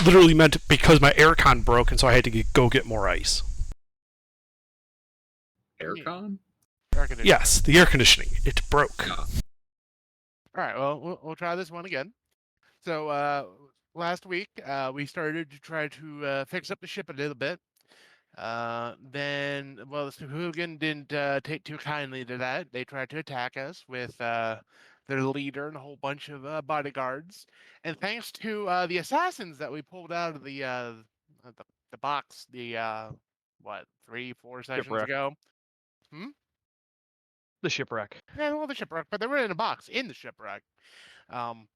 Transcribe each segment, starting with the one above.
literally meant because my aircon broke, and so I had to go get more ice. Aircon? Air conditioning. Yes, the air conditioning. It broke. Yeah. All right, well, we'll try this one again. So last week we started to try to fix up the ship a little bit. Then, well, the hooligan didn't take too kindly to that. They tried to attack us with their leader and a whole bunch of bodyguards. And thanks to the assassins that we pulled out of the box, what, 3-4 sessions Shipwreck. ago? The shipwreck. Yeah, well, the shipwreck, but they were in a box in the shipwreck. Um,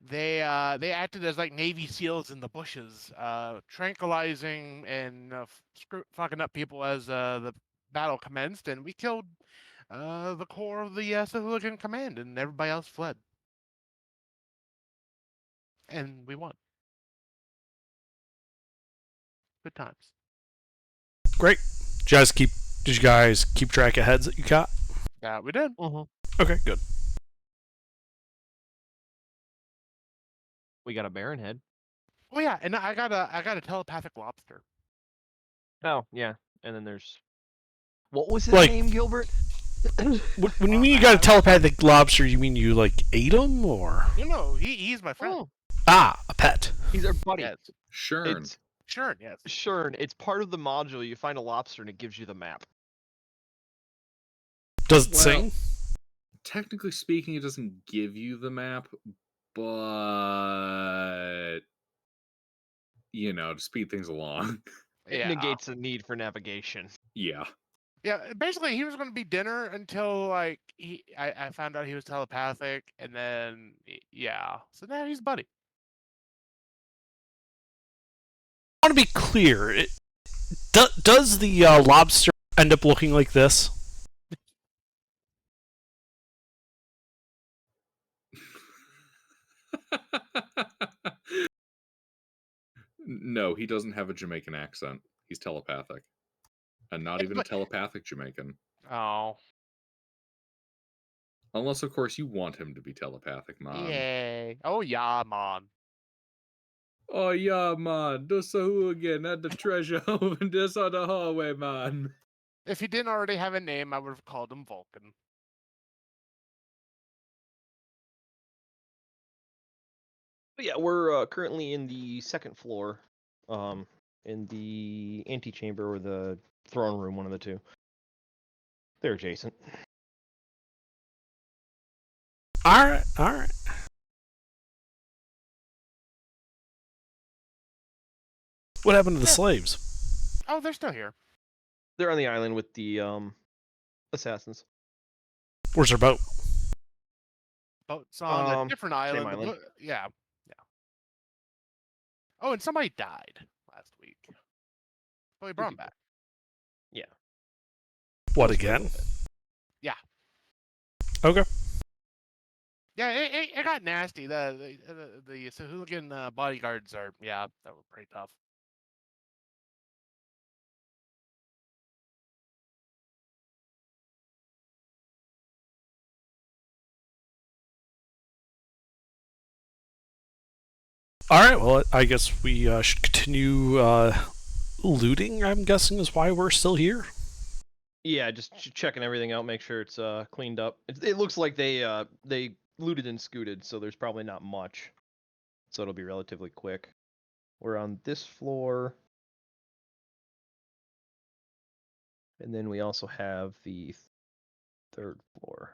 they acted as like Navy SEALs in the bushes, tranquilizing and fucking up people as the battle commenced, and we killed the core of the Sahuagin command, and everybody else fled, and we won. Good times. Great. Did you guys keep track of heads that you got? Yeah, we did. Okay, good. We got a Baron head. Oh yeah, and I got a telepathic lobster. Oh, yeah. And then there's... What was his Like- name, Gilbert? When you mean you got a telepathic lobster, you mean you like ate him, or No, he's my friend. Oh, a pet? he's our buddy. Yes, Sure. It's sure, yes. Shern. It's part of the module. You find a lobster and it gives you the map. Does it Well- sing? Technically speaking, it doesn't give you the map, but to speed things along. It Yeah. negates the need for navigation. Yeah. Yeah, basically he was going to be dinner until like I found out he was telepathic, and then yeah, so now he's buddy. I want to be clear. Does the lobster end up looking like this? No, he doesn't have a Jamaican accent. He's telepathic. And not Yeah, even a but- telepathic Jamaican. Oh, Unless, of course, you want him to be telepathic, man. yay! Oh yeah, man. Oh, yeah, man. This a hooligan at the treasure home and this on the hallway, man. If he didn't already have a name, I would have called him Vulcan. But yeah, we're currently in the second floor, in the antechamber or the throne room, one of the two. They're adjacent. All right. What happened to the Yeah. slaves? Oh, they're still here. They're on the island with the assassins. Where's their boat? Boat's on a Um, different island. island. Yeah. Oh, and somebody died last week. So we brought him back. What again? Yeah. Okay. Yeah, it got nasty. The Sahuagin bodyguards that were pretty tough. All right. Well, I guess we should continue looting. I'm guessing is why we're still here. Yeah, just checking everything out, make sure it's cleaned up. It looks like they looted and scooted, so there's probably not much. So it'll be relatively quick. We're on this floor. And then we also have the third floor.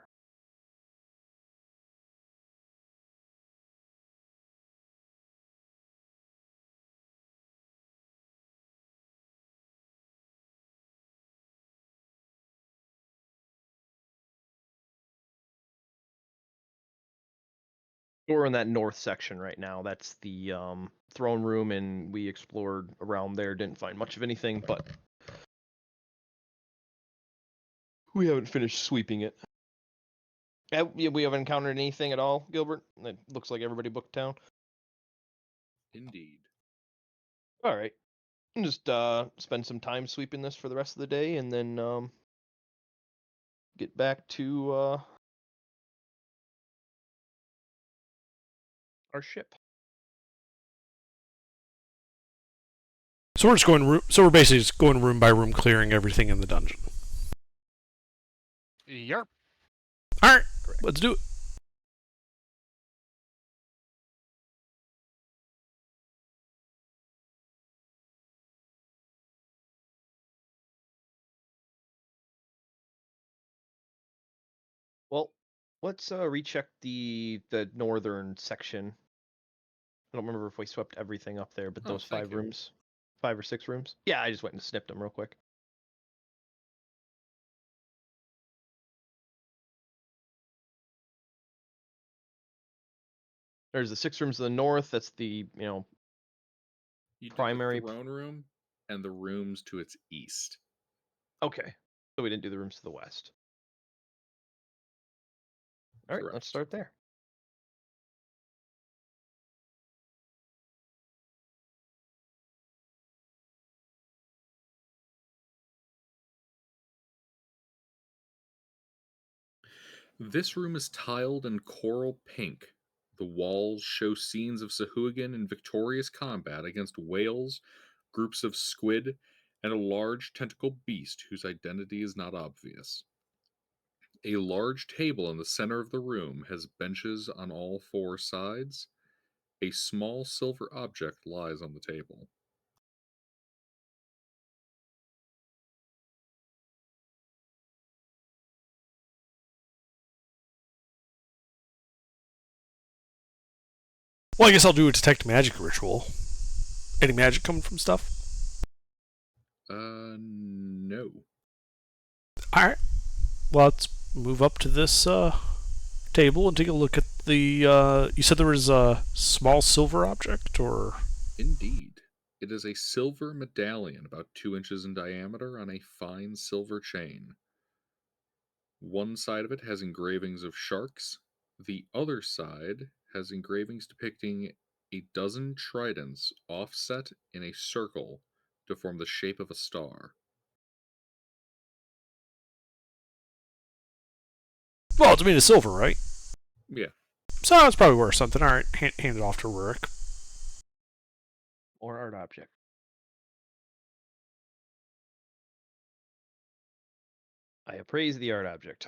We're in that north section right now. That's the throne room, and we explored around there. Didn't find much of anything, but we haven't finished sweeping it. We haven't encountered anything at all, Gilbert. It looks like everybody booked town. Indeed. All right. And just spend some time sweeping this for the rest of the day, and then get back to our ship. So we're just going room. So we're basically just going room by room, clearing everything in the dungeon. Yep. All right, let's do it. Well, let's recheck the northern section. I don't remember if we swept everything up there, but Oh, those thank 5 you. rooms, 5 or 6 rooms. Yeah, I just went and snipped them real quick. There's the 6 rooms to the north. That's the You primary. did the throne room and the rooms to its east. Okay, so we didn't do the rooms to the west. All right, Correct. let's start there. This room is tiled in coral pink. The walls show scenes of Sahuagin in victorious combat against whales, groups of squid, and a large tentacle beast whose identity is not obvious. A large table in the center of the room has benches on all 4 sides. A small silver object lies on the table. Well, I guess I'll do a detect magic ritual. Any magic coming from stuff? No. All right. Well, let's move up to this table and take a look at the. You said there was a small silver object, or Indeed. It is a silver medallion about 2 inches in diameter on a fine silver chain. One side of it has engravings of sharks. The other side has engravings depicting a dozen tridents offset in a circle to form the shape of a star. well, it's made of silver, right? Yeah. So it's probably worth something. All right, hand it off to Rurik. Or art object. I appraise the art object.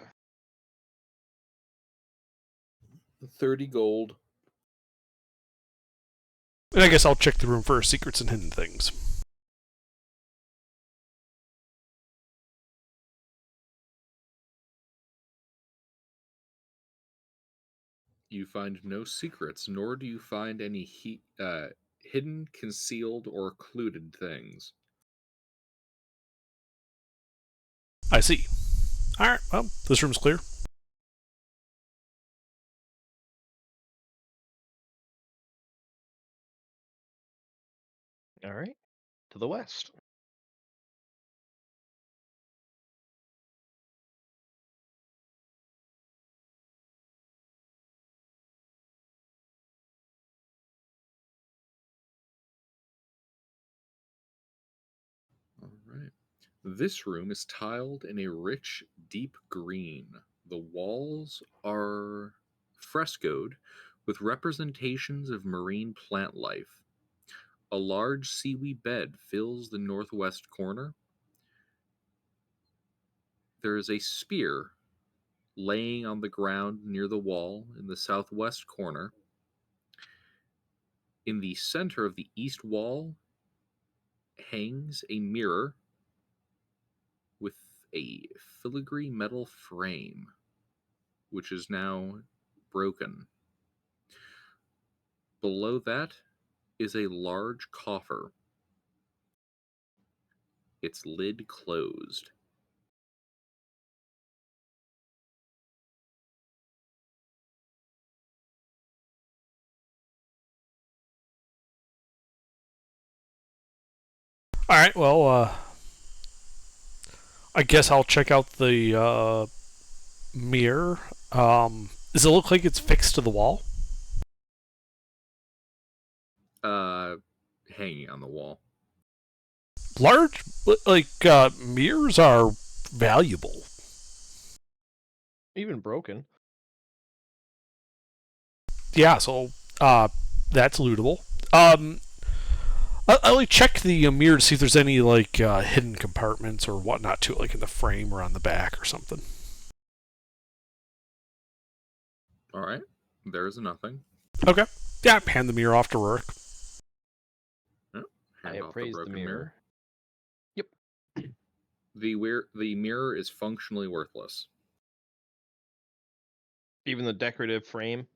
30 gold. And I guess I'll check the room for secrets and hidden things. You find no secrets, nor do you find any hidden, concealed, or occluded things. I see. All right. Well, this room's clear. All right, to the west. All right. This room is tiled in a rich, deep green. The walls are frescoed with representations of marine plant life. A large seaweed bed fills the northwest corner. There is a spear laying on the ground near the wall in the southwest corner. In the center of the east wall hangs a mirror with a filigree metal frame, which is now broken. Below that is a large coffer, its lid closed. All right. Well, I guess I'll check out the mirror. Does it look like it's fixed to the wall? Uh, Hanging on the wall. Large, like mirrors are valuable. Even broken. Yeah. So that's lootable. I like check the mirror to see if there's any like hidden compartments or whatnot to it, like in the frame or on the back or something. All right. There is nothing. Okay. Yeah, hand the mirror off to Rourke. Yep. I Hand off the appraise the broken mirror. Yep. The mirror is functionally worthless. Even the decorative frame.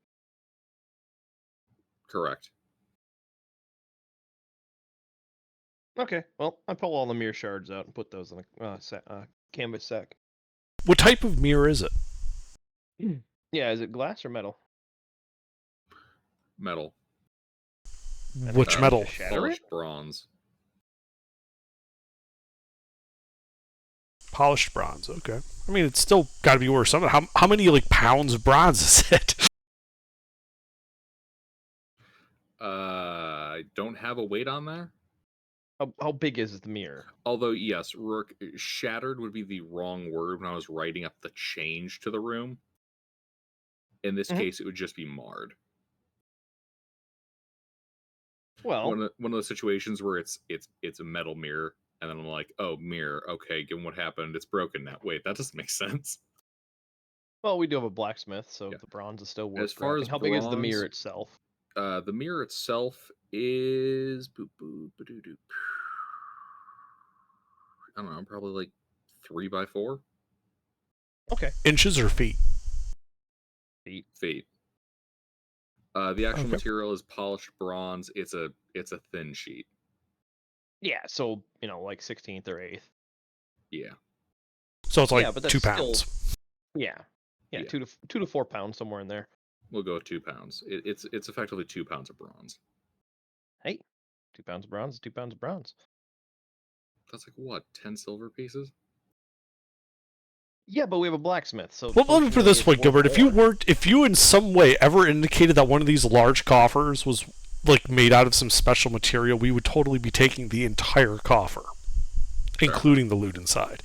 Correct. Okay, well, I pull all the mirror shards out and put those in a canvas sack. What type of mirror is it? Yeah, is it glass or metal? Metal. Which metal? To shatter it? Polished bronze. Polished bronze. Okay. I mean, it's still got to be worth something. How many like pounds of bronze is it? I don't have a weight on there. How big is the mirror? Although, yes, Rourke, shattered would be the wrong word when I was writing up the change to the room. In this case, it would just be marred. Well, One of those situations where it's a metal mirror, and then I'm like, oh, mirror, okay, given what happened, it's broken now. Wait, that doesn't make sense. well, we do have a blacksmith, so Yeah. the bronze is still worth As far grabbing. as How big is the mirror bronze, itself? the mirror itself is I don't know, probably like 3x4 Okay. Inches or feet? feet. The actual Okay. material is polished bronze. It's a thin sheet. Yeah, so like 16th or 8th. Yeah. So it's like Yeah, but that's 2 still- pounds. Yeah, Yeah. 2 to 4 pounds, somewhere in there. We'll go with 2 pounds. It's effectively 2 pounds of bronze. Hey, 2 pounds of bronze is 2 pounds of bronze. That's like what, 10 silver pieces? Yeah, but we have a blacksmith, so. Well, let me put it this way, Gilbert. If you in some way ever indicated that one of these large coffers was like made out of some special material, we would totally be taking the entire coffer, including the loot inside.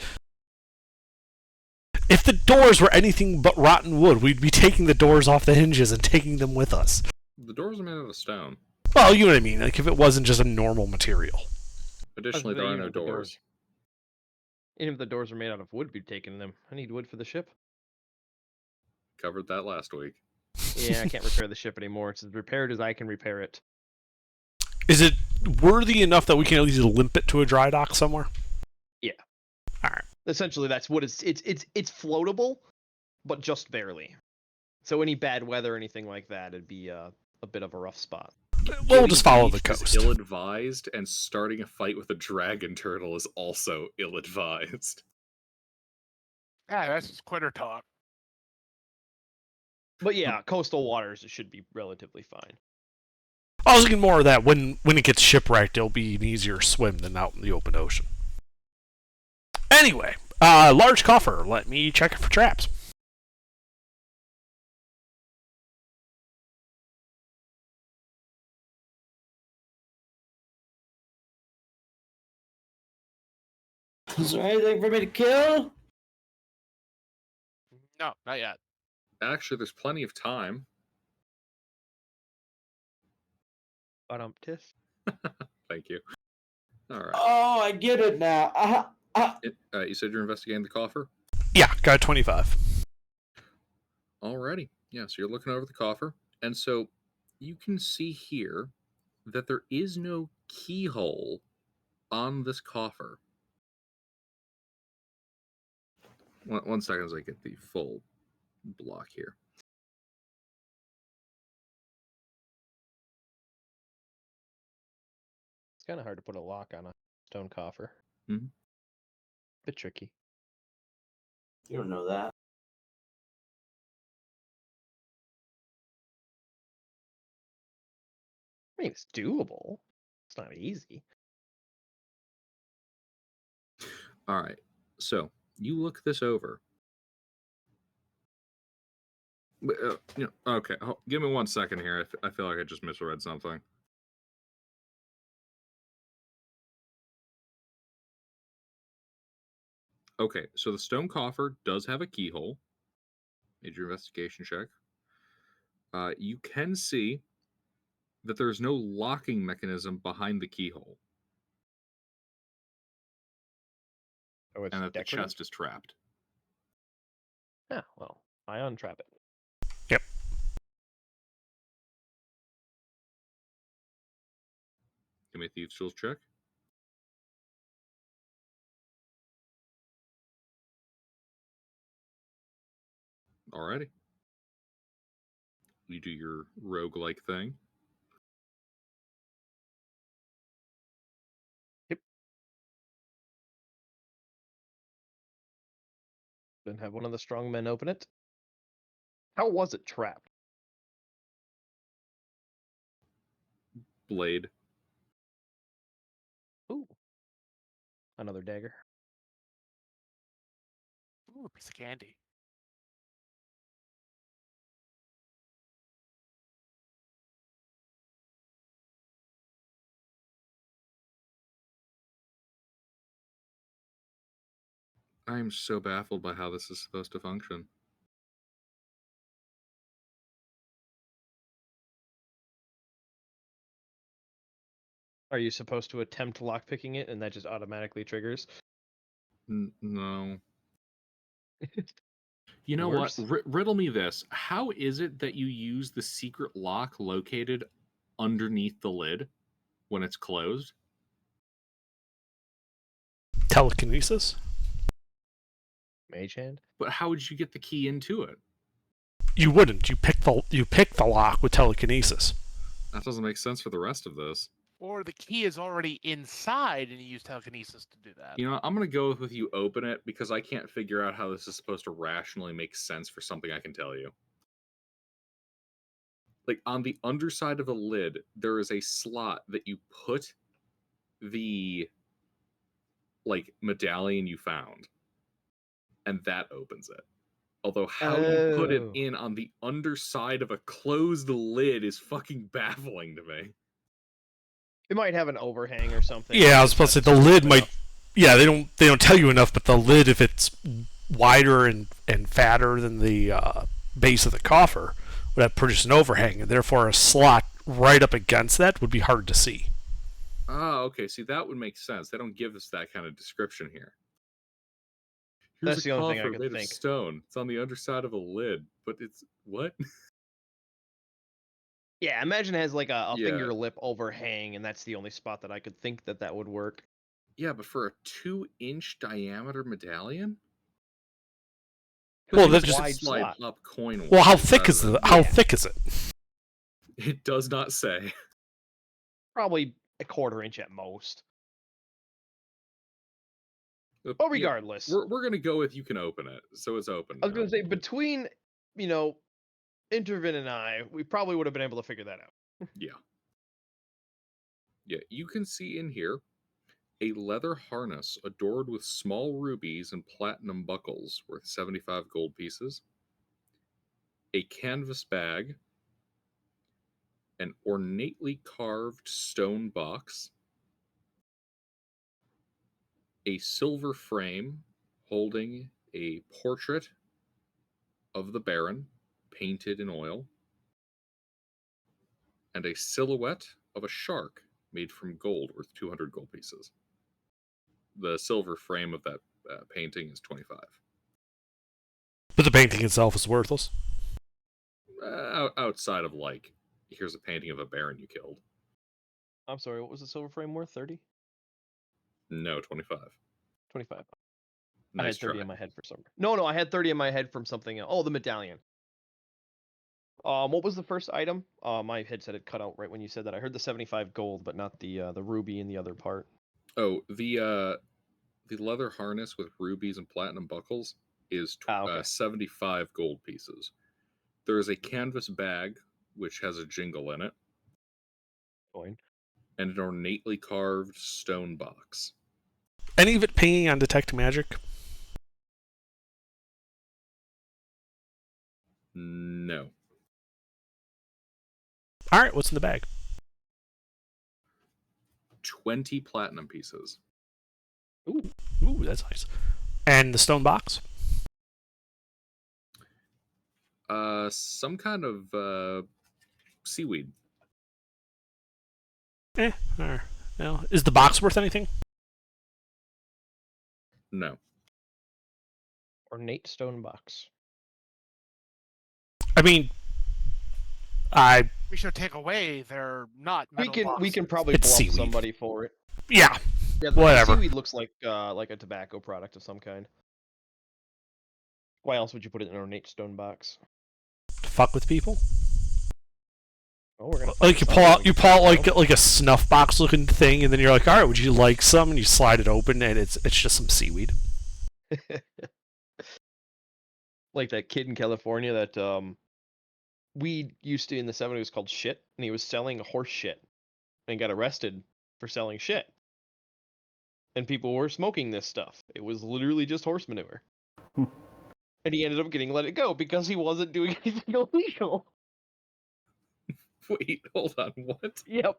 If the doors were anything but rotten wood, we'd be taking the doors off the hinges and taking them with us. The doors are made out of stone. Well, you know what I mean. Like if it wasn't just a normal material. Additionally, there are no doors. Even if the doors are made out of wood, we'd be taking them. I need wood for the ship. Covered that last week. Yeah, I can't repair the ship anymore. It's as repaired as I can repair it. Is it worthy enough that we can at least limp it to a dry dock somewhere? Yeah. All right. Essentially, that's what it's floatable, but just barely. So any bad weather or anything like that, it'd be a bit of a rough spot. Well, we'll just follow the Beached is coast. ill-advised, and starting a fight with a dragon turtle is also ill-advised. Yeah, that's just quitter talk. But yeah, coastal waters, it should be relatively fine. I was thinking more of that when it gets shipwrecked, it'll be an easier swim than out in the open ocean. Anyway, large coffer. Let me check it for traps. Is there anything for me to kill? No, not yet. Actually, there's plenty of time. Tis. Thank you. All right. Oh, I get it now. You said you're investigating the coffer? Yeah, got 25. Alrighty. Yeah, so you're looking over the coffer. And so you can see here that there is no keyhole on this coffer. One second as I get the full block here. It's kind of hard to put a lock on a stone coffer. Mhm. Bit tricky. You don't know that. I mean, it's doable. It's not easy. All right. So you look this over. Okay. Give me 1 second here. I feel like I just misread something. Okay, so the stone coffer does have a keyhole. Major investigation check. You can see that there is no locking mechanism behind the keyhole, Oh, it's and that the decorative? chest is trapped. Yeah, well, I untrap it. Yep. Give me a Thieves' Tools check. Alrighty. You do your roguelike thing. Then have one of the strong men open it. How was it trapped? Blade. Ooh. Another dagger. Ooh, a piece of candy. I am so baffled by how this is supposed to function. Are you supposed to attempt lockpicking it and that just automatically triggers? No. You know Worse? what? Riddle me this. How is it that you use the secret lock located underneath the lid when it's closed? Telekinesis? Mage hand? But how would you get the key into it? You wouldn't. You pick the lock with telekinesis. That doesn't make sense for the rest of this. Or the key is already inside and you use telekinesis to do that. You know, I'm going to go with you open it because I can't figure out how this is supposed to rationally make sense for something I can tell you. Like, on the underside of the lid, there is a slot that you put the, like, medallion you found. And that opens it. Although how you put it Oh. in on the underside of a closed lid is fucking baffling to me. It might have an overhang or something. Yeah, I was Just supposed to have say the to lid open might. up. Yeah, they don't tell you enough, but the lid, if it's wider and fatter than the base of the coffer, would have produced an overhang, and therefore a slot right up against that would be hard to see. Ah, okay. See, that would make sense. They don't give us that kind of description here. Here's That's a the only thing I coffer could made think. of stone. It's on the underside of a lid, but it's what? Yeah, imagine it has like a Yeah. finger lip overhang, and that's the only spot that I could think that would work. Yeah, but for a 2-inch diameter medallion? Well, Well, that's that's just- wide slide slot. up coin. Well, how wise thick rather is than- how Yeah. thick is it? It does not say. Probably a quarter-inch at most. But Yeah, regardless, we're gonna go with you can open it, so it's open. I was now. going to say between, Intervin and I, we probably would have been able to figure that out. Yeah. Yeah, you can see in here a leather harness adorned with small rubies and platinum buckles worth 75 gold pieces, a canvas bag, an ornately carved stone box, a silver frame holding a portrait of the Baron painted in oil, and a silhouette of a shark made from gold worth 200 gold pieces. The silver frame of that painting is 25. But the painting itself is worthless. Outside of, like, here's a painting of a Baron you killed. I'm sorry, what was the silver frame worth? 30? No, 25. 25. I Nice had 30 try. in my head for some. No, I had 30 in my head from something else. Oh, the medallion. What was the first item? My headset had cut out right when you said that. I heard the 75 gold, but not the ruby in the other part. Oh, the leather harness with rubies and platinum buckles is Okay. 75 gold pieces. There is a canvas bag which has a jingle in it, Coin. and an ornately carved stone box. Any of it pinging on detect magic? No. All right, what's in the bag? 20 platinum pieces. Ooh, that's nice. And the stone box? Some kind of seaweed. Well, is the box worth anything? No. Ornate stone box. I mean, We should take away their not metal We boxes. can probably It's bluff seaweed. somebody for it. yeah, Yeah, Whatever. Seaweed looks like a tobacco product of some kind. Why else would you put it in an ornate stone box? fuck with people. Oh, we're gonna Like you pull out like a snuff box looking thing, and then you're like, all right, would you like some? And you slide it open, and it's just some seaweed. like that kid in California that weed used to in the 70s was called shit, and he was selling horse shit and got arrested for selling shit. And people were smoking this stuff. It was literally just horse manure. And he ended up getting let it go because he wasn't doing anything illegal. Wait, hold on. What? Yep.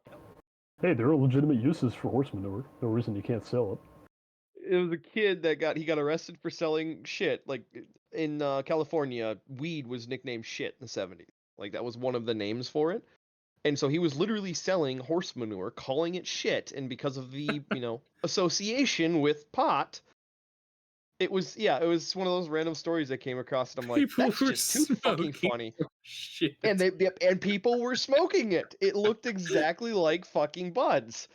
Hey, there are legitimate uses for horse manure. No reason you can't sell it. It was a kid that got arrested for selling shit. Like in California, weed was nicknamed shit in the 70s. Like that was one of the names for it. And so he was literally selling horse manure, calling it shit, and because of the, association with pot, it was one of those random stories I came across, and I'm like, People that's were just too fucking smoking funny. Shit. And and people were smoking it. It looked exactly like fucking buds.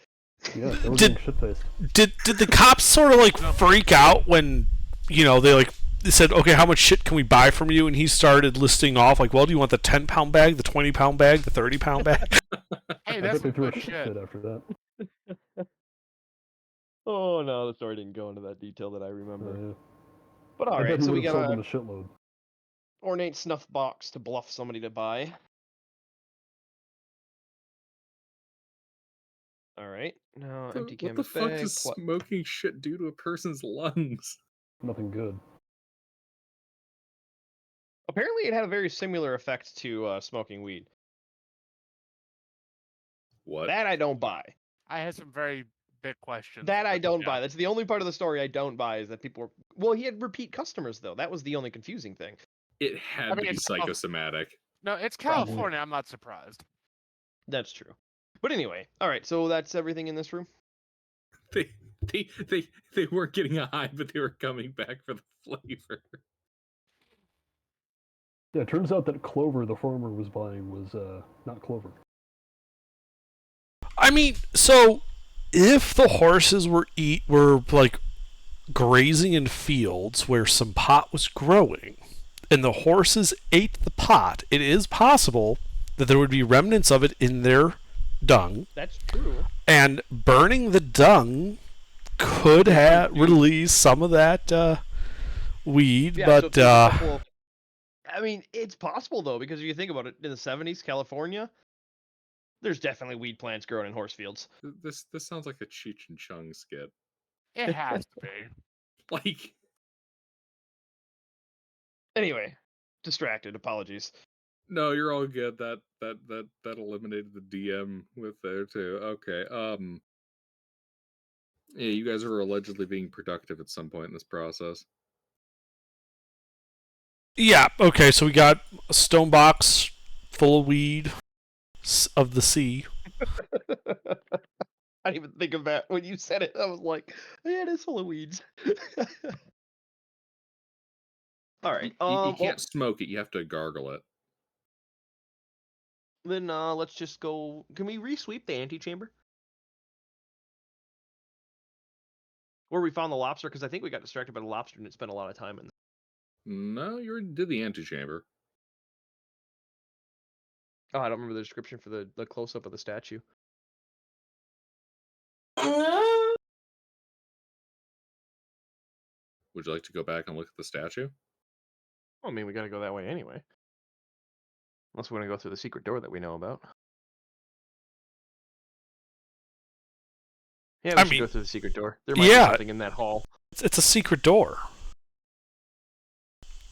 Yeah, they were Did- getting shit-faced. Did the cops sort of like freak out when they said, okay, how much shit can we buy from you? And he started listing off like, well, do you want the 10-pound bag, the 20-pound bag, the 30-pound bag? Hey, I that's bet they some threw a good shit shit. fit after that. Oh no, the story didn't go into that detail that I remember. Yeah. But I all bet right, he so we would have got sold them a a shitload. ornate snuff box to bluff somebody to buy. All right, now empty What the canvas fuck bag. does smoking shit do to a person's lungs? Nothing good. Apparently, it had a very similar effect to smoking weed. What? That I don't buy. I had some very big questions. That I but don't yeah. buy. That's the only part of the story I don't buy is that people were. Well, he had repeat customers though. That was the only confusing thing. It had I mean, to be it's psychosomatic. No, it's Probably. California. I'm not surprised. That's true. But anyway, all right. So that's everything in this room. They weren't getting a high, but they were coming back for the flavor. Yeah, it turns out that clover the farmer was buying was not clover. I mean, so if the horses were like grazing in fields where some pot was growing, and the horses ate the pot, it is possible that there would be remnants of it in their dung, That's true. and burning the dung could have released some of that weed, Yeah, but so there's a couple of- I mean, it's possible though because if you think about it, in the 70s, California, there's definitely weed plants growing in horse fields. This sounds like a Cheech and Chung skit. It has to be. Like, Anyway, distracted. Apologies. no, you're all good. That eliminated the DM with there too. Okay. Yeah, you guys are allegedly being productive at some point in this process. yeah, okay, so we got a stone box full of weed of the sea. I didn't even think of that when you said it. I was like, yeah, it is full of weeds. All right. You can't smoke it. You have to gargle it. Then let's just go. Can we resweep the antechamber? Where we found the lobster? Because I think we got distracted by the lobster and it spent a lot of time in there. No, you already did the antechamber. Oh, I don't remember the description for the close up of the statue. Would you like to go back and look at the statue? Well, I mean, we got to go that way anyway. Unless we're going to go through the secret door that we know about. Yeah, we I should mean, go through the secret door. There might be yeah. something in that hall. It's a secret door.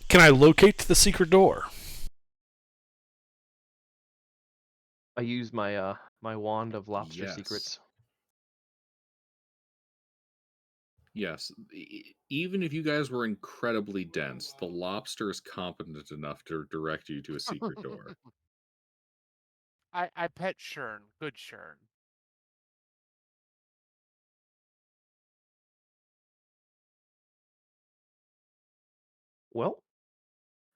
Can I locate the secret door? I use my my wand of lobster Yes. secrets. Yes. Even if you guys were incredibly dense, the lobster is competent enough to direct you to a secret door. I pet Shern. Good Shern. Well,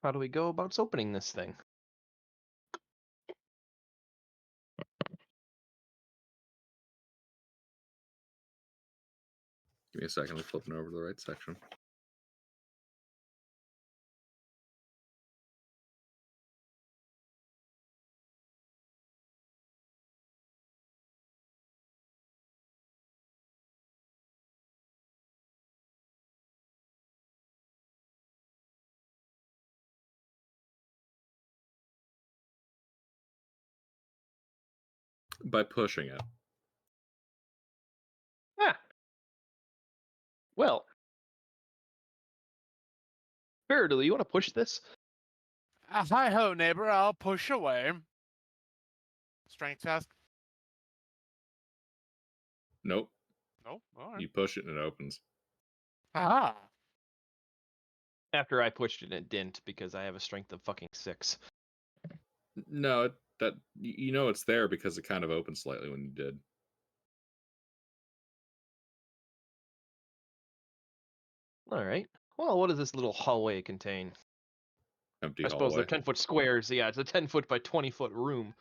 how do we go about opening this thing? Give me a second. I'm flipping over to the right section. By pushing it. Ah. Well. Faradil, you want to push this? Hi ho, neighbor. I'll push away. Strength test. Nope. Nope. All right. You push it and it opens. Ah. After I pushed it, it didn't because I have a strength of fucking 6. No, that you know it's there because it kind of opened slightly when you did. All right. Well, what does this little hallway contain? Empty I suppose they're hallway. 10-foot squares. Yeah, it's a 10-foot by 20-foot room.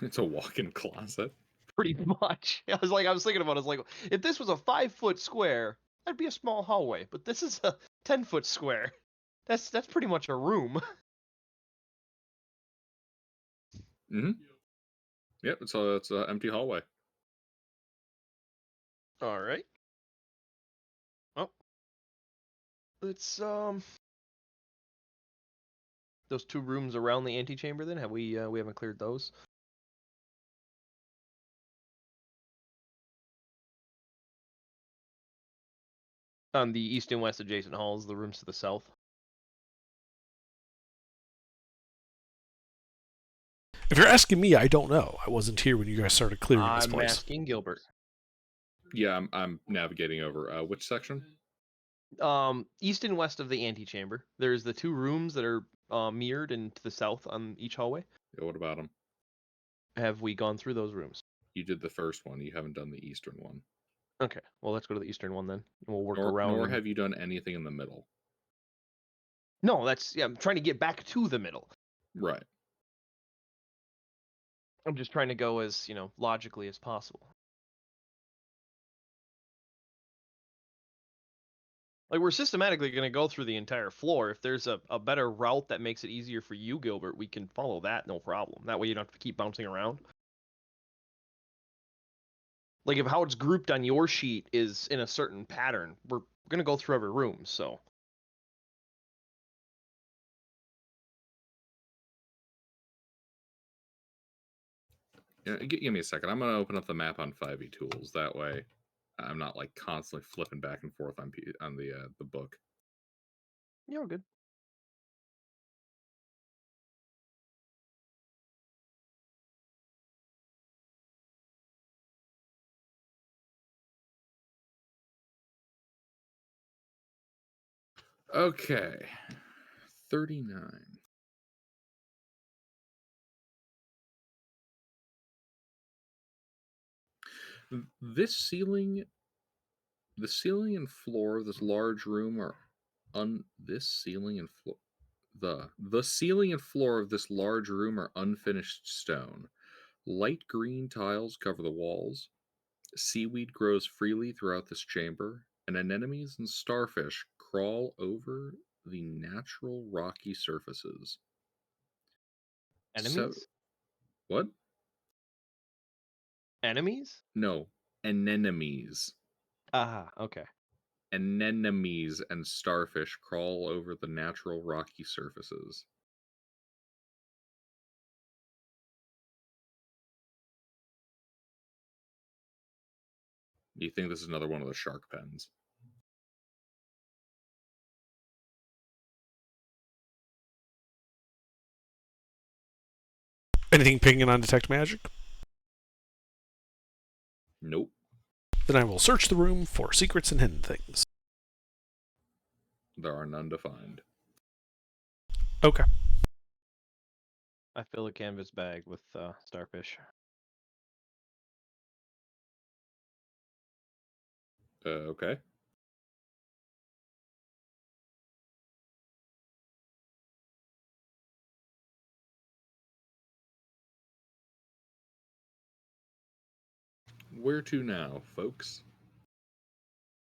It's a walk-in closet. Pretty much. I was thinking about it. I was like, if this was a 5-foot square, that'd be a small hallway. But this is a 10-foot square. That's pretty much a room. Mm-hmm. Yep, it's a empty hallway. All right. Oh, it's those 2 rooms around the antechamber. Then we haven't cleared those. On the east and west adjacent halls, the rooms to the south. If you're asking me, I don't know. I wasn't here when you guys started clearing this I'm place. asking Gilbert. Yeah, I'm navigating over. Which section? East and west of the antechamber. There's the 2 rooms that are mirrored and to the south on each hallway. Yeah, what about them? Have we gone through those rooms? You did the first one. You haven't done the eastern one. Okay, well let's go to the eastern one then. And we'll work Nor around. have you done anything in the middle. No, I'm trying to get back to the middle. Right. I'm just trying to go as logically as possible. Like we're systematically going to go through the entire floor. If there's a better route that makes it easier for you, Gilbert, we can follow that, no problem. That way you don't have to keep bouncing around. Like if how it's grouped on your sheet is in a certain pattern, we're going to go through every room, so. Yeah, give me a second. I'm gonna open up the map on 5e tools. That way, I'm not like constantly flipping back and forth on the book. You're good. Okay, 39. This ceiling, the ceiling and floor of this large room are this ceiling and floor. The ceiling and floor of this large room are unfinished stone. Light green tiles cover the walls. Seaweed grows freely throughout this chamber, and anemones and starfish crawl over the natural rocky surfaces. So, Enemies? what? Enemies? No, anemones. Ah, okay. Anemones and starfish crawl over the natural rocky surfaces. You think this is another one of the shark pens? Anything pinging on detect magic? Nope. Then I will search the room for secrets and hidden things. There are none to find. Okay. I fill a canvas bag with starfish. Okay. Where to now, folks?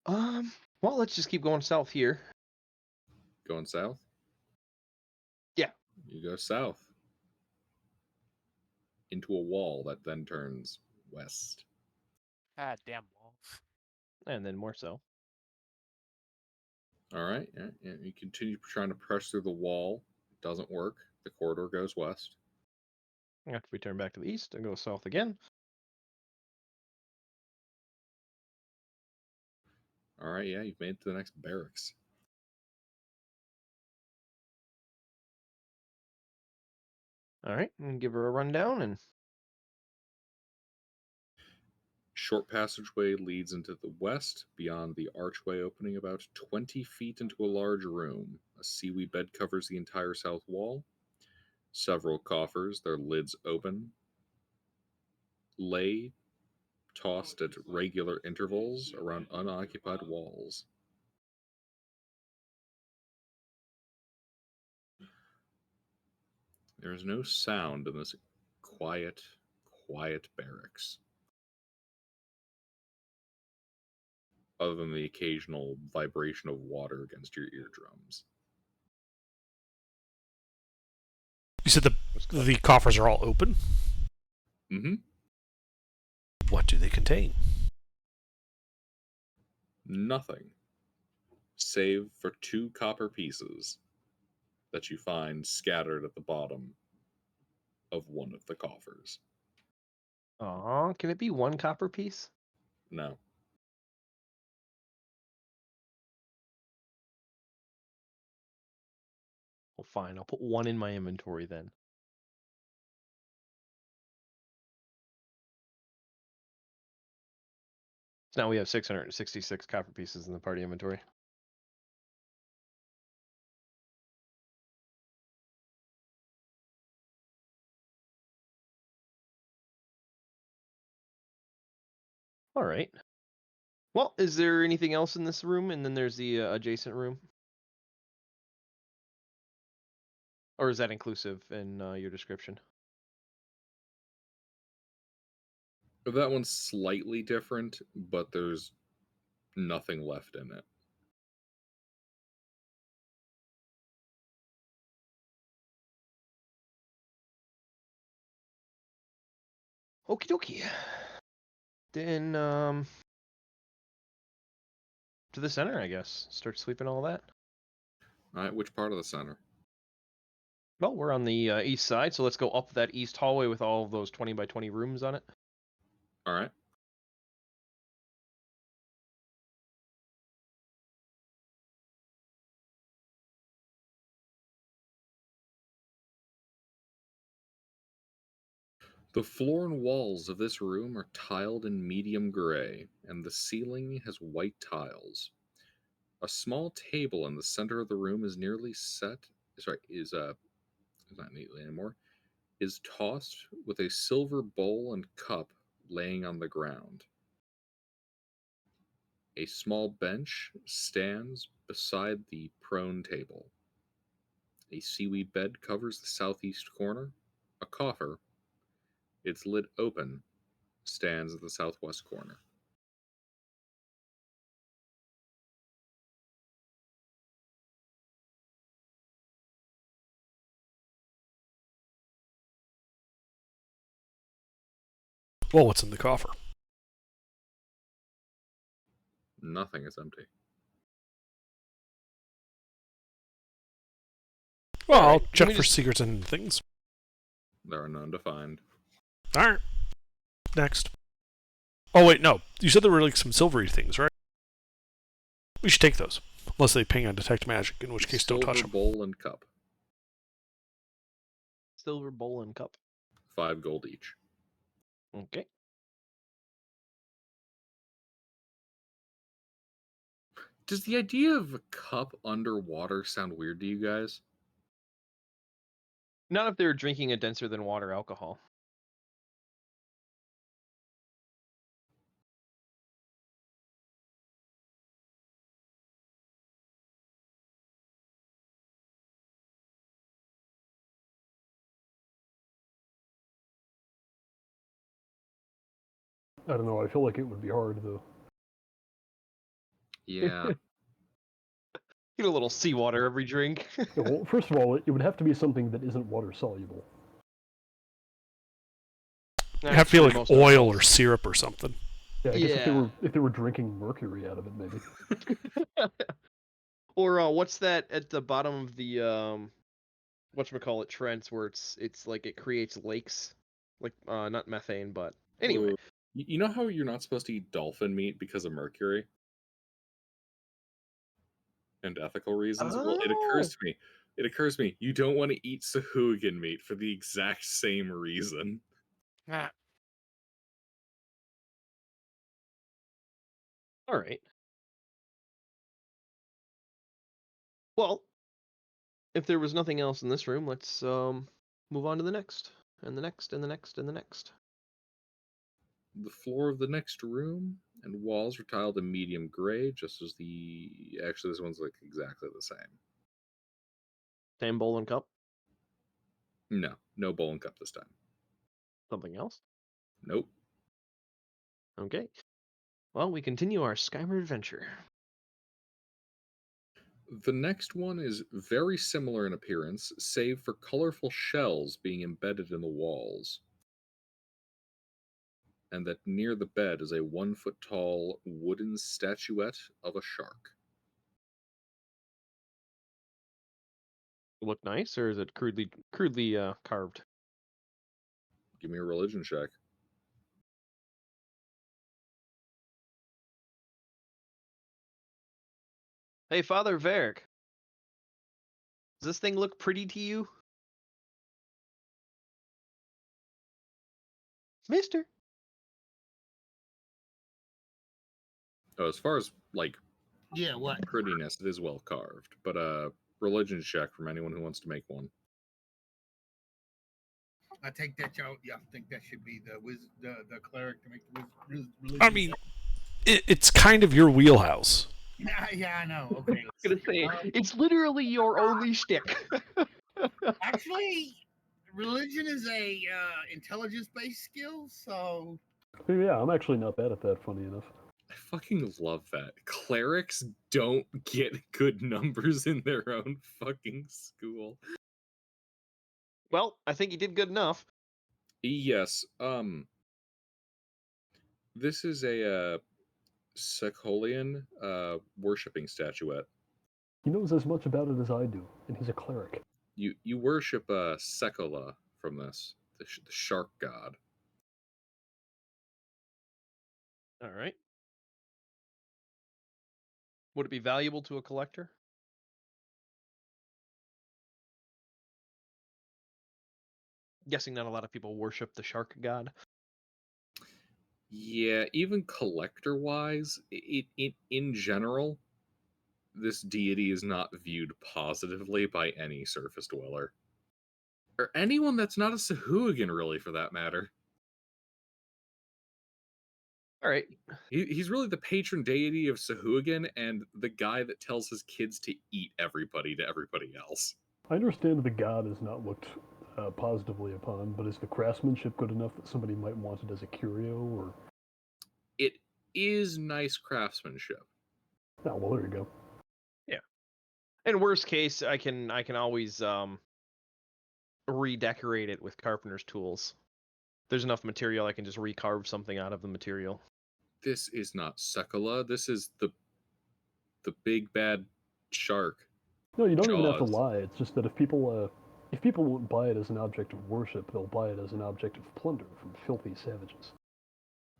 Well, let's just keep going south here. Going south? Yeah. You go south. Into a wall that then turns west. Ah, damn walls. And then more so. All right. Yeah, you continue trying to press through the wall. It doesn't work. The corridor goes west. After we turn back to the east and go south again. All right. Yeah, you've made it to the next barracks. All right, and give her a rundown and Short passageway leads into the west, beyond the archway opening about 20 feet into a large room. A seaweed bed covers the entire south wall. Several coffers, their lids open, lay tossed at regular intervals around unoccupied walls. There is no sound in this quiet, quiet barracks, other than the occasional vibration of water against your eardrums. You said the coffers are all open. Mm-hmm. What do they contain? Nothing, save for 2 copper pieces that you find scattered at the bottom of one of the coffers. aw, can it be 1 copper piece? No. Well, fine. I'll put 1 in my inventory then. So now we have 666 copper pieces in the party inventory. All right. Well, is there anything else in this room? And then there's the adjacent room. Or is that inclusive in your description? That one's slightly different, but there's nothing left in it. Okie dokie. Then to the center, I guess. Start sweeping all that. All right, which part of the center? Well, we're on the east side, so let's go up that east hallway with all of those 20 by 20 rooms on it. All right. The floor and walls of this room are tiled in medium gray, and the ceiling has white tiles. A small table in the center of the room is nearly set. Sorry, is not neatly anymore. Is tossed with a silver bowl and cup laying on the ground. A small bench stands beside the prone table. A seaweed bed covers the southeast corner. A coffer, its lid open, stands at the southwest corner. Well, what's in the coffer? Nothing is empty. Well, I'll Alright, can check we for just- secrets and things. There are none to find. All right. Next. Oh wait, no. You said there were like some silvery things, right? We should take those, unless they ping on detect magic, in which case don't touch Silver them. bowl and cup. Silver bowl and cup. 5 gold each. Okay. Does the idea of a cup underwater sound weird to you guys? Not if they're drinking a denser than water alcohol. I don't know. I feel like it would be hard though. Yeah. Get a little seawater every drink. Yeah, well, first of all, it would have to be something that isn't water soluble. It'd have to be Actually, like most of oil those- or syrup or something. Yeah, I guess Yeah. if they were drinking mercury out of it, maybe. Or what's that at the bottom of the whatchamacallit Trents where it's like it creates lakes, like not methane, but anyway. Ooh. You know how you're not supposed to eat dolphin meat because of mercury and ethical reasons? Well, it occurs Oh. to me. It occurs to me you don't want to eat Sahuagin meat for the exact same reason. Ah, All right. Well, if there was nothing else in this room, let's move on to the next, and the next, and the next, and the next. The floor of the next room and walls are tiled in medium gray, just as the. Actually, this one's like exactly the same. Same bowl and cup. No, no bowl and cup this time. Something else. Nope. Okay. Well, we continue our Skyward adventure. The next one is very similar in appearance, save for colorful shells being embedded in the walls. And that near the bed is a 1 foot tall wooden statuette of a shark. Look nice, or is it crudely carved? Give me a religion check. Hey, Father Varric, does this thing look pretty to you, Mister? Oh, as far as like Yeah, what? prettiness, it is well carved. But religion check from anyone who wants to make one. I take that y'all. Yeah, I think that should be the cleric to make the religion. I mean, it's kind of your wheelhouse. Yeah, I know. Okay. I was gonna say it's literally your only shtick. Actually, religion is a intelligence-based skill, so Yeah, I'm actually not bad at that. Funny enough. I fucking love that. Clerics don't get good numbers in their own fucking school. Well, I think you did good enough. Yes, this is a Sekolian worshipping statuette. He knows as much about it as I do, and he's a cleric. You worship Sekola from this, the shark god. All right. Would it be valuable to a collector? Guessing not a lot of people worship the shark god. Yeah, even collector wise, it in general, this deity is not viewed positively by any surface dweller. Or anyone that's not a Sahuagin, really, for that matter. All right. He's really the patron deity of Sahuagin and the guy that tells his kids to eat everybody to everybody else. I understand the god is not looked positively upon, but is the craftsmanship good enough that somebody might want it as a curio? Or It is nice craftsmanship. oh, well, there you go. Yeah. In worst case, I can always redecorate it with carpenter's tools. There's enough material I can just recarve something out of the material. This is not Sekola. This is the big bad shark. No, you don't even have to Jaws. lie. It's just that if people won't buy it as an object of worship, they'll buy it as an object of plunder from filthy savages.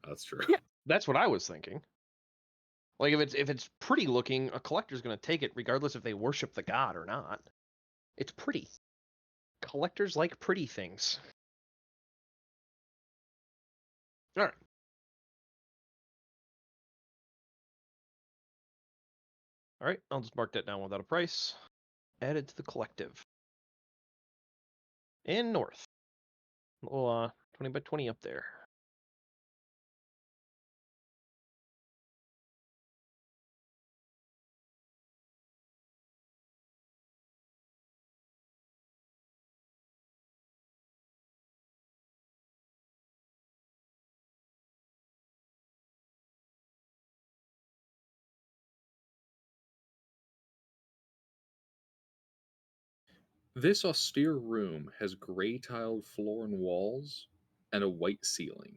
That's true. Yeah, that's what I was thinking. Like if it's pretty looking, a collector's gonna take it regardless if they worship the god or not. It's pretty. Collectors like pretty things. All right. All right, I'll just mark that down without a price. Added to the collective. And north. Little 20 by 20 up there. This austere room has gray tiled floor and walls and a white ceiling.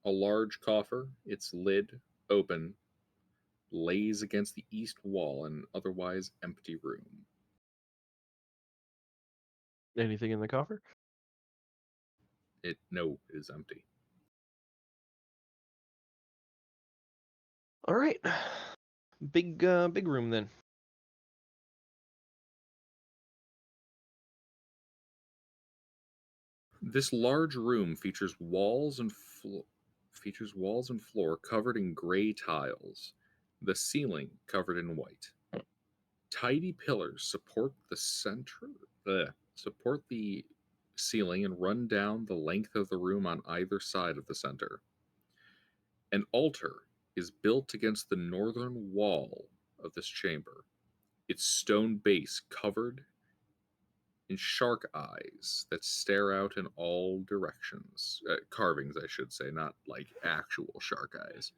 A large coffer, its lid open, lays against the east wall in an otherwise empty room. Anything in the coffer? It no, it is empty. All right. Big room then. This large room features walls and floor covered in gray tiles, the ceiling covered in white. Tidy pillars support the ceiling and run down the length of the room on either side of the center. An altar is built against the northern wall of this chamber, its stone base covered in shark eyes that stare out in all directions. Carvings, I should say, not like actual shark eyes.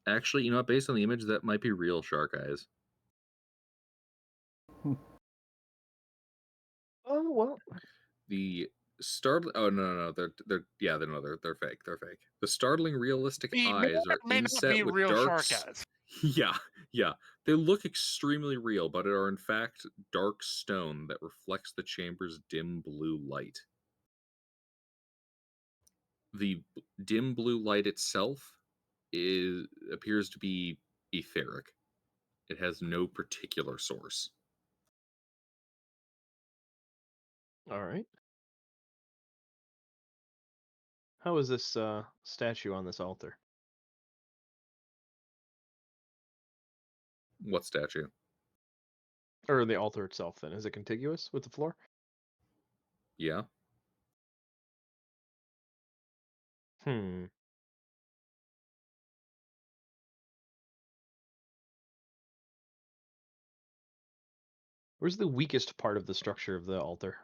Actually, you know what? Based on the image, that might be real shark eyes. Oh well. The oh no, they're fake. They're fake. The startling realistic May eyes or are may not inset be with real dark shark eyes. yeah, yeah. They look extremely real, but are in fact dark stone that reflects the chamber's dim blue light. The dim blue light itself appears to be etheric. It has no particular source. All right. How is this statue on this altar? What statue? Or the altar itself then? Is it contiguous with the floor? Yeah. Hmm. Where's the weakest part of the structure of the altar?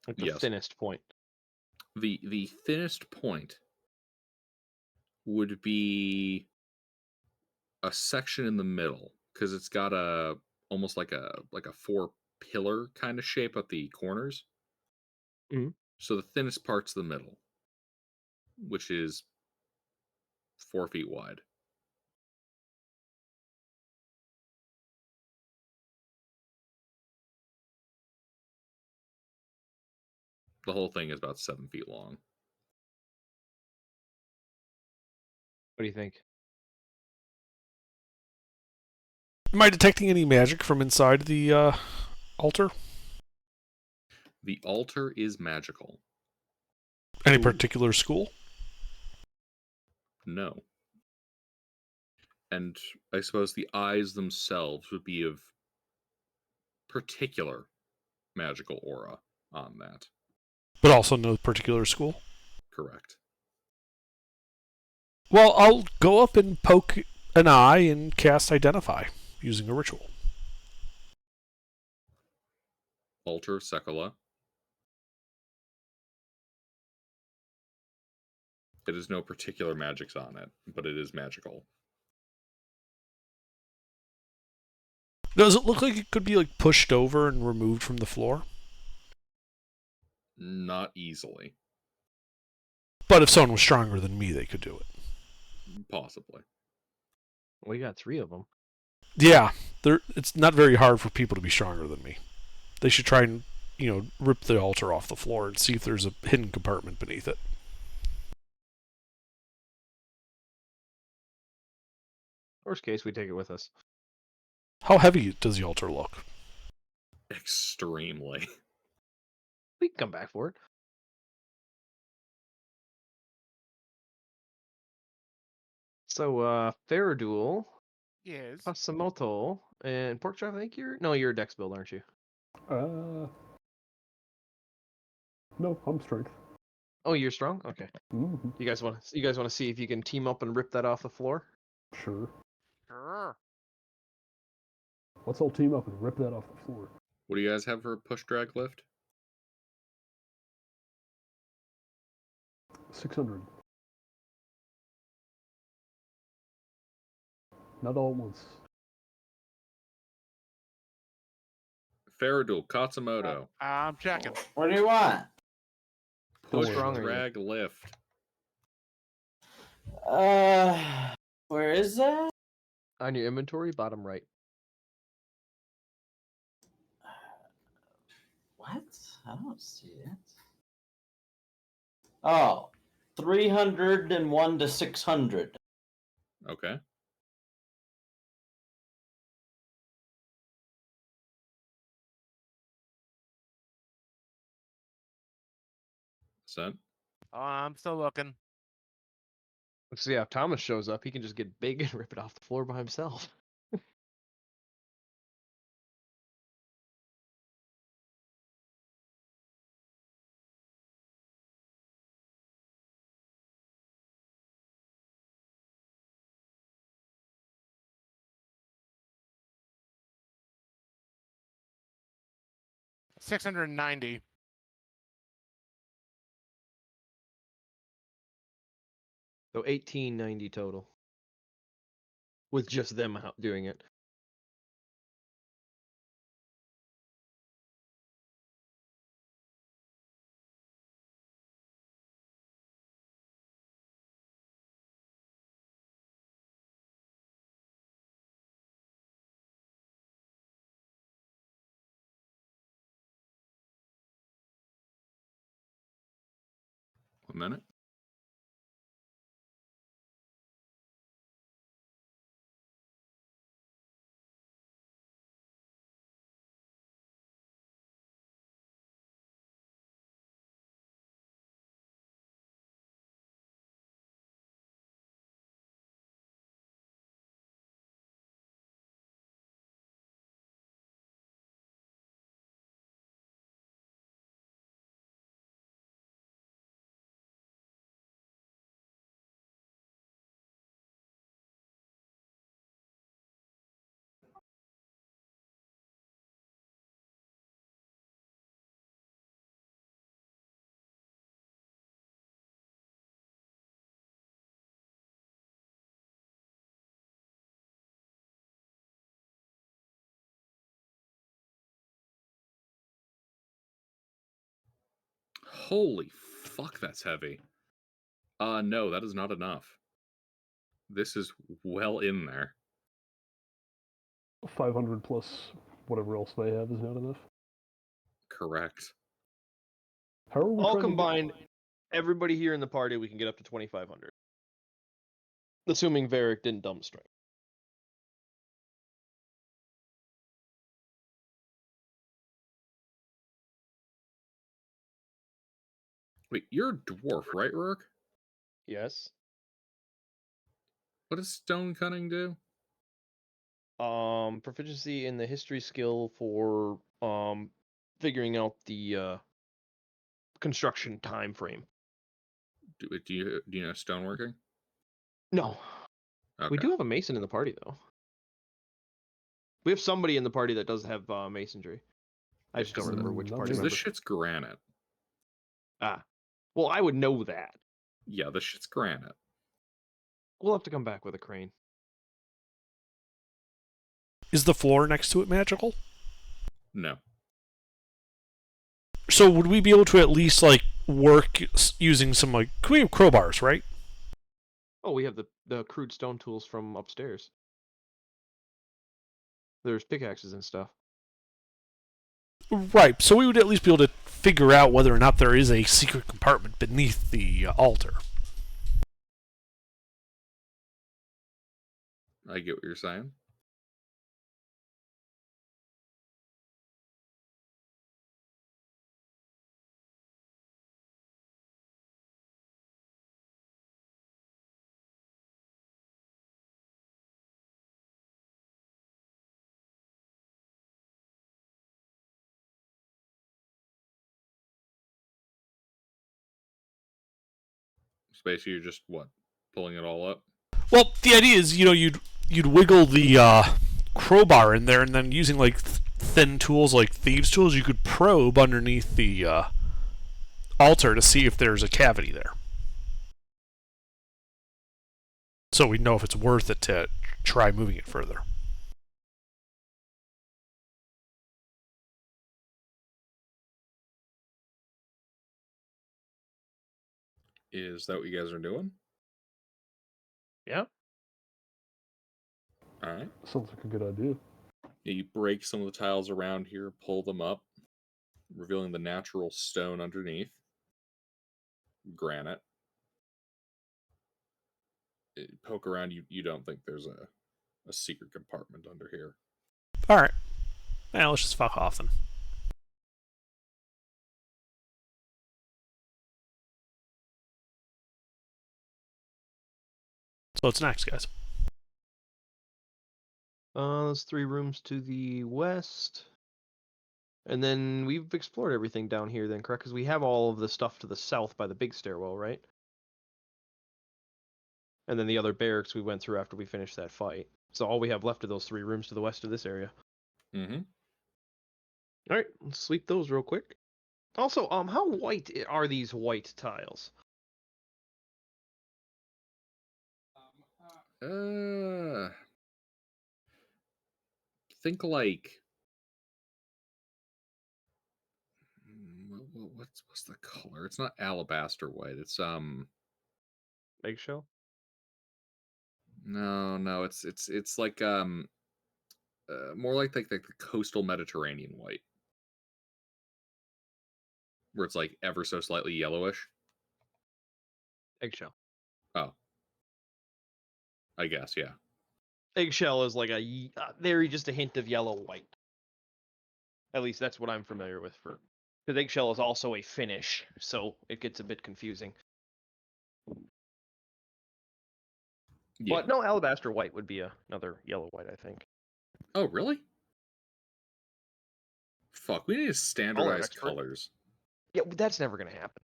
Like the Yes. thinnest point. The thinnest point would be a section in the middle because it's got a almost like a four pillar kind of shape at the corners. Mhm. So the thinnest part's the middle, which is 4 feet wide. The whole thing is about 7 feet long. What do you think? Am I detecting any magic from inside the altar? The altar is magical. Any Ooh. particular school? No. And I suppose the eyes themselves would be of particular magical aura on that. But also no particular school? Correct. Well, I'll go up and poke an eye and cast Identify using a ritual. Altar of Sekala. It is no particular magics on it, but it is magical. Does it look like it could be like pushed over and removed from the floor? Not easily. But if someone was stronger than me, they could do it. Possibly. We got 3 of them. Yeah, it's not very hard for people to be stronger than me. They should try and, rip the altar off the floor and see if there's a hidden compartment beneath it. Worst case, we take it with us. How heavy does the altar look? Extremely. We can come back for it. So, Faradul, Yes. Hasamoto, and Porkchop, I think you're a Dex build, aren't you? No, I'm strength. Oh, you're strong? Okay. Mm-hmm. You guys want to see if you can team up and rip that off the floor? Sure. Sure. Let's all team up and rip that off the floor. What do you guys have for a push drag lift? 600. Not all at once. Faradul, Katsumoto. I'm checking. What do you want? Push, strong are you? drag, lift. Where is that? On your inventory, bottom right. What? I don't see it. Oh, 301 to 600. Okay. Sent. Oh, I'm still looking. Let's see, if Thomas shows up, he can just get big and rip it off the floor by himself. $690. So 1890 total. With just them out doing it. One minute. Holy fuck, that's heavy. No, that is not enough. This is well in there. 500 plus whatever else they have is not enough. Correct. How are we All trying to combined, everybody here in the party, we can get up to 2,500. Assuming Varric didn't dump strength. Wait, you're a dwarf, right, Rourke? Yes. What does stone cutting do? Proficiency in the history skill for figuring out the construction time frame. Do you know stoneworking? No. Okay. We do have a mason in the party though. We have somebody in the party that does have masonry. I just don't remember which Not party Because member. this shit's granite. Ah. Well, I would know that. Yeah, this shit's granite. We'll have to come back with a crane. Is the floor next to it magical? No. So would we be able to at least like work using some like we have crowbars, right? Oh, we have the crude stone tools from upstairs. There's pickaxes and stuff. Right. So we would at least be able to figure out whether or not there is a secret compartment beneath the altar. I get what you're saying. So basically, you're just what, pulling it all up. Well, the idea is, you'd wiggle the crowbar in there, and then using like thin tools like thieves' tools, you could probe underneath the altar to see if there's a cavity there. So we know if it's worth it to try moving it further. Is that what you guys are doing? Yeah. All right. Sounds like a good idea. You break some of the tiles around here, pull them up, revealing the natural stone underneath. Granite. Poke around, you don't think there's a secret compartment under here. All right. Now let's just fuck off then. So what's next, guys? There's 3 rooms to the west. And then we've explored everything down here then, correct? Because we have all of the stuff to the south by the big stairwell, right? And then the other barracks we went through after we finished that fight. So all we have left are those 3 rooms to the west of this area. Mm-hmm. All right, let's sweep those real quick. Also, how white are these white tiles? Think like what's the color? It's not alabaster white. It's Eggshell? no, it's like more like the coastal Mediterranean white, where it's like ever so slightly yellowish. Eggshell. Oh, I guess yeah. Eggshell is like very just a hint of yellow white. At least that's what I'm familiar with for. Because eggshell is also a finish, so it gets a bit confusing. Yeah. But no, alabaster white would be another yellow white, I think. Oh, really? Fuck, we need to standardize expert. colors. Yeah, that's never gonna happen.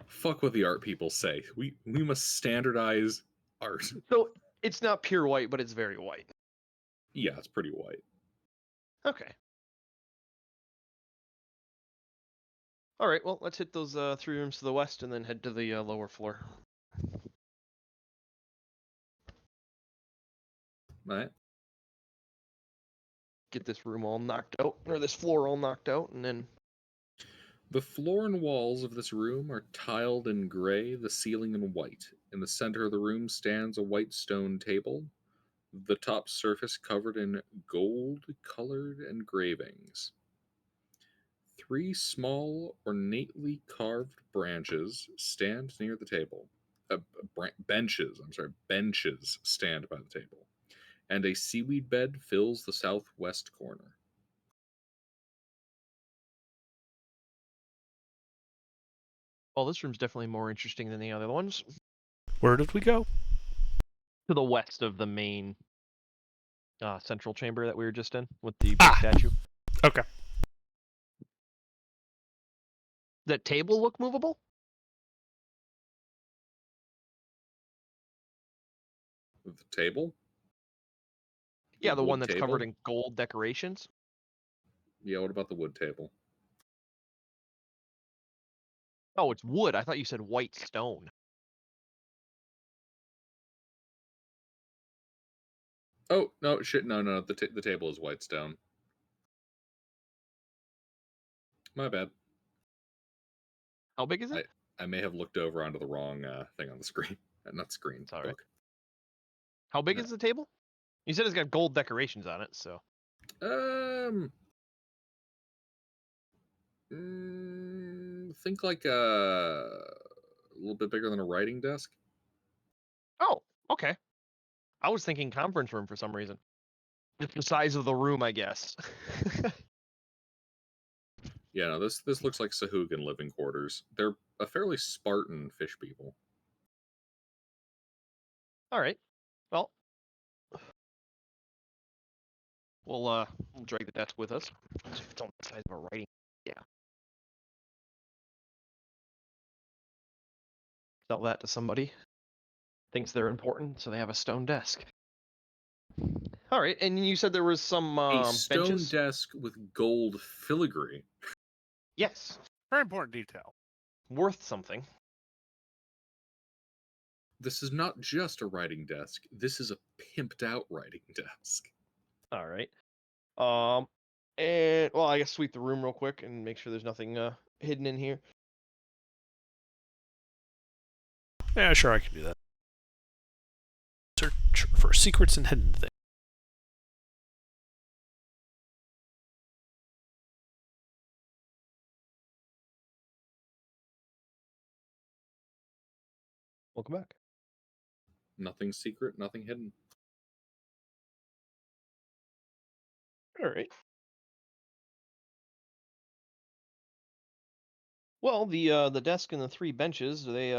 Fuck what the art people say. We must standardize art. So it's not pure white, but it's very white. Yeah, it's pretty white. Okay. All right. Well, let's hit those 3 rooms to the west and then head to the lower floor. Right. Get this room all knocked out, or this floor all knocked out, and then. The floor and walls of this room are tiled in gray, the ceiling in white. In the center of the room stands a white stone table, the top surface covered in gold-colored engravings. 3 small, ornately carved branches stand near the table. Benches stand by the table, and a seaweed bed fills the southwest corner. Well, this room's definitely more interesting than the other ones. Where did we go? To the west of the main central chamber that we were just in with the big statue. Okay. That table look movable? The table? Yeah, the one wood that's table? covered in gold decorations. Yeah, what about the wood table? Oh, it's wood. I thought you said white stone. Oh, no, shit, no. The table is white stone. My bad. How big is it? I may have looked over onto the wrong thing on the screen. Not screen, It's all right. book. How big Yeah. is the table? You said it's got gold decorations on it, so. Think like a little bit bigger than a writing desk. Oh, okay. I was thinking conference room for some reason. Just the size of the room, I guess. Yeah, no, this looks like Sahuagin living quarters. They're a fairly Spartan fish people. All right. Well, we'll drag the desk with us. It's on the size of a writing. Yeah. Sell that to somebody. Thinks they're important, so they have a stone desk. All right, and you said there was some A stone benches. desk with gold filigree. Yes, Very important detail. worth something. This is not just a writing desk. This is a pimped out writing desk. All right. And well, I guess sweep the room real quick and make sure there's nothing hidden in here. Yeah, sure, I can do that. Search for secrets and hidden things. Welcome back. Nothing secret, nothing hidden. All right. Well, the desk and the 3 benches, do they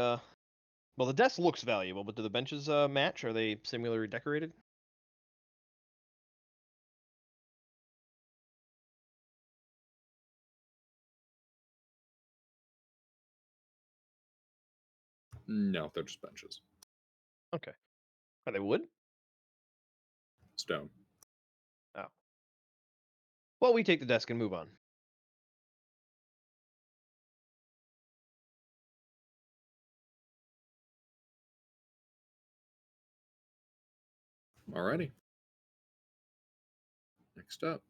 well, the desk looks valuable, but do the benches match? Are they similarly decorated? No, they're just benches. Okay. Are they wood? Stone. Oh. Well, we take the desk and move on. Alrighty. Next up.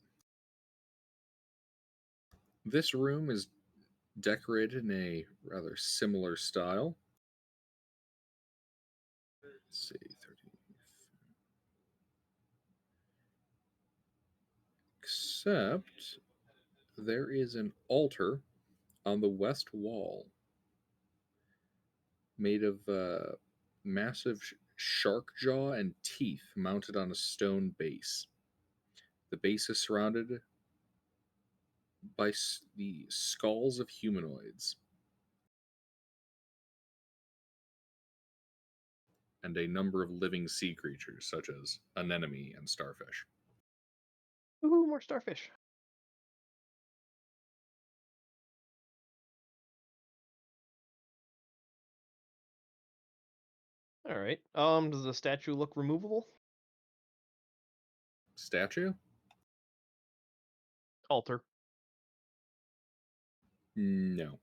This room is decorated in a rather similar style. Let's see, 30. Except there is an altar on the west wall made of massive shark jaw and teeth mounted on a stone base. The base is surrounded by the skulls of humanoids and a number of living sea creatures, such as anemone and starfish. Ooh, more starfish. All right. Does the statue look removable? Statue? Altar. No.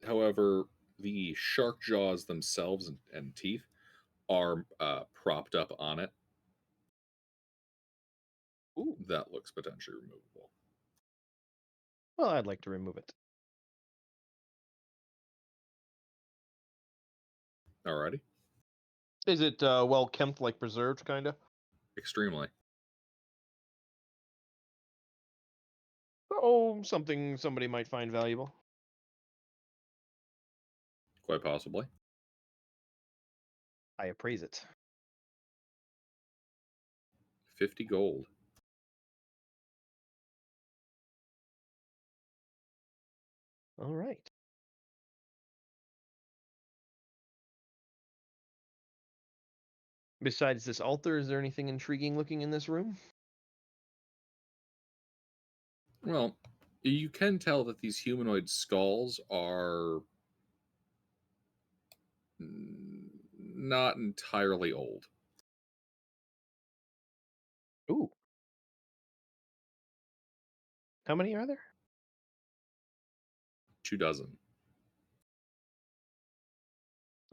However, the shark jaws themselves and teeth are propped up on it. Ooh. That looks potentially removable. Well, I'd like to remove it. Alrighty. Is it well kempt, like preserved, kind of? Extremely. Oh, something somebody might find valuable. Quite possibly. I appraise it. 50 gold. All right. Besides this altar, is there anything intriguing looking in this room? Well, you can tell that these humanoid skulls are not entirely old. Ooh. How many are there? 2 dozen.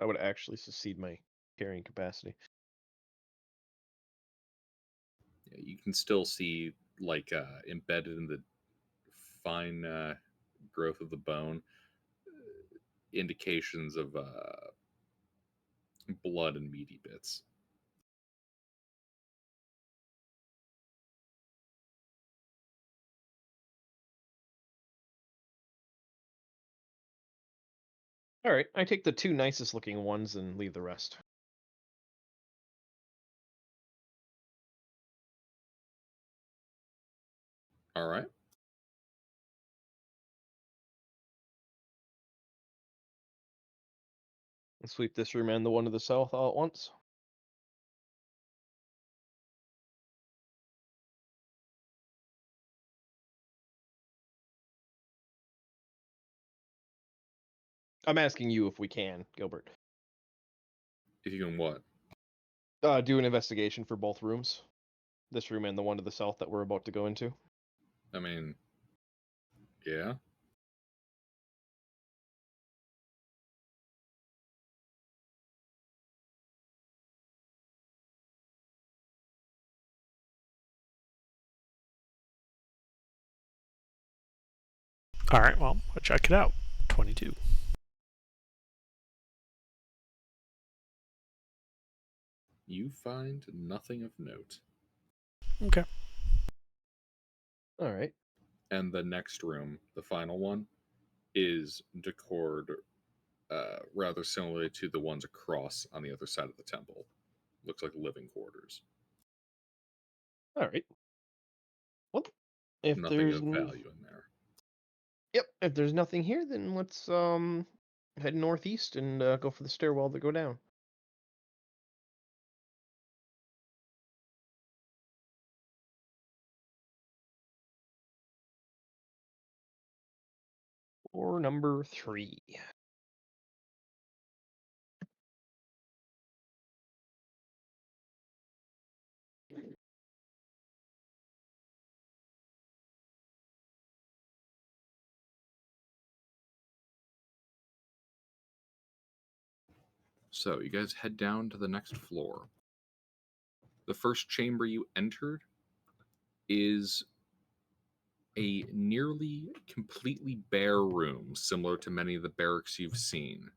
I would actually succeed my carrying capacity. Yeah, you can still see, like, embedded in the fine growth of the bone, indications of blood and meaty bits. All right, I take the 2 nicest looking ones and leave the rest. All right. And sweep this room and the one to the south all at once. I'm asking you if we can, Gilbert. If you can what? Do an investigation for both rooms. This room and the one to the south that we're about to go into. I mean, yeah. All right, well, I'll check it out. 22. You find nothing of note. Okay. All right. And the next room, the final one, is decored rather similarly to the ones across on the other side of the temple. Looks like living quarters. All right. Well, if Nothing there's of value in there. Yep, if there's nothing here, then let's head northeast and go for the stairwell that go down. Or number 3. So you guys head down to the next floor. The first chamber you entered is a nearly completely bare room, similar to many of the barracks you've seen.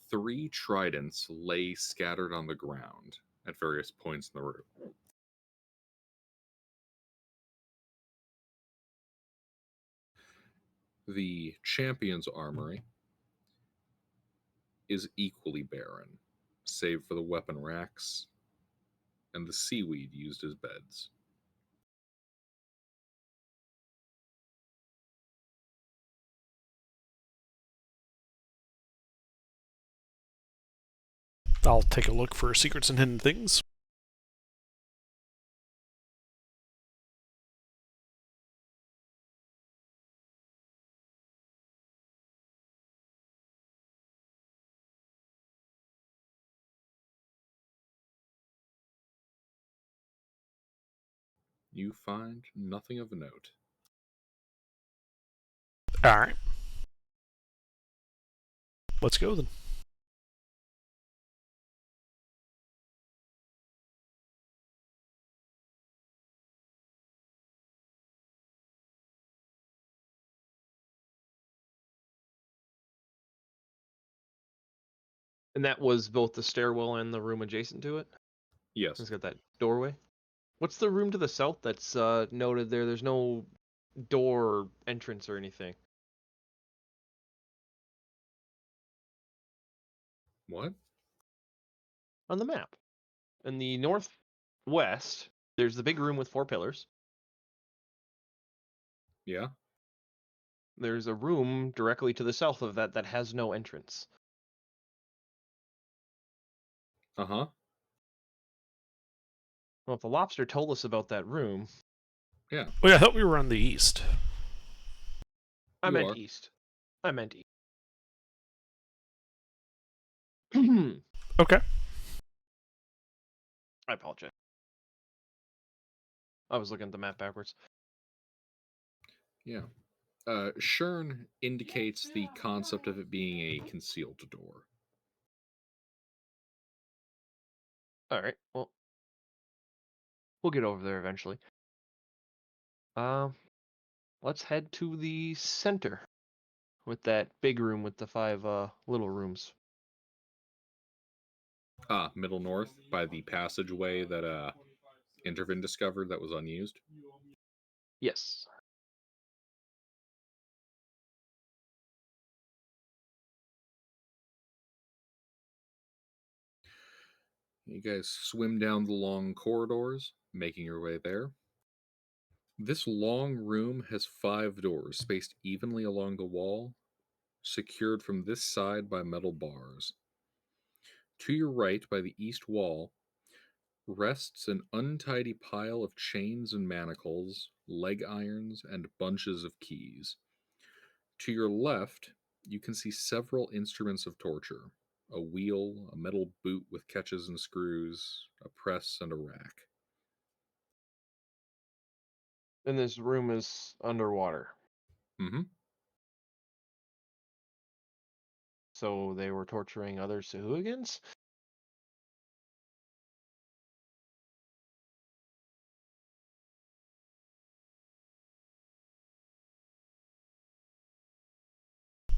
3 tridents lay scattered on the ground at various points in the room. The champion's armory is equally barren, save for the weapon racks and the seaweed used as beds. I'll take a look for secrets and hidden things. You find nothing of note. All right. Let's go then. And that was both the stairwell and the room adjacent to it? Yes. It's got that doorway. What's the room to the south that's noted there? There's no door or entrance or anything. What? On the map. In the northwest, there's the big room with 4 pillars. Yeah. There's a room directly to the south of that that has no entrance. Uh-huh. Well, if the lobster told us about that room, Yeah. Wait, I thought we were on the east. I You meant are. east. I meant east. Okay. I apologize. I was looking at the map backwards. Yeah. Shern indicates the concept of it being a concealed door. All right. Well, we'll get over there eventually. Let's head to the center with that big room with the 5 little rooms. Middle north by the passageway that Intervin discovered that was unused. Yes. You guys swim down the long corridors, making your way there. This long room has 5 doors spaced evenly along the wall, secured from this side by metal bars. To your right, by the east wall, rests an untidy pile of chains and manacles, leg irons, and bunches of keys. To your left, you can see several instruments of torture: a wheel, a metal boot with catches and screws, a press, and a rack. And this room is underwater. Mm-hmm. So they were torturing other Sahugans?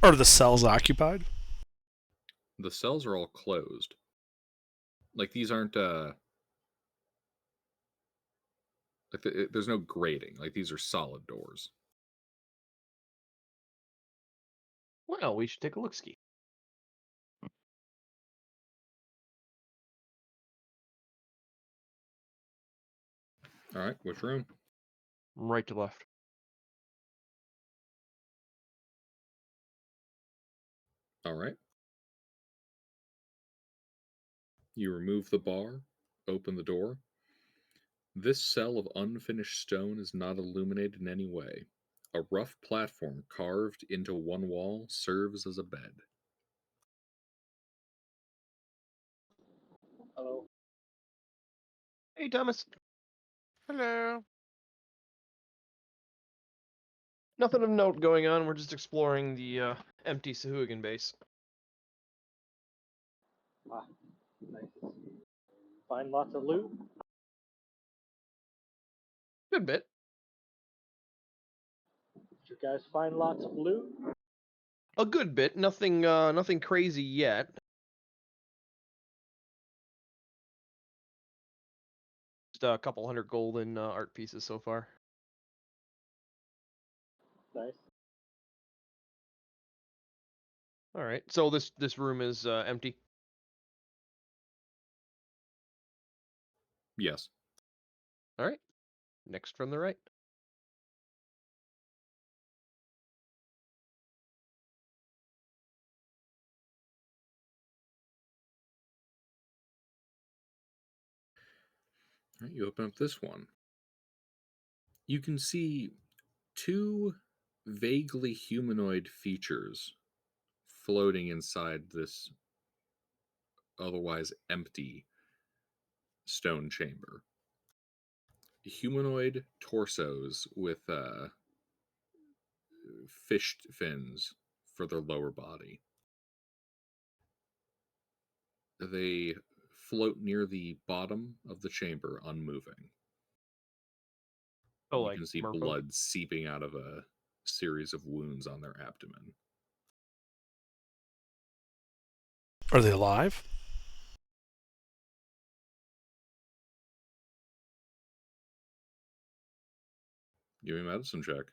Are the cells occupied? The cells are all closed. Like these aren't there's no grating. Like these are solid doors. Well, we should take a look ski. All right, which room? Right to left. All right. You remove the bar, open the door. This cell of unfinished stone is not illuminated in any way. A rough platform carved into one wall serves as a bed. Hello. Hey, Thomas. Hello. Nothing of note going on. We're just exploring the empty Sahuagin base. Ah, nice. Find lots of loot. Good bit. Did you guys find lots of loot? A good bit. Nothing crazy yet. Just a couple hundred golden art pieces so far. Nice. All right. So this room is empty. Yes. All right. Next from the right. All right, you open up this one. You can see two vaguely humanoid features floating inside this otherwise empty stone chamber. Humanoid torsos with fish fins for their lower body. They float near the bottom of the chamber, unmoving. Oh, You like can see merfolk? blood seeping out of a series of wounds on their abdomen. Are they alive? Give me a medicine check.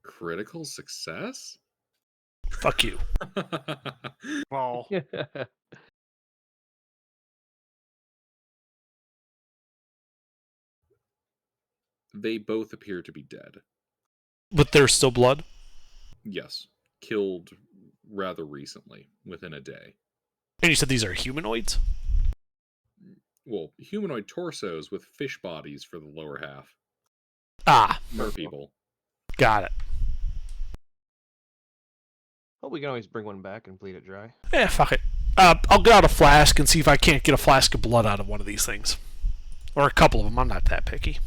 Critical success? Fuck you. Well, They both appear to be dead. But there's still blood? Yes. Killed rather recently, within a day. And you said these are humanoids? Well, humanoid torsos with fish bodies for the lower half. Ah, Mer people. got it. Oh, we can always bring one back and bleed it dry. Fuck it. I'll get out a flask and see if I can't get a flask of blood out of one of these things. Or a couple of them, I'm not that picky.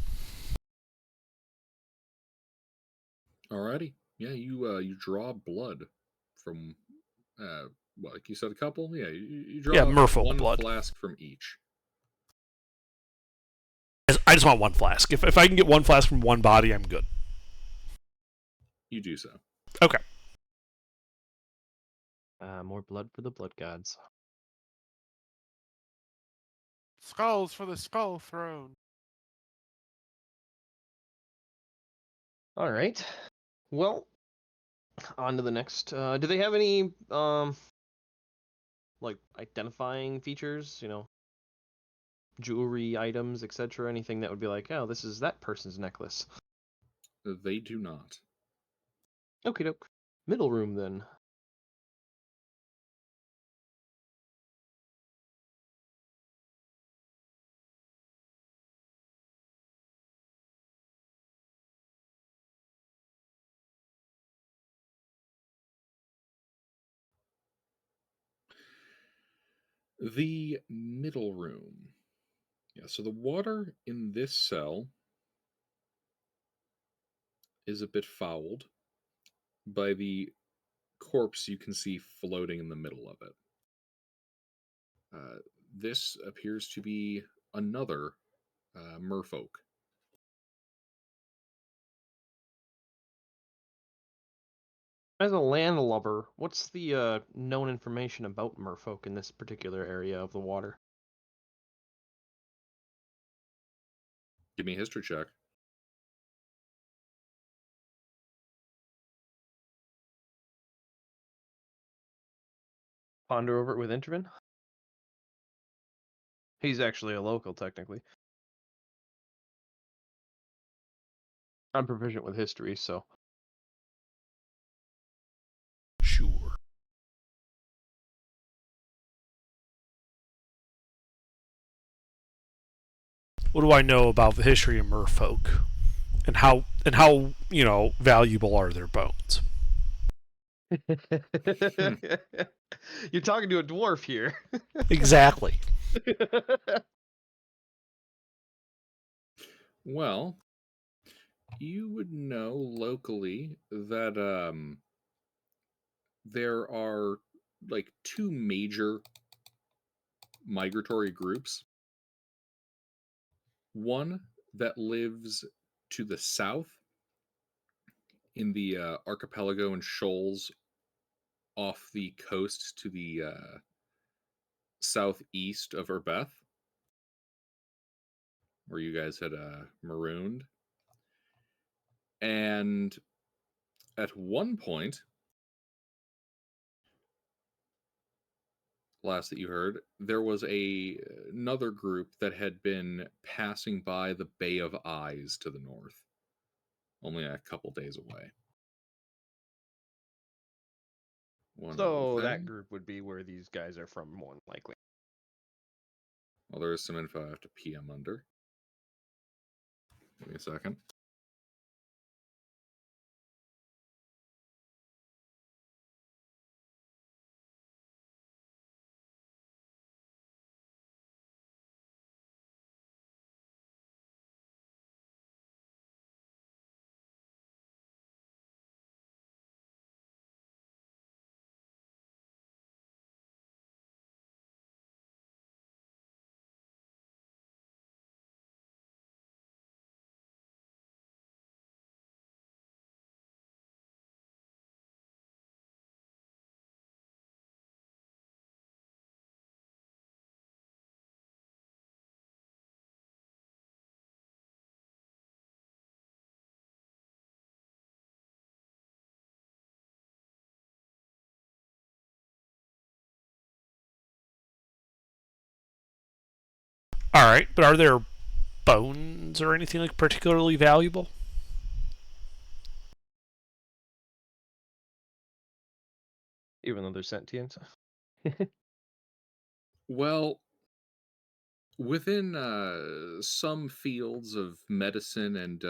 Alrighty. Yeah, you draw blood from, like you said, a couple? Yeah, you draw merfolk one blood. flask from each. I just want one flask. If I can get one flask from one body, I'm good. You do so. Okay. More blood for the blood gods. skulls for the skull throne. All right. Well, on to the next. Do they have any like identifying features? Jewelry items, etc. Anything that would be like, oh, this is that person's necklace. They do not. Okie doke. Middle room then. The middle room. Yeah, so the water in this cell is a bit fouled by the corpse you can see floating in the middle of it. this appears to be another merfolk. As a landlubber, what's the known information about merfolk in this particular area of the water? Give me a history check. Ponder over it with Intervin? He's actually a local, technically. I'm proficient with history, so. Sure. What do I know about the history of merfolk? And how valuable are their bones? You're talking to a dwarf here. Exactly. Well, you would know locally that there are like two major migratory groups. One that lives to the south in the archipelago and shoals off the coast to the southeast of Urbeth, where you guys had marooned. And at one point, last that you heard, there was another group that had been passing by the Bay of Eyes to the north, only a couple days away. One So other that thing. group would be where these guys are from, more than likely. Well, there is some info I have to PM under. Give me a second. All right, but are there bones or anything like particularly valuable? Even though they're sentient. Well, within some fields of medicine and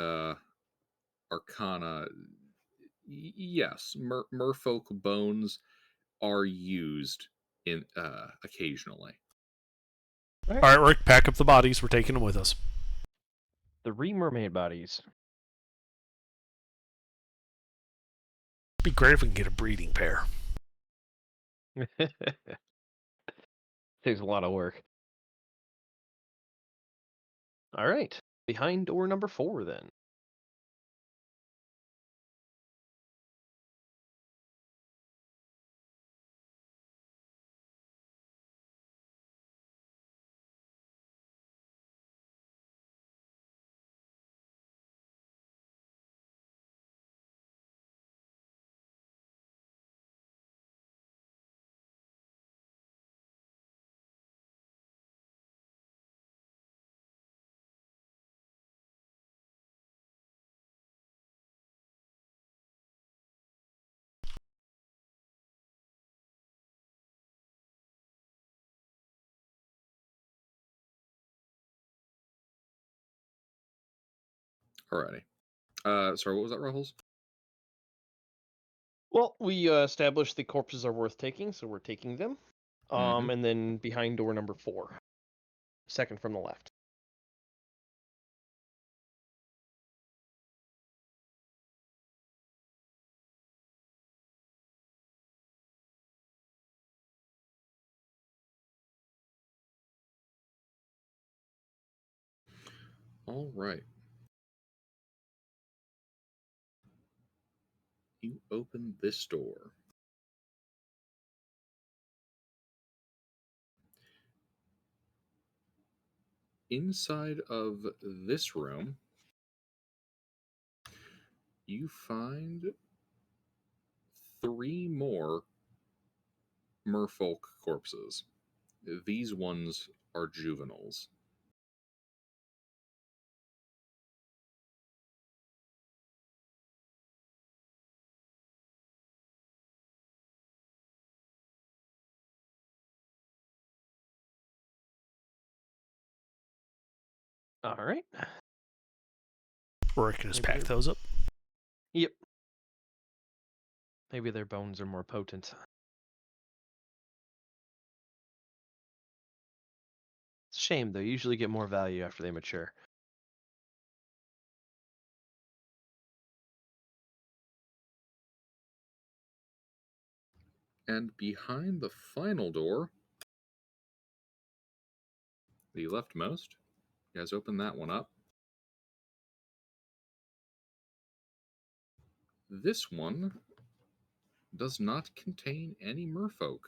arcana, yes, merfolk bones are used in occasionally. All right, Rick, pack up the bodies. We're taking them with us. 3 mermaid bodies. It'd be great if we can get a breeding pair. Takes a lot of work. All right. Behind door number 4, then. Alrighty. Sorry, what was that, Ruffles? Well, we established the corpses are worth taking, so we're taking them. Mhm. And then behind door number 4, second from the left. All right. You open this door. Inside of this room, you find 3 more merfolk corpses. These ones are juveniles. All right. Or I can just Maybe pack they're- those up. Yep. Maybe their bones are more potent. It's a shame, though. You usually get more value after they mature. And behind the final door, the leftmost, you guys open that one up. This one does not contain any merfolk.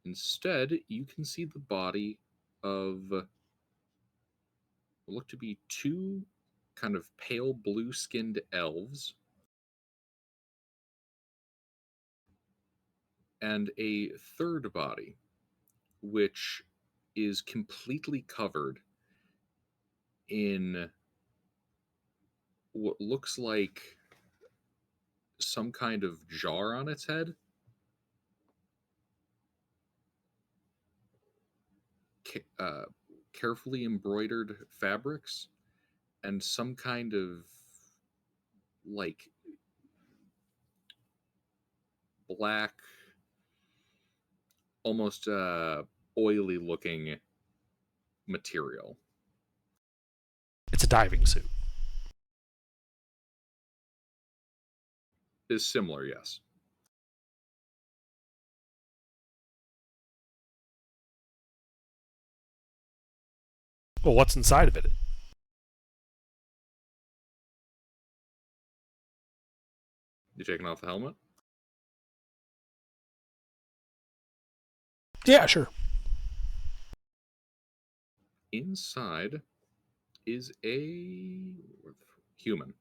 Instead, you can see the body of what look to be 2 kind of pale blue skinned elves and a third body, which is completely covered in what looks like some kind of jar on its head. Carefully embroidered fabrics and some kind of like black, almost oily looking material. It's a diving suit. Is similar, yes. Well, what's inside of it? You taking off the helmet? Yeah, sure. Inside is a human,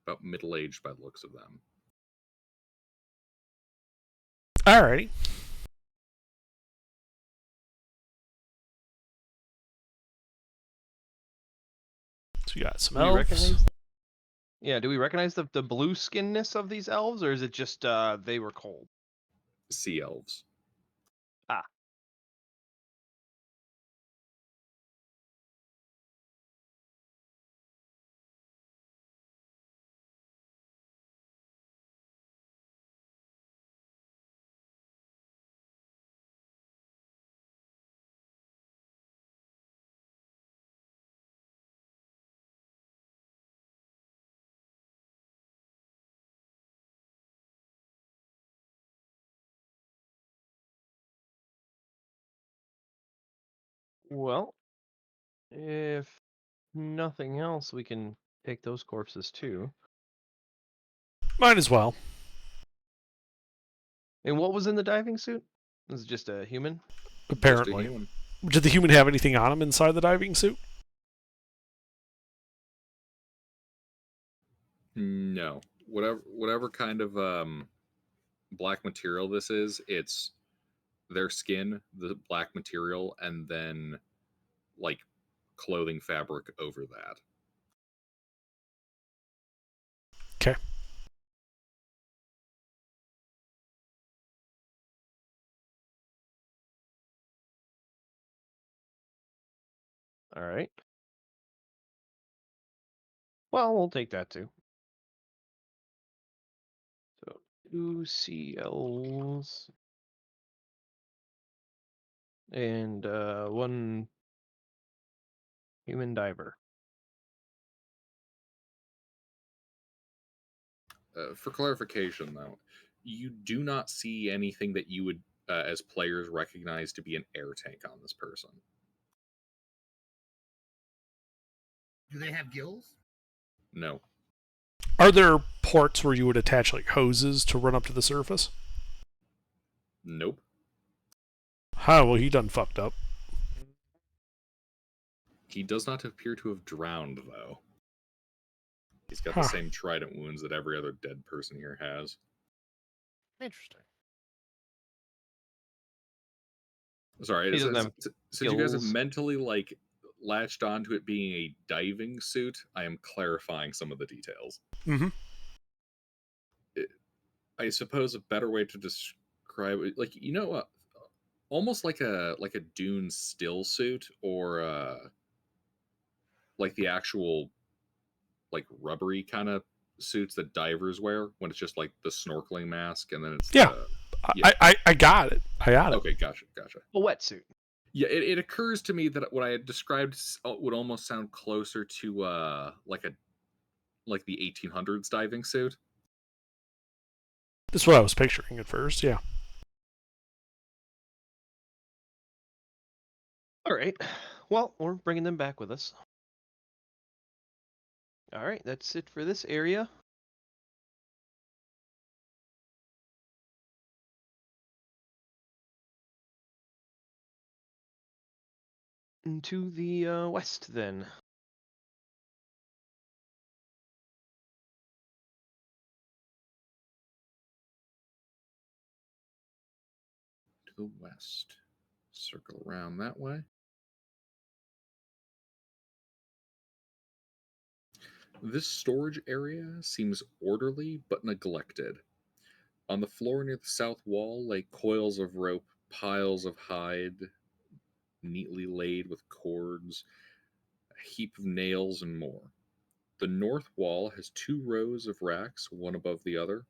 about middle-aged by the looks of them. Alrighty. So we got some Do we elves. recognize? Yeah. Do we recognize the blue skinness of these elves, or is it just they were cold? Sea elves. Ah. Well, if nothing else, we can take those corpses too. Might as well. And what was in the diving suit? Was it just a human? Just a Apparently. human. Did the human have anything on him inside the diving suit? No. Whatever kind of black material this is, it's their skin, the black material, and then like clothing fabric over that. Okay. All right. Well, we'll take that too. So 2 CLs and 1 human diver. For clarification, though, you do not see anything that you would, as players, recognize to be an air tank on this person. Do they have gills? No. Are there ports where you would attach like hoses to run up to the surface? Nope. Huh, well, he done fucked up. He does not appear to have drowned, though. He's got the Huh. same trident wounds that every other dead person here has. Interesting. Sorry, He doesn't have since you guys have gills. mentally like latched onto it being a diving suit, I am clarifying some of the details. Mm-hmm. I suppose a better way to describe it, like almost like a Dune still suit, or like the actual like rubbery kind of suits that divers wear when it's just like the snorkeling mask and then it's Yeah. the yeah. I got it. I got it. Okay, gotcha. A wetsuit. Yeah, it occurs to me that what I had described would almost sound closer to like the 1800s diving suit. That's what I was picturing at first, yeah. All right. Well, we're bringing them back with us. All right, that's it for this area. And to the west, then. To the west. Circle around that way. This storage area seems orderly but neglected. On the floor near the south wall lay coils of rope, piles of hide, neatly laid with cords, a heap of nails, and more. The north wall has 2 rows of racks, one above the other,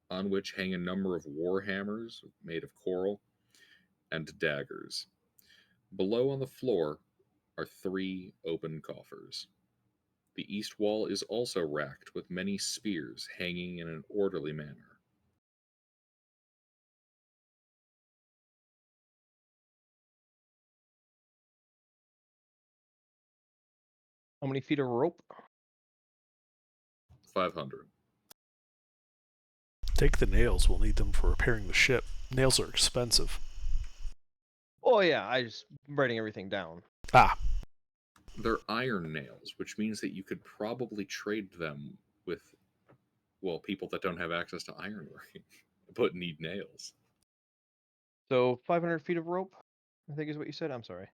on which hang a number of war hammers made of coral and daggers. Below on the floor are 3 open coffers. The east wall is also racked with many spears hanging in an orderly manner. How many feet of rope? 500. Take the nails. We'll need them for repairing the ship. Nails are expensive. Oh yeah, I just writing everything down. Ah, They're iron nails, which means that you could probably trade them with, well, people that don't have access to ironworking, but need nails. So 500 feet of rope, I think is what you said. I'm sorry.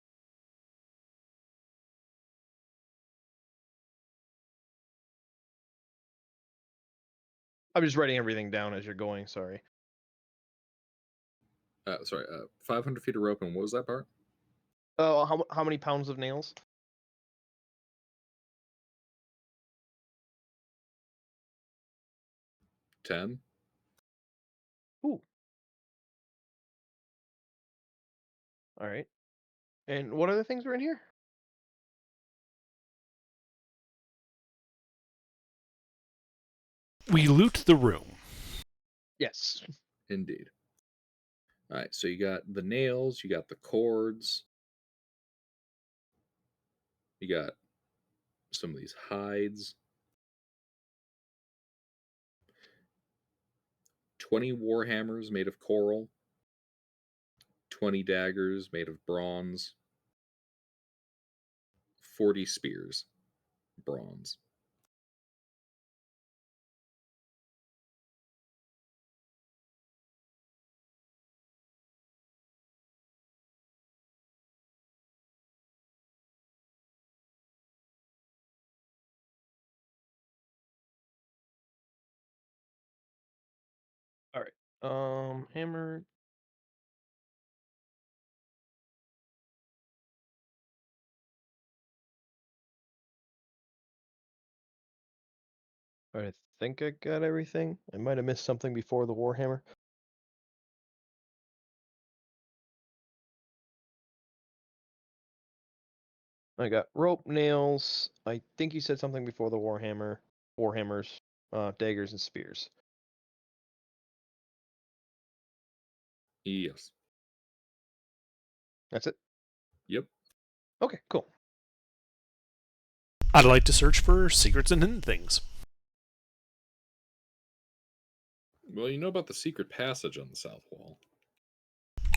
I'm just writing everything down as you're going. Sorry. 500 feet of rope, and what was that part? Oh, how many pounds of nails? 10? Ooh. All right. And what other things were in here? we loot the room. Yes. Indeed. All right, so you got the nails, you got the cords, you got some of these hides, 20 war hammers made of coral, 20 daggers made of bronze, 40 spears, bronze. All right. Hammer. All right, I think I got everything. I might have missed something before the warhammer. I got rope, nails. I think you said something before the warhammer. Warhammers, daggers, and spears. Yes. That's it. Yep. Okay, cool. I'd like to search for secrets and hidden things. Well, you know about the secret passage on the south wall.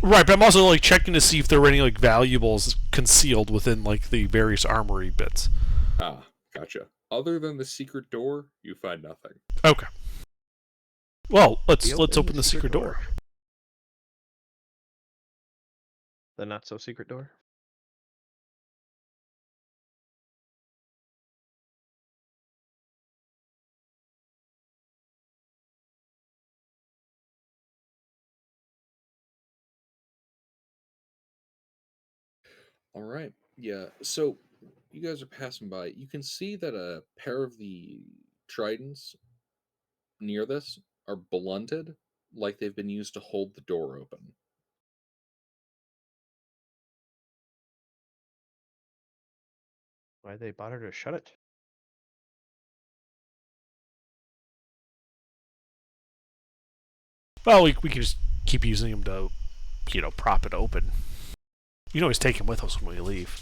Right, but I'm also like checking to see if there were any like valuables concealed within like the various armory bits. Ah, gotcha. Other than the secret door, you find nothing. Okay. Well, let's We open the secret door. The not so secret door. All right. Yeah. So you guys are passing by. You can see that a pair of the tridents near this are blunted, like they've been used to hold the door open. Why they bother to shut it? Well, we can just keep using them to, prop it open. You can always take them with us when we leave.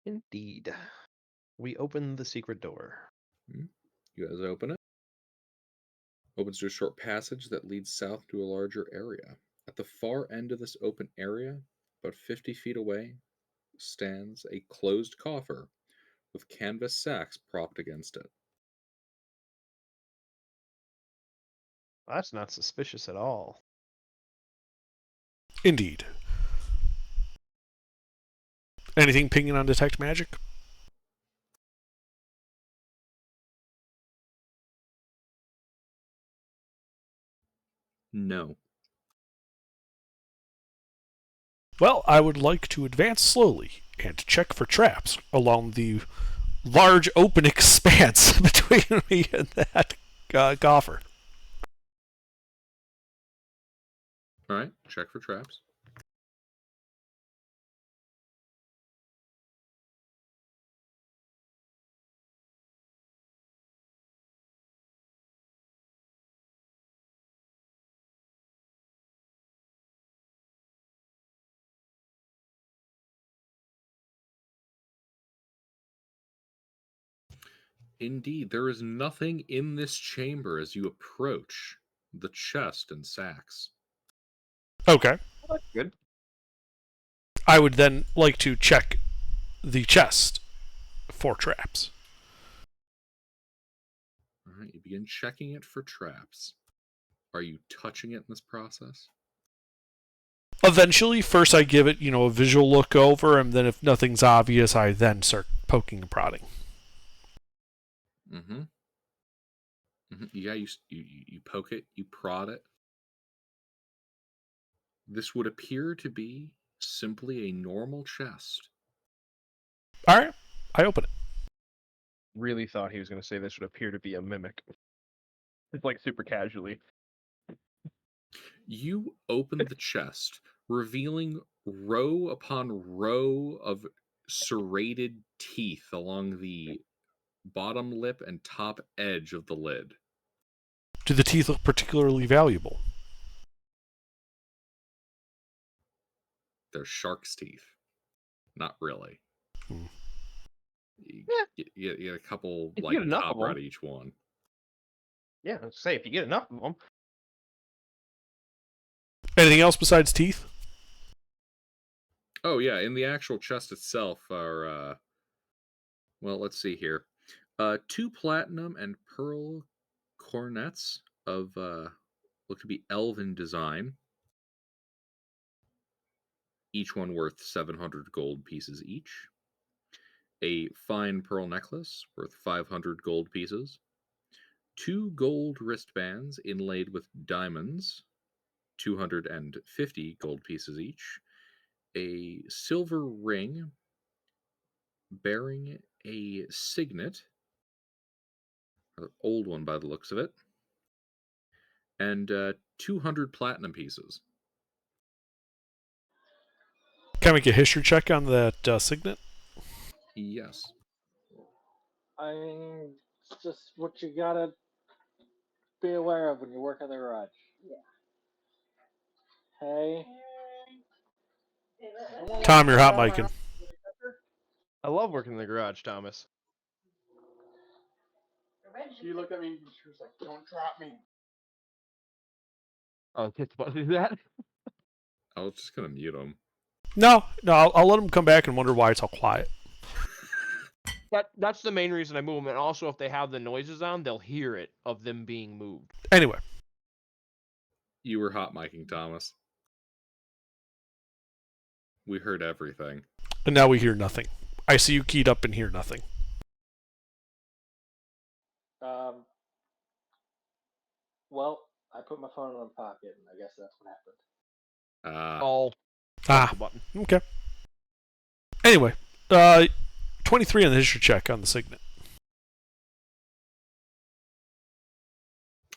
Indeed. We open the secret door. You guys open it. Opens to a short passage that leads south to a larger area. At the far end of this open area, about 50 feet away, stands a closed coffer with canvas sacks propped against it. That's not suspicious at all. Indeed. Anything pinging on detect magic? No. Well, I would like to advance slowly and check for traps along the large open expanse between me and that coffer. All right, check for traps. Indeed, there is nothing in this chamber as you approach the chest and sacks. Okay. That's good. I would then like to check the chest for traps. All right, you begin checking it for traps. Are you touching it in this process? Eventually, first I give it, a visual look over, and then if nothing's obvious, I then start poking and prodding. Mm-hmm. Yeah, you poke it, you prod it. This would appear to be simply a normal chest. All right, I open it. Really thought he was going to say this would appear to be a mimic. It's like super casually. You open the chest, revealing row upon row of serrated teeth along the bottom lip and top edge of the lid. Do the teeth look particularly valuable? They're shark's teeth. Not really. Hmm. You get a couple If you like get enough of copper out them. of each one. Yeah, say if you get enough of them. Anything else besides teeth? Oh yeah, in the actual chest itself are well, let's see here. 2 platinum and pearl cornets of look to be elven design. Each one worth 700 gold pieces each. A fine pearl necklace worth 500 gold pieces. 2 gold wristbands inlaid with diamonds, 250 gold pieces each. A silver ring bearing a signet, an old one by the looks of it, and 200 platinum pieces. Can I make a history check on that signet? Yes. I mean, it's just what you gotta be aware of when you work in the garage. Hey. Tom, you're hot micing. I love working in the garage, Thomas. She looked at me and she was like, "Don't drop me." Oh, it's about to do that. I was just gonna mute him. No, I'll let them come back and wonder why it's all quiet. That's the main reason I move them, and also if they have the noises on, they'll hear it of them being moved. Anyway, You were hot micing, Thomas. We heard everything. and now we hear nothing. I see you keyed up and hear nothing. Well, I put my phone in my pocket, and I guess that's what happened. Oh, Ah, the button. okay. Anyway, 23 on the history check on the signet.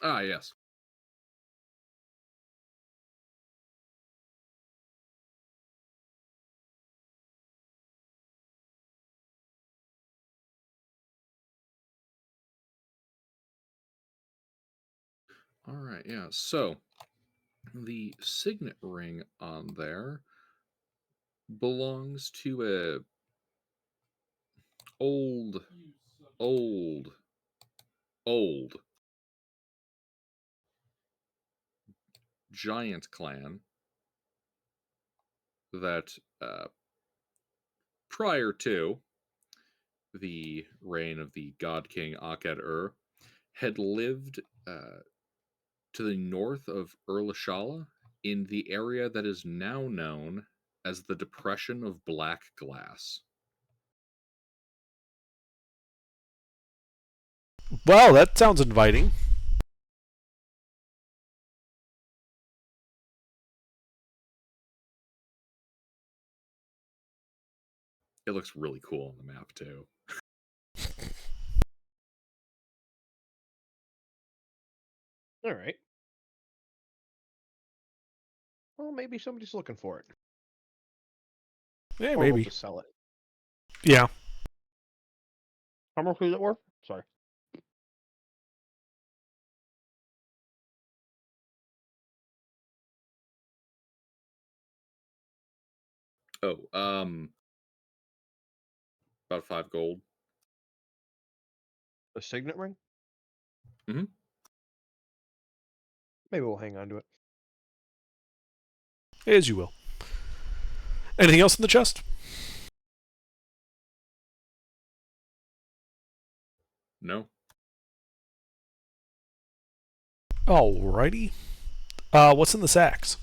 Ah, yes. All right, yeah. So the signet ring on there belongs to a old giant clan that prior to the reign of the god king Aked-Ur had lived to the north of Urlashala in the area that is now known as the Depression of Black Glass. Well, that sounds inviting. It looks really cool on the map too. All right. Well, maybe somebody's looking for it. Yeah, Or maybe. we'll just sell it. Yeah. How much is it worth? Sorry. Oh, about 5 gold. A signet ring? Mhm. Maybe we'll hang on to it. As you will. Anything else in the chest? No. Alrighty. What's in the sacks?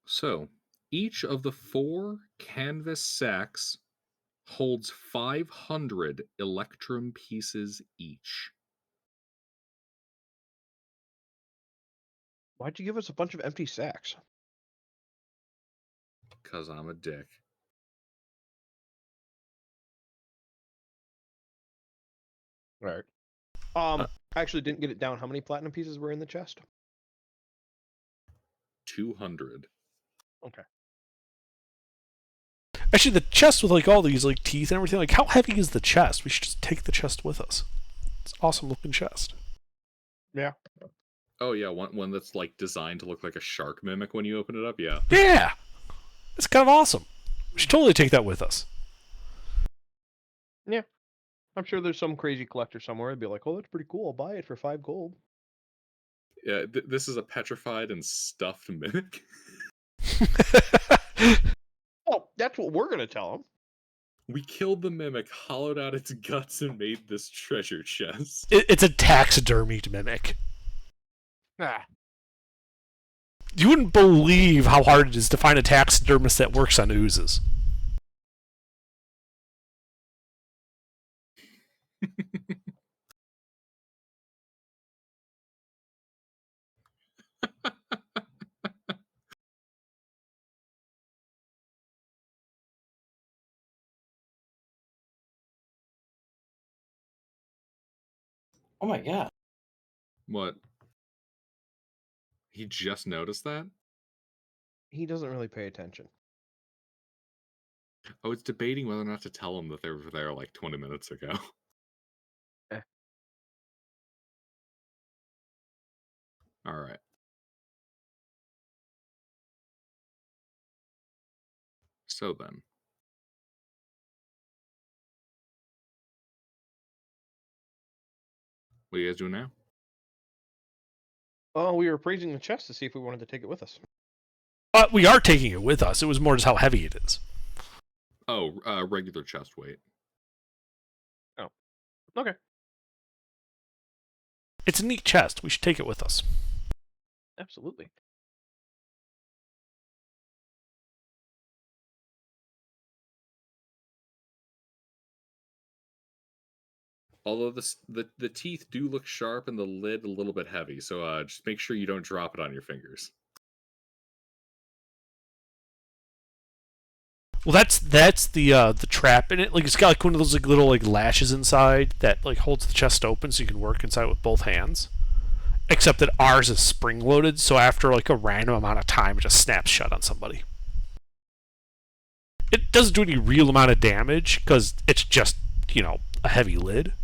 So, each of the 4 canvas sacks holds 500 electrum pieces each. Why'd you give us a bunch of empty sacks? Because I'm a dick. All right. Uh, I actually didn't get it down. How many platinum pieces were in the chest? 200. Okay. Actually, the chest with like all these like teeth and everything. Like, how heavy is the chest? We should just take the chest with us. It's an awesome looking chest. Yeah. Oh yeah, one that's like designed to look like a shark mimic when you open it up. Yeah. Yeah, it's kind of awesome. We should totally take that with us. Yeah. I'm sure there's some crazy collector somewhere that'd be like, oh, that's pretty cool. I'll buy it for 5 gold. Yeah, this is a petrified and stuffed mimic. Oh, that's what we're gonna tell them. We killed the mimic, hollowed out its guts, and made this treasure chest. It's a taxidermied mimic. Ah, You wouldn't believe how hard it is to find a taxidermist that works on oozes. Oh my god. What? He just noticed that? He doesn't really pay attention. I was debating whether or not to tell him that they were there like 20 minutes ago. All right. So then, what are you guys doing now? Oh, we were appraising the chest to see if we wanted to take it with us. We are taking it with us. It was more just how heavy it is. Oh, regular chest weight. Oh, okay. It's a neat chest. We should take it with us. Absolutely. Although the teeth do look sharp and the lid a little bit heavy, so just make sure you don't drop it on your fingers. Well, that's the trap in it. Like it's got like one of those like little like lashes inside that like holds the chest open, so you can work inside with both hands. Except that ours is spring loaded, so after like a random amount of time, it just snaps shut on somebody. It doesn't do any real amount of damage because it's just a heavy lid.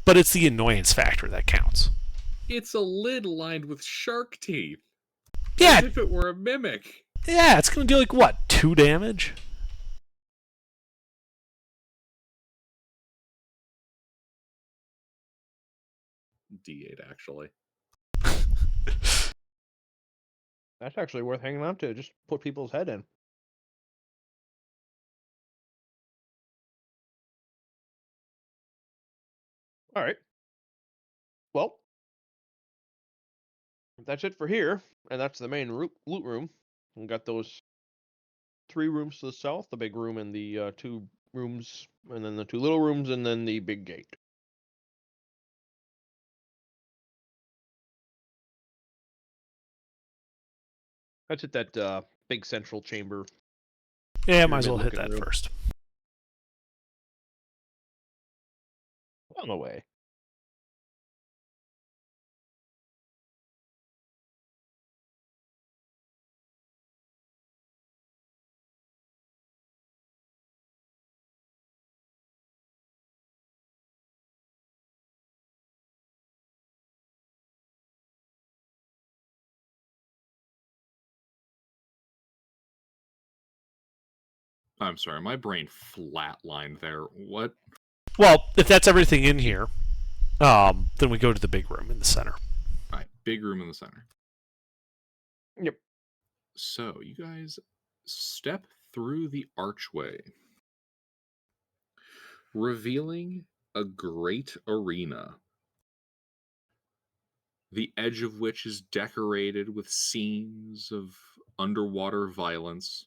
But it's the annoyance factor that counts. It's a lid lined with shark teeth. Yeah, As if it were a mimic. yeah, it's gonna do like what, 2 damage? D8 actually. That's actually worth hanging on to. Just put people's head in. All right. Well, that's it for here, and that's the main loot room. We got those 3 rooms to the south, the big room and the 2 rooms, and then the 2 little rooms, and then the big gate. That's at that big central chamber. Yeah, might as well hit pyramid-looking that room. first. On the way. I'm sorry, my brain flatlined there. What? Well, if that's everything in here, then we go to the big room in the center. All right, big room in the center. Yep. So you guys step through the archway, revealing a great arena, the edge of which is decorated with scenes of underwater violence,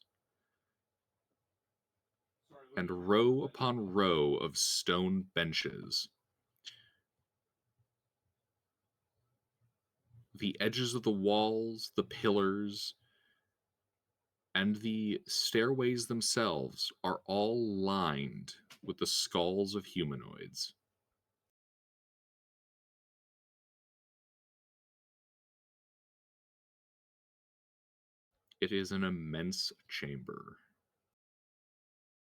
and row upon row of stone benches. The edges of the walls, the pillars, and the stairways themselves are all lined with the skulls of humanoids. It is an immense chamber,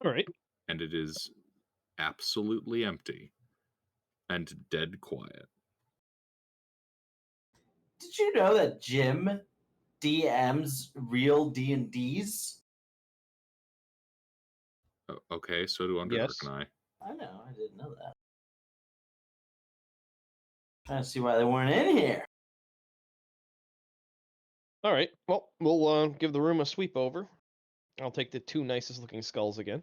All right. and it is absolutely empty and dead quiet. Did you know that Jim DMs real D&Ds? Okay, so do Underdark Yes. and I. I know, I didn't know that. Trying to see why they weren't in here. All right. Well, we'll give the room a sweep over. I'll take the 2 nicest looking skulls again.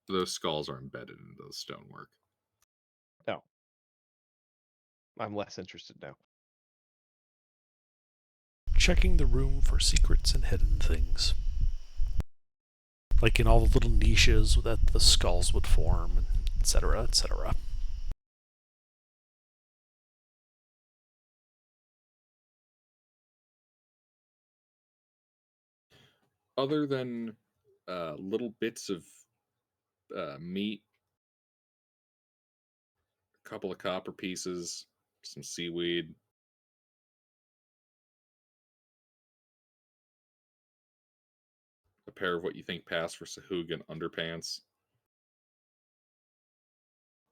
Those skulls are embedded into the stonework. No. I'm less interested now. Checking the room for secrets and hidden things. Like in all the little niches that the skulls would form, etc., etc. Other than little bits of meat, a couple of copper pieces, some seaweed, a pair of what you think pass for Sahuagin underpants.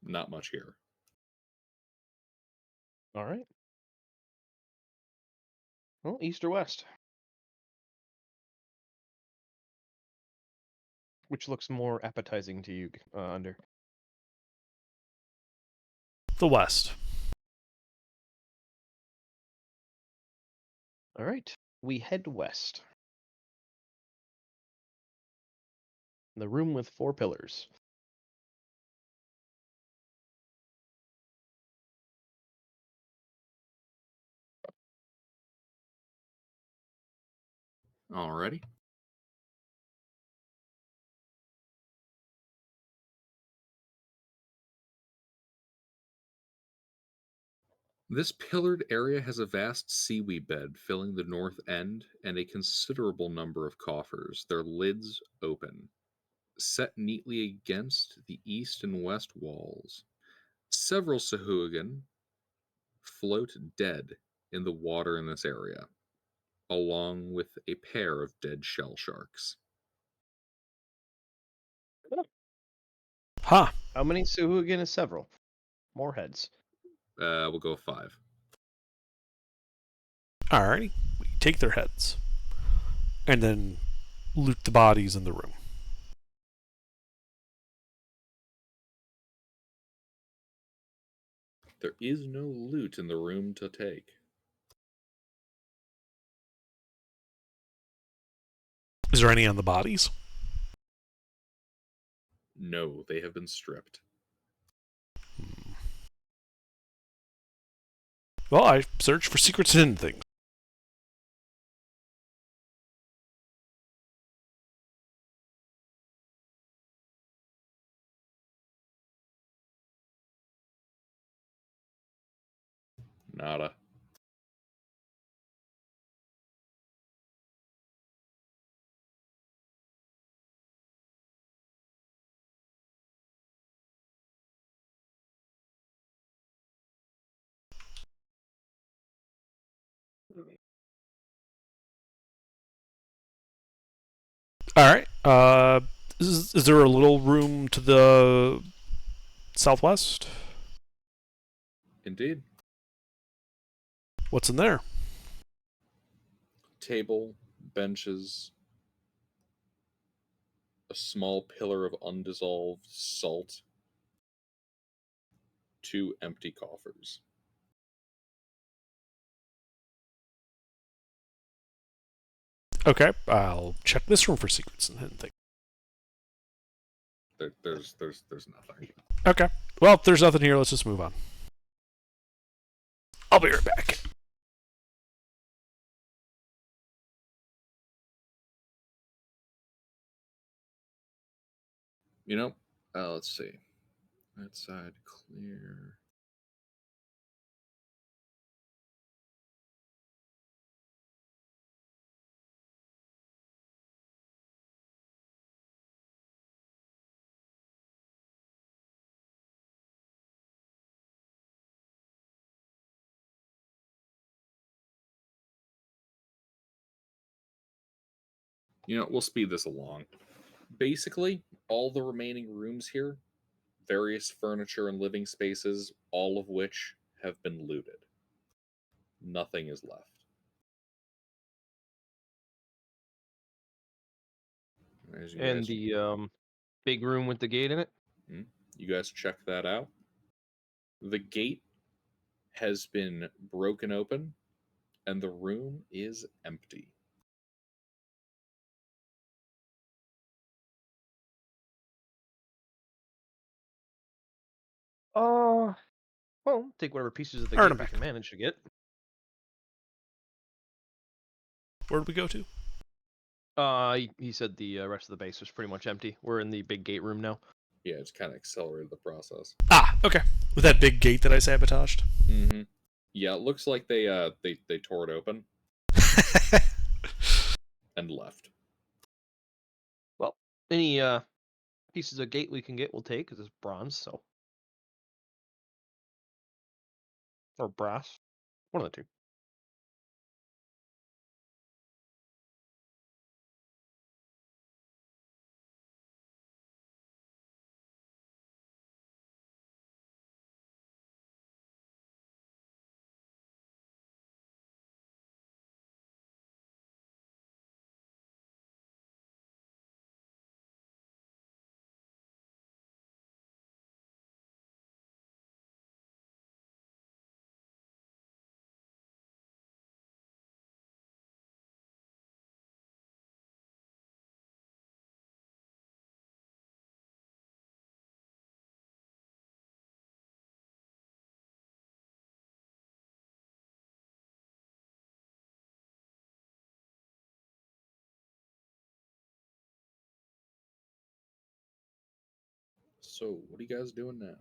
Not much here. All right. Well, east or west? Which looks more appetizing to you, Under? The west. All right, we head west. The room with 4 pillars. Alrighty. This pillared area has a vast seaweed bed filling the north end and a considerable number of coffers, their lids open, set neatly against the east and west walls. Several Sahuagin float dead in the water in this area, along with a pair of dead shell sharks. Huh. How many Suhugan is several? More heads. We'll go 5. Alrighty. We take their heads. And then loot the bodies in the room. There is no loot in the room to take. Is there any on the bodies? No, they have been stripped. Well, I searched for secrets and hidden things. Nada. Alright. Is there a little room to the southwest? Indeed. What's in there? Table, benches, a small pillar of undissolved salt, 2 empty coffers. Okay, I'll check this room for secrets and hidden things. There's nothing. Okay. Well, if there's nothing here, let's just move on. I'll be right back. You know, let's see. That side clear. You know, we'll speed this along. Basically, all the remaining rooms here, various furniture and living spaces, all of which have been looted. Nothing is left. As you And guys, the big room with the gate in it? you guys check that out. The gate has been broken open, and the room is empty. Well, take whatever pieces of the Alright, gate I'm we back. can manage to get. Where did we go to? He said the rest of the base was pretty much empty. We're in the big gate room now. Yeah, it's kind of accelerated the process. Ah, okay. With that big gate that I sabotaged. Mm-hmm. Yeah, it looks like they tore it open and left. Well, any pieces of gate we can get, we'll take, because it's bronze, so. Or brass. One of the two. So, what are you guys doing now?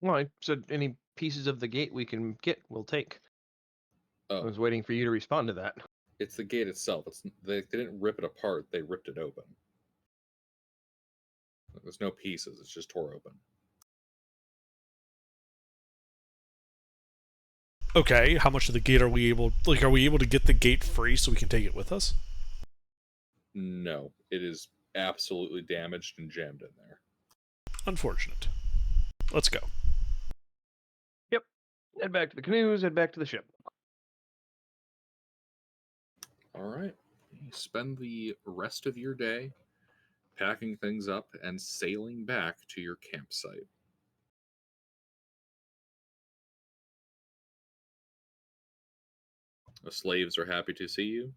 Well, I said any pieces of the gate we can get, we'll take. I Oh, was waiting for you to respond to that. it's the gate itself. They didn't rip it apart. They ripped it open. There's no pieces. It's just tore open. Okay, how much of the gate are we able? Like, are we able to get the gate free so we can take it with us? No, it is absolutely damaged and jammed in there. Unfortunate. Let's go. Yep. Head back to the canoes. Head back to the ship. All right. You spend the rest of your day packing things up and sailing back to your campsite. The slaves are happy to see you.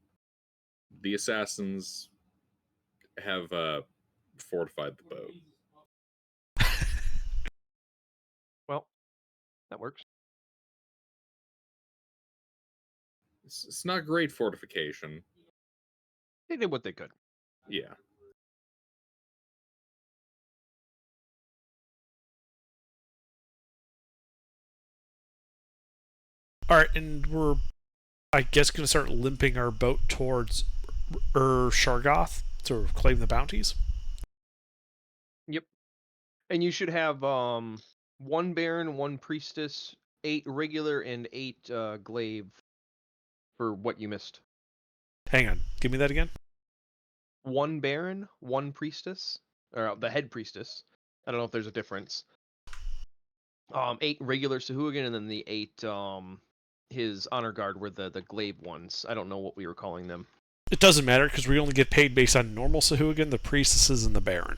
The assassins have fortified the boat. Well, that works. It's not great fortification. They did what they could. Yeah. All right, and we're, I guess, going to start limping our boat towards Shargoth to claim the bounties. Yep. And you should have 1 Baron, 1 Priestess, 8 regular, and 8 glaive for what you missed. Hang on, give me that again. 1 Baron, 1 Priestess, or the head Priestess. I don't know if there's a difference. 8 regular Sahuagin, and then the 8 his honor guard were the glaive ones. I don't know what we were calling them. It doesn't matter because we only get paid based on normal Sahuagin, the priestesses, and the Baron.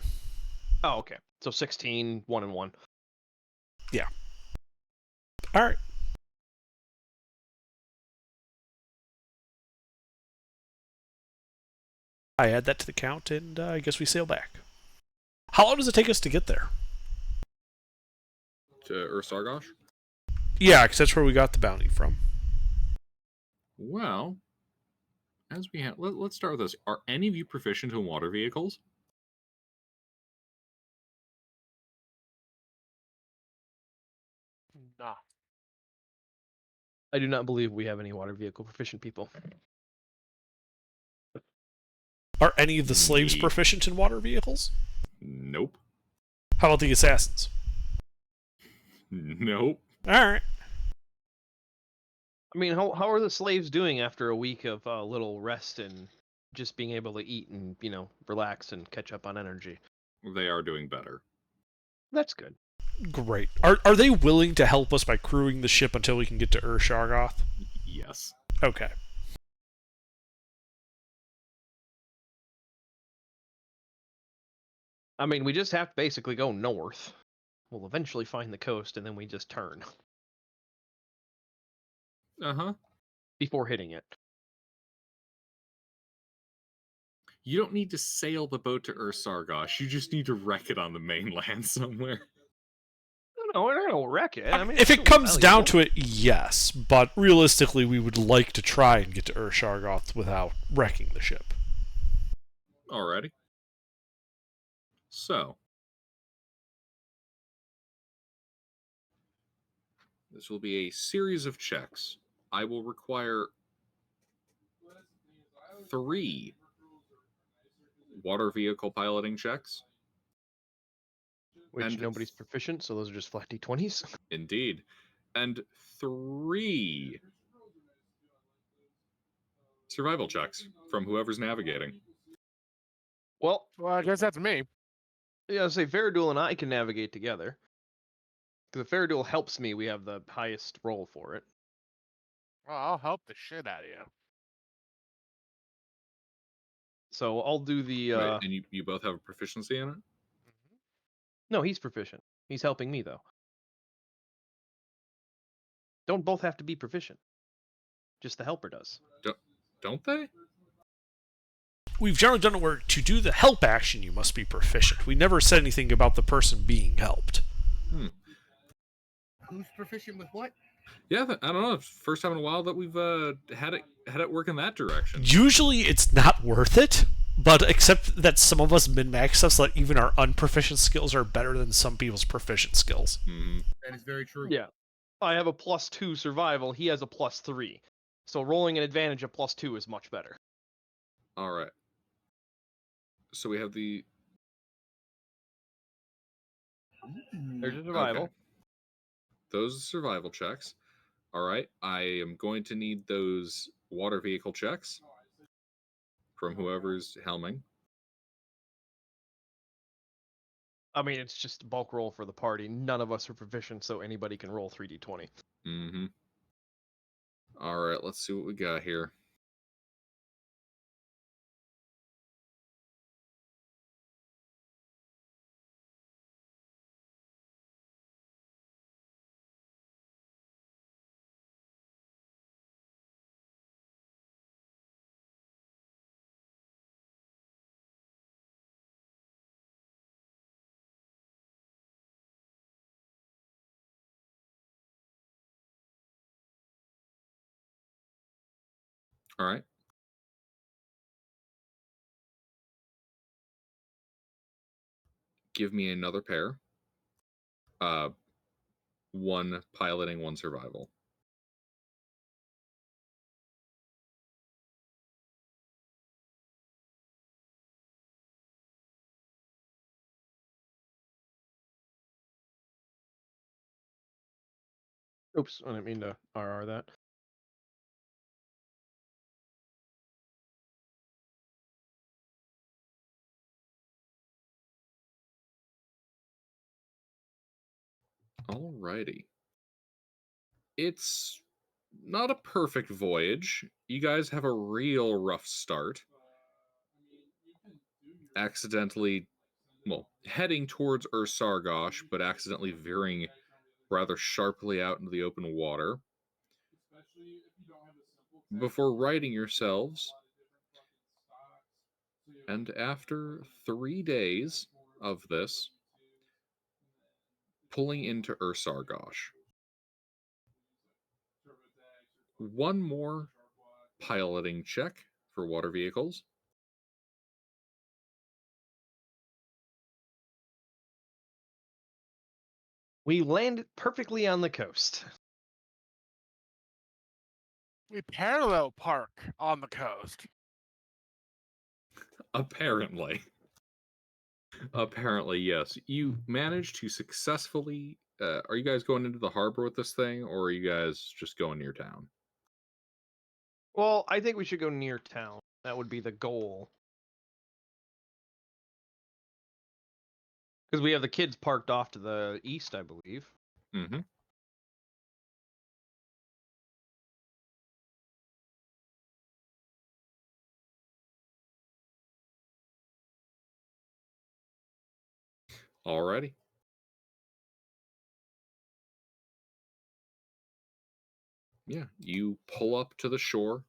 Oh, okay. So 16, 1 and 1. Yeah. All right. I add that to the count, and I guess we sail back. How long does it take us to get there? To Ursargosh? Yeah, because that's where we got the bounty from. Well, as we have, let's start with this. Are any of you proficient in water vehicles? Nah. I do not believe we have any water vehicle proficient people. Are any of the slaves Me. proficient in water vehicles? Nope. How about the assassins? Nope. All right. I mean, how are the slaves doing after a week of little rest and just being able to eat and, relax and catch up on energy? They are doing better. That's good. Great. Are they willing to help us by crewing the ship until we can get to Shargoth? Yes. Okay. I mean, we just have to basically go north. We'll eventually find the coast, and then we just turn Uh-huh. before hitting it. You don't need to sail the boat to Ursargosh. You just need to wreck it on the mainland somewhere. No, we're not gonna wreck it. I mean, if it's it still comes down valuable. to it, yes. But realistically, we would like to try and get to Shargoth without wrecking the ship. Alrighty. So, this will be a series of checks. I will require 3 water vehicle piloting checks. Which and- nobody's proficient, so those are just flat d20s. Indeed. And 3 survival checks from whoever's navigating. Well, Well, I guess that's me. yeah, I'll say Faradul and I can navigate together. Because if Faradul helps me, we have the highest roll for it. Well, I'll help the shit out of you. So I'll do the. Wait, and you both have a proficiency in it? No, he's proficient. He's helping me though. Don't both have to be proficient. Just the helper does. Don't they? We've generally done it where to do the help action, you must be proficient. We never said anything about the person being helped. Who's proficient with what? Yeah, I don't know. It's the first time in a while that we've had it work in that direction. Usually, it's not worth it. But except that some of us min-max stuff so that even our unproficient skills are better than some people's proficient skills. Hmm. That is very true. Yeah. I have a +2 survival. He has a +3. So rolling an advantage of +2 is much better. All right. So we have the There's your survival. Okay. Those are survival checks. All right. I am going to need those water vehicle checks from whoever's helming. I mean, it's just a bulk roll for the party. None of us are proficient, so anybody can roll 3d20. Mm-hmm. All right. Let's see what we got here. All right. Give me another pair. One piloting, one survival. Oops, I didn't mean to RR that. Alrighty. It's not a perfect voyage. You guys have a real rough start. Accidentally, well, heading towards Ursargosh, but accidentally veering rather sharply out into the open water. Before righting yourselves, and after 3 days of this, pulling into Ursargosh. One more piloting check for water vehicles. We landed perfectly on the coast. We parallel park on the coast. Apparently. Apparently, yes. You managed to successfully. Are you guys going into the harbor with this thing, or are you guys just going near town? Well, I think we should go near town. That would be the goal. Because we have the kids parked off to the east, I believe. Mm-hmm. Alrighty. Yeah, you pull up to the shore,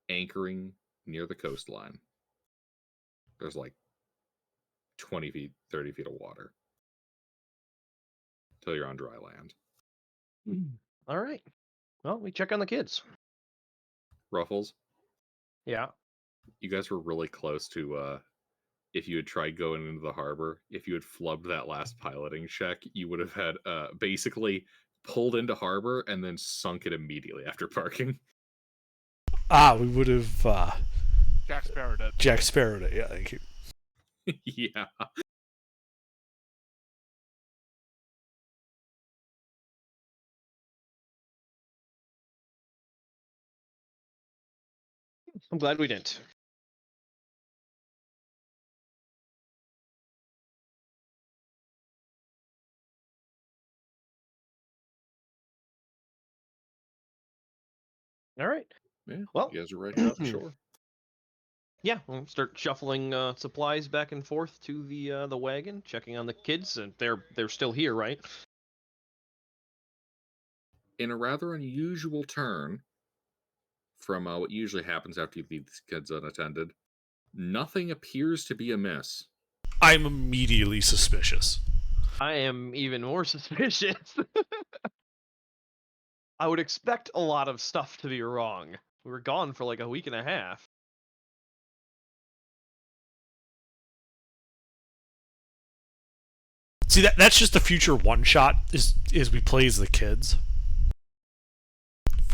anchoring near the coastline. There's like 20 feet, 30 feet of water till you're on dry land. All right. Well, we check on the kids. Ruffles, Yeah. you guys were really close to if you had tried going into the harbor, if you had flubbed that last piloting check, you would have had basically pulled into harbor and then sunk it immediately after parking. We would have Jack Sparrowed it. Jack Sparrowed it. Yeah, thank you. Yeah. I'm glad we didn't. All right. Yeah. Well, You guys are right here on the shore. Yeah, we'll start shuffling supplies back and forth to the wagon, checking on the kids, and they're still here, right? In a rather unusual turn from what usually happens after you leave these kids unattended, nothing appears to be amiss. I'm immediately suspicious. I am even more suspicious. I would expect a lot of stuff to be wrong. We were gone for like a week and a half. See, that's just the future one shot. Is we play as the kids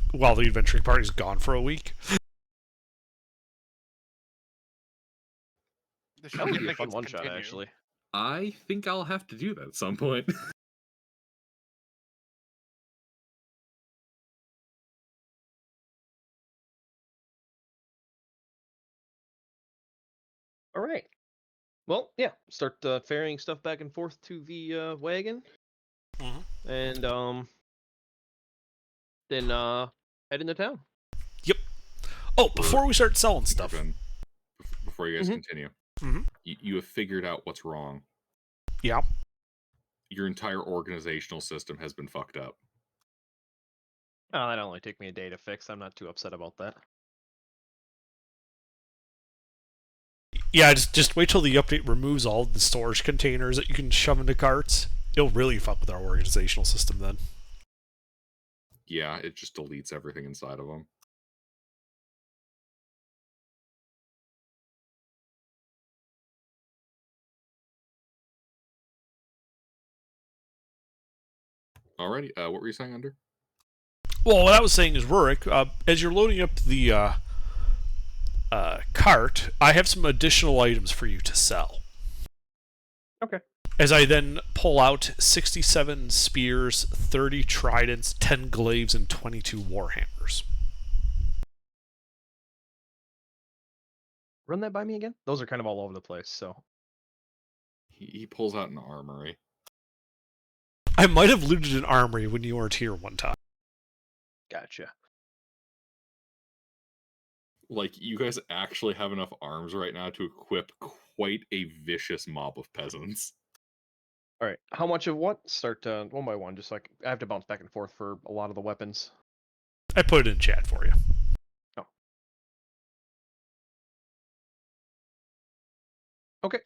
while the adventuring party's gone for a week. The That would ship be a think fun it's one shot, continue. actually. I think I'll have to do that at some point. All right. Well, yeah. Start ferrying stuff back and forth to the wagon, Mhm. and then head into town. Yep. Oh, before we start selling stuff. Before you guys Mhm. continue, Mhm. you have figured out what's wrong. Yeah. Your entire organizational system has been fucked up. Oh, that'll only take me a day to fix. I'm not too upset about that. Yeah, just wait till the update removes all the storage containers that you can shove into carts. It'll really fuck with our organizational system then. Yeah, it just deletes everything inside of them. Alrighty, what were you saying, Under? Well, what I was saying is, Rurik, as you're loading up the cart, I have some additional items for you to sell. Okay. As I then pull out 67 spears, 30 tridents, 10 glaives, and 22 warhammers. Run that by me again. Those are kind of all over the place, so. He pulls out an armory. I might have looted an armory when you weren't here one time. Gotcha. Like, you guys actually have enough arms right now to equip quite a vicious mob of peasants. All right. How much of what? Start one by one, just like I have to bounce back and forth for a lot of the weapons. I put it in chat for you. Oh. Okay.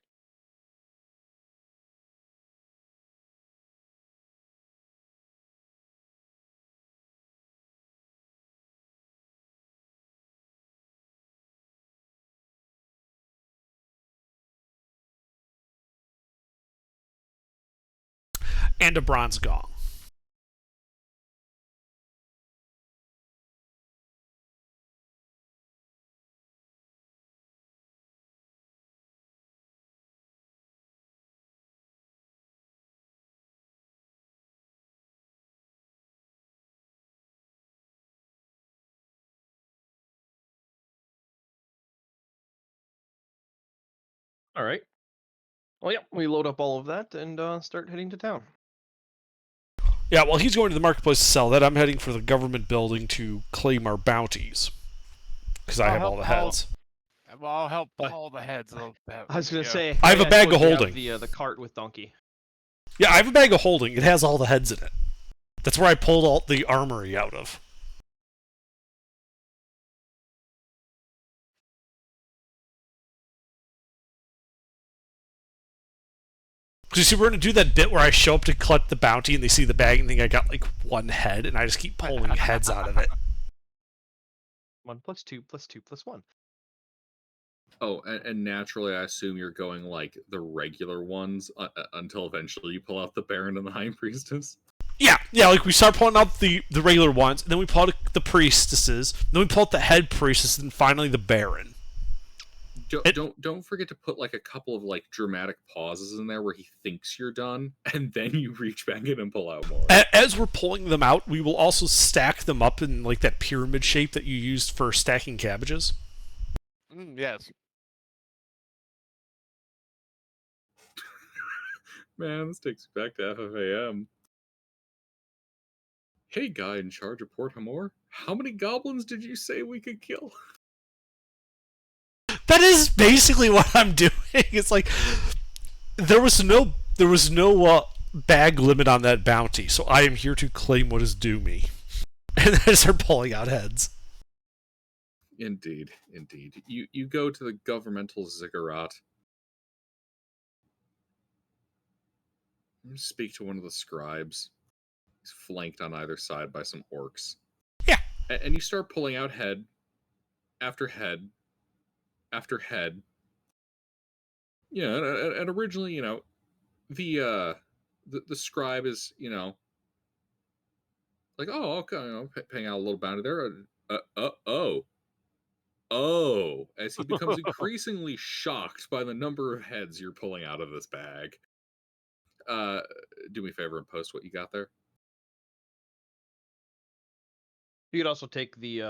And a bronze gong. All right. Well, yeah, we load up all of that and start heading to town. Yeah, while he's going to the marketplace to sell that, I'm heading for the government building to claim our bounties. Because I I'll have help all the haul- heads. Well, I'll help But- haul the heads. I was gonna yeah. say. I have a yeah, bag of suppose you have holding. The cart with donkey. Yeah, I have a bag of holding. It has all the heads in it. That's where I pulled all the armory out of. Because you see, we're going to do that bit where I show up to collect the bounty and they see the bag and think I got like one head, and I just keep pulling heads out of it. 1 + 2 + 2 + 1. Oh, and naturally, I assume you're going like the regular ones until eventually you pull out the Baron and the High Priestess. Yeah, like we start pulling out the regular ones, and then we pull out the priestesses, then we pull out the head priestess, and finally the Baron. Don't forget to put like a couple of like dramatic pauses in there where he thinks you're done, and then you reach back in and pull out more. As we're pulling them out, we will also stack them up in like that pyramid shape that you used for stacking cabbages. Yes. Man, this takes me back to FFAM. Hey, guy in charge of Port Hamor, how many goblins did you say we could kill? That is basically what I'm doing. It's like there was no bag limit on that bounty, so I am here to claim what is due me. And then I start pulling out heads. Indeed. You go to the governmental ziggurat. Speak to one of the scribes. He's flanked on either side by some orcs. Yeah. And you start pulling out head after head after head. Yeah, and originally, the the scribe is, like, oh, okay, paying out a little bounty there. As he becomes increasingly shocked by the number of heads you're pulling out of this bag. Do me a favor and post what you got there. You could also take the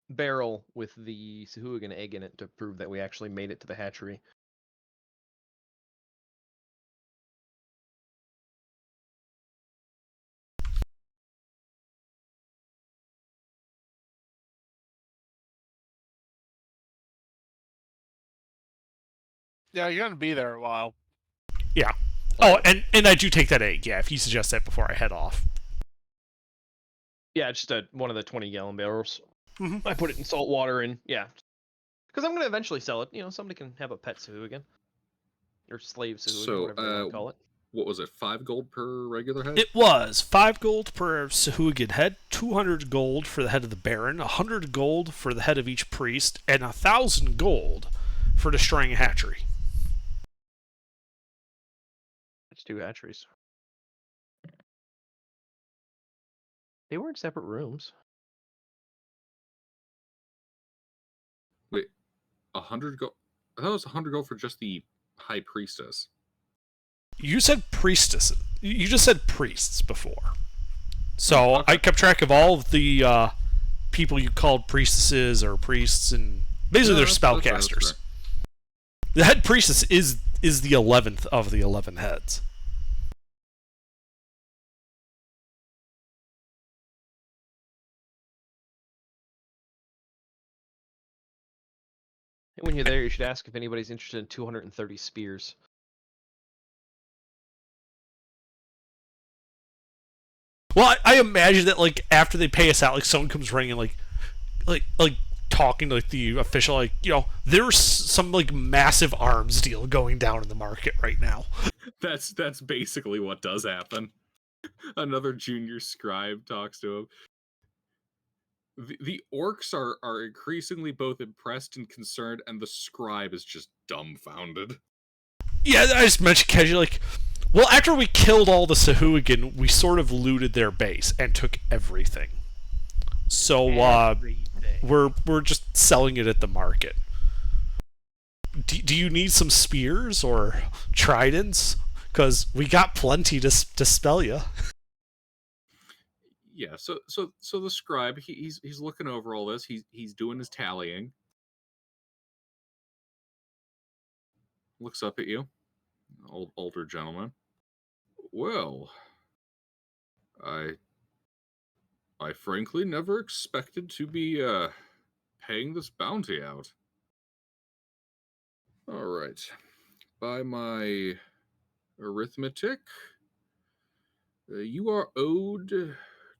barrel with the Sahuagin egg in it to prove that we actually made it to the hatchery. Yeah, you're gonna be there a while. Yeah. Oh, and I do take that egg, yeah, if you suggest that before I head off. Yeah, it's just one of the 20-gallon barrels. Mhm. I put it in salt water and, yeah. Because I'm going to eventually sell it. Somebody can have a pet Sahuagin. Or slave Sahuagin, So, whatever they want to call it. What was it, 5 gold per regular head? It was 5 gold per Sahuagin head, 200 gold for the head of the Baron, 100 gold for the head of each priest, and 1,000 gold for destroying a hatchery. It's 2 hatcheries. They were in separate rooms. Wait, 100 gold? I thought it was 100 gold for just the high priestess. You said priestesses. You just said priests before. So Okay. I kept track of all of the people you called priestesses or priests, and basically they're That's fair, that's spellcasters. fair. The head priestess is the 11th of the 11 heads. And when you're there, you should ask if anybody's interested in 230 spears. Well, I imagine that like after they pay us out, like someone comes running and like talking to like the official, like there's some like massive arms deal going down in the market right now. That's basically what does happen. Another junior scribe talks to him. The orcs are increasingly both impressed and concerned, and the scribe is just dumbfounded. Yeah, I just mentioned casually, like, well, after we killed all the Sahuagin, we sort of looted their base and took everything. So we're just selling it at the market. Do you need some spears or tridents? Because we got plenty to spell you. Yeah, so the scribe, he's looking over all this. He's doing his tallying. Looks up at you, older gentleman. Well, I frankly never expected to be paying this bounty out. All right, by my arithmetic, you are owed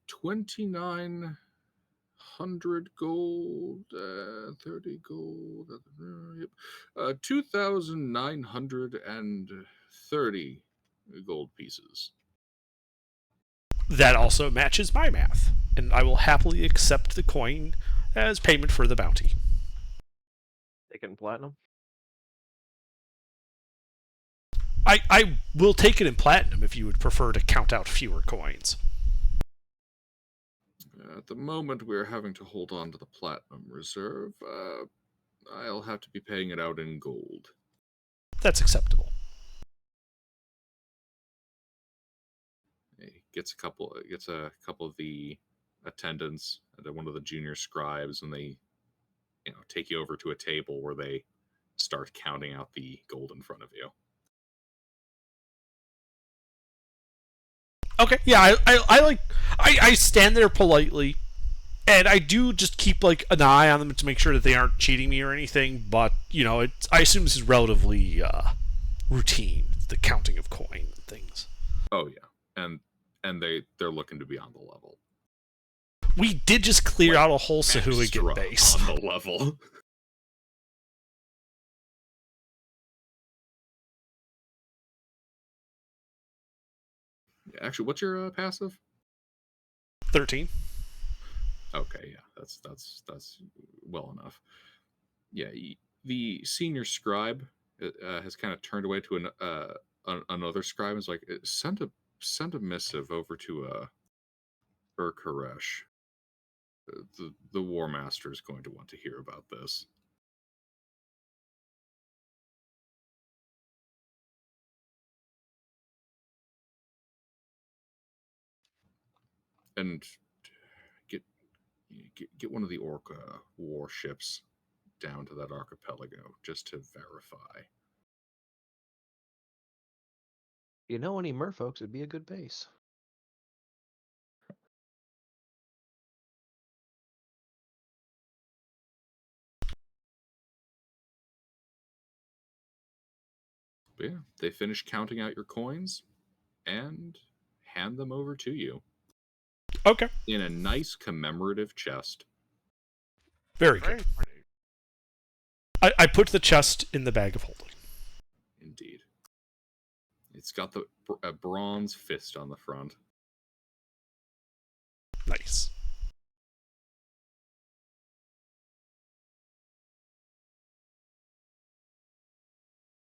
2,900 gold, 30 gold, yep, 2,930 gold pieces. That also matches my math, and I will happily accept the coin as payment for the bounty. Take it in platinum. I will take it in platinum if you would prefer to count out fewer coins. At the moment, we're having to hold on to the platinum reserve. I'll have to be paying it out in gold. That's acceptable. He gets a couple of the attendants and one of the junior scribes, and they, take you over to a table where they start counting out the gold in front of you. Okay, yeah, I stand there politely, and I do just keep like an eye on them to make sure that they aren't cheating me or anything. But I assume this is relatively routine, the counting of coin and things. Oh yeah, and they're looking to be on the level. We did just clear out a whole Sahuagin base on the level. Actually, what's your passive? 13. Okay, yeah, that's well enough. Yeah, the senior scribe has kind of turned away to another scribe is like, send a missive over to Urkaresh. The War Master is going to want to hear about this. And get one of the Orca warships down to that archipelago just to verify. You know, any merfolks would be a good base. But yeah, they finish counting out your coins and hand them over to you Okay. in a nice commemorative chest. Very good. Very pretty. I put the chest in the bag of holding. Indeed. It's got a bronze fist on the front. Nice.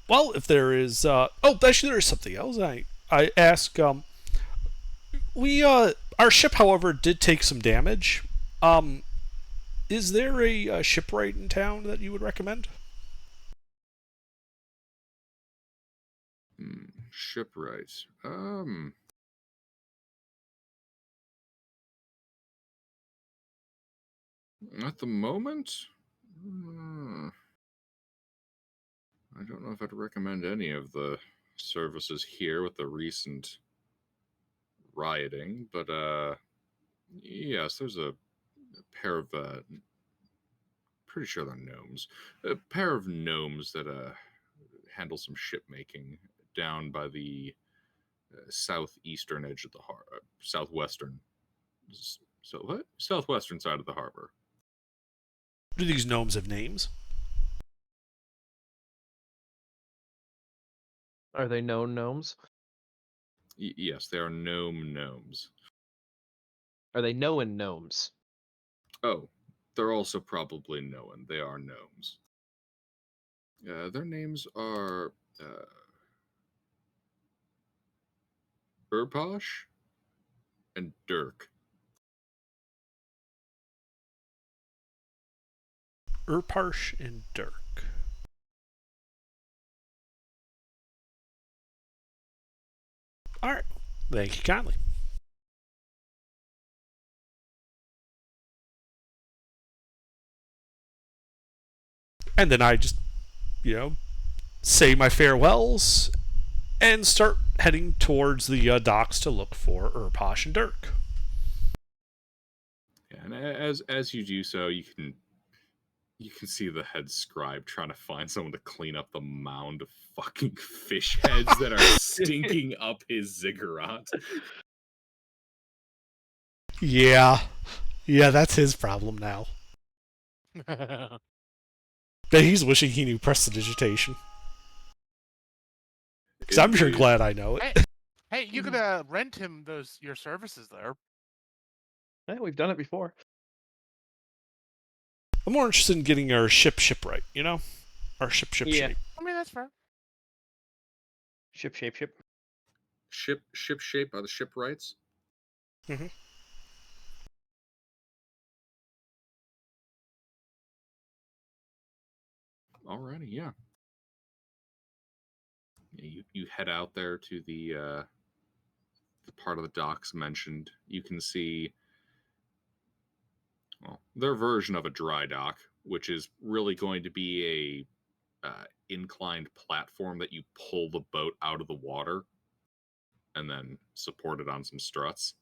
Well, if there is, actually, there is something else. I ask. Our ship, however, did take some damage. Is there a shipwright in town that you would recommend? Shipwright. At the moment, I don't know if I'd recommend any of the services here with the recent rioting, but yes, there's a pair of pretty sure they're gnomes. A pair of gnomes that handle some ship making down by the southeastern edge of the southwestern. So what? Southwestern side of the harbor. Do these gnomes have names? Are they known gnomes? Yes, they are gnomes. Are they known gnomes? Oh, they're also probably known. They are gnomes. Their names are Urposh and Dirk. Urparsh and Dirk. All right. Thank you kindly. And then I just, say my farewells and start heading towards the docks to look for Urposh and Dirk. Yeah, and as you do so, you can see the head scribe trying to find someone to clean up the mound of fucking fish heads that are stinking up his ziggurat. Yeah, that's his problem now. But he's wishing he knew prestidigitation. Because I'm sure glad I know it. Hey, you could rent him your services there. Yeah, we've done it before. I'm more interested in getting our ship right, Our ship Yeah. shape. I mean, that's fair. Ship. Ship shape by the shipwrights. Mm-hmm. Alrighty, yeah. You head out there to the part of the docks mentioned. You can see their version of a dry dock, which is really going to be a inclined platform that you pull the boat out of the water and then support it on some struts.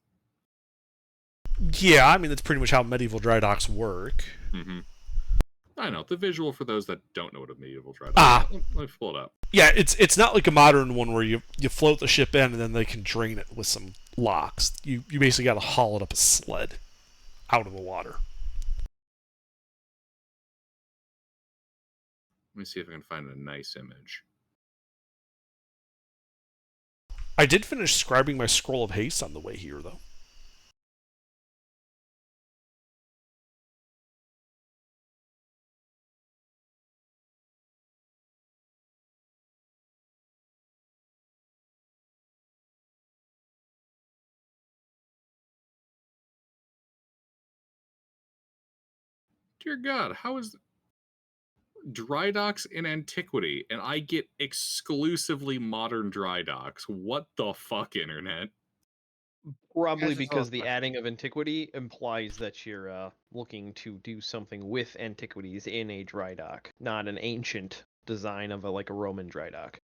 Yeah, I mean, that's pretty much how medieval dry docks work. Mm-hmm. I know. The visual for those that don't know what a medieval dry dock is. Let me pull it up. Yeah, it's not like a modern one where you float the ship in and then they can drain it with some locks. You basically got to haul it up a sled out of the water. Let me see if I can find a nice image. I did finish scribing my scroll of haste on the way here, though. Dear God, how is dry docks in antiquity, and I get exclusively modern dry docks? What the fuck, internet? Probably Guys, just a because lot the of adding of antiquity implies that you're looking to do something with antiquities in a dry dock, not an ancient design of like a Roman dry dock.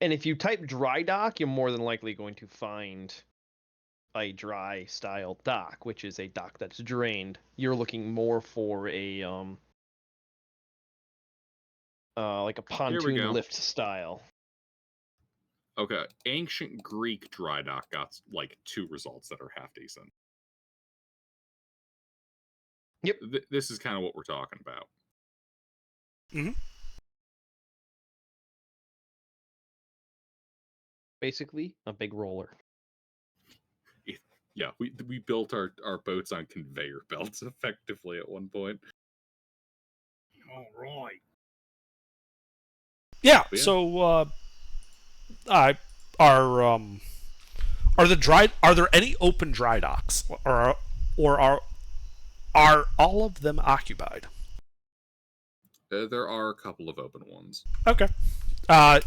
And if you type dry dock, you're more than likely going to find a dry style dock, which is a dock that's drained. You're looking more for a like a Here we pontoon go. lift style. Okay, ancient Greek dry dock got like 2 results that are half decent. Yep. This is kind of what we're talking about. Basically, a big roller. Yeah, we built our boats on conveyor belts effectively at one point. All right. Yeah. Yeah. So, are there any open dry docks, or are all of them occupied? There are a couple of open ones. Okay.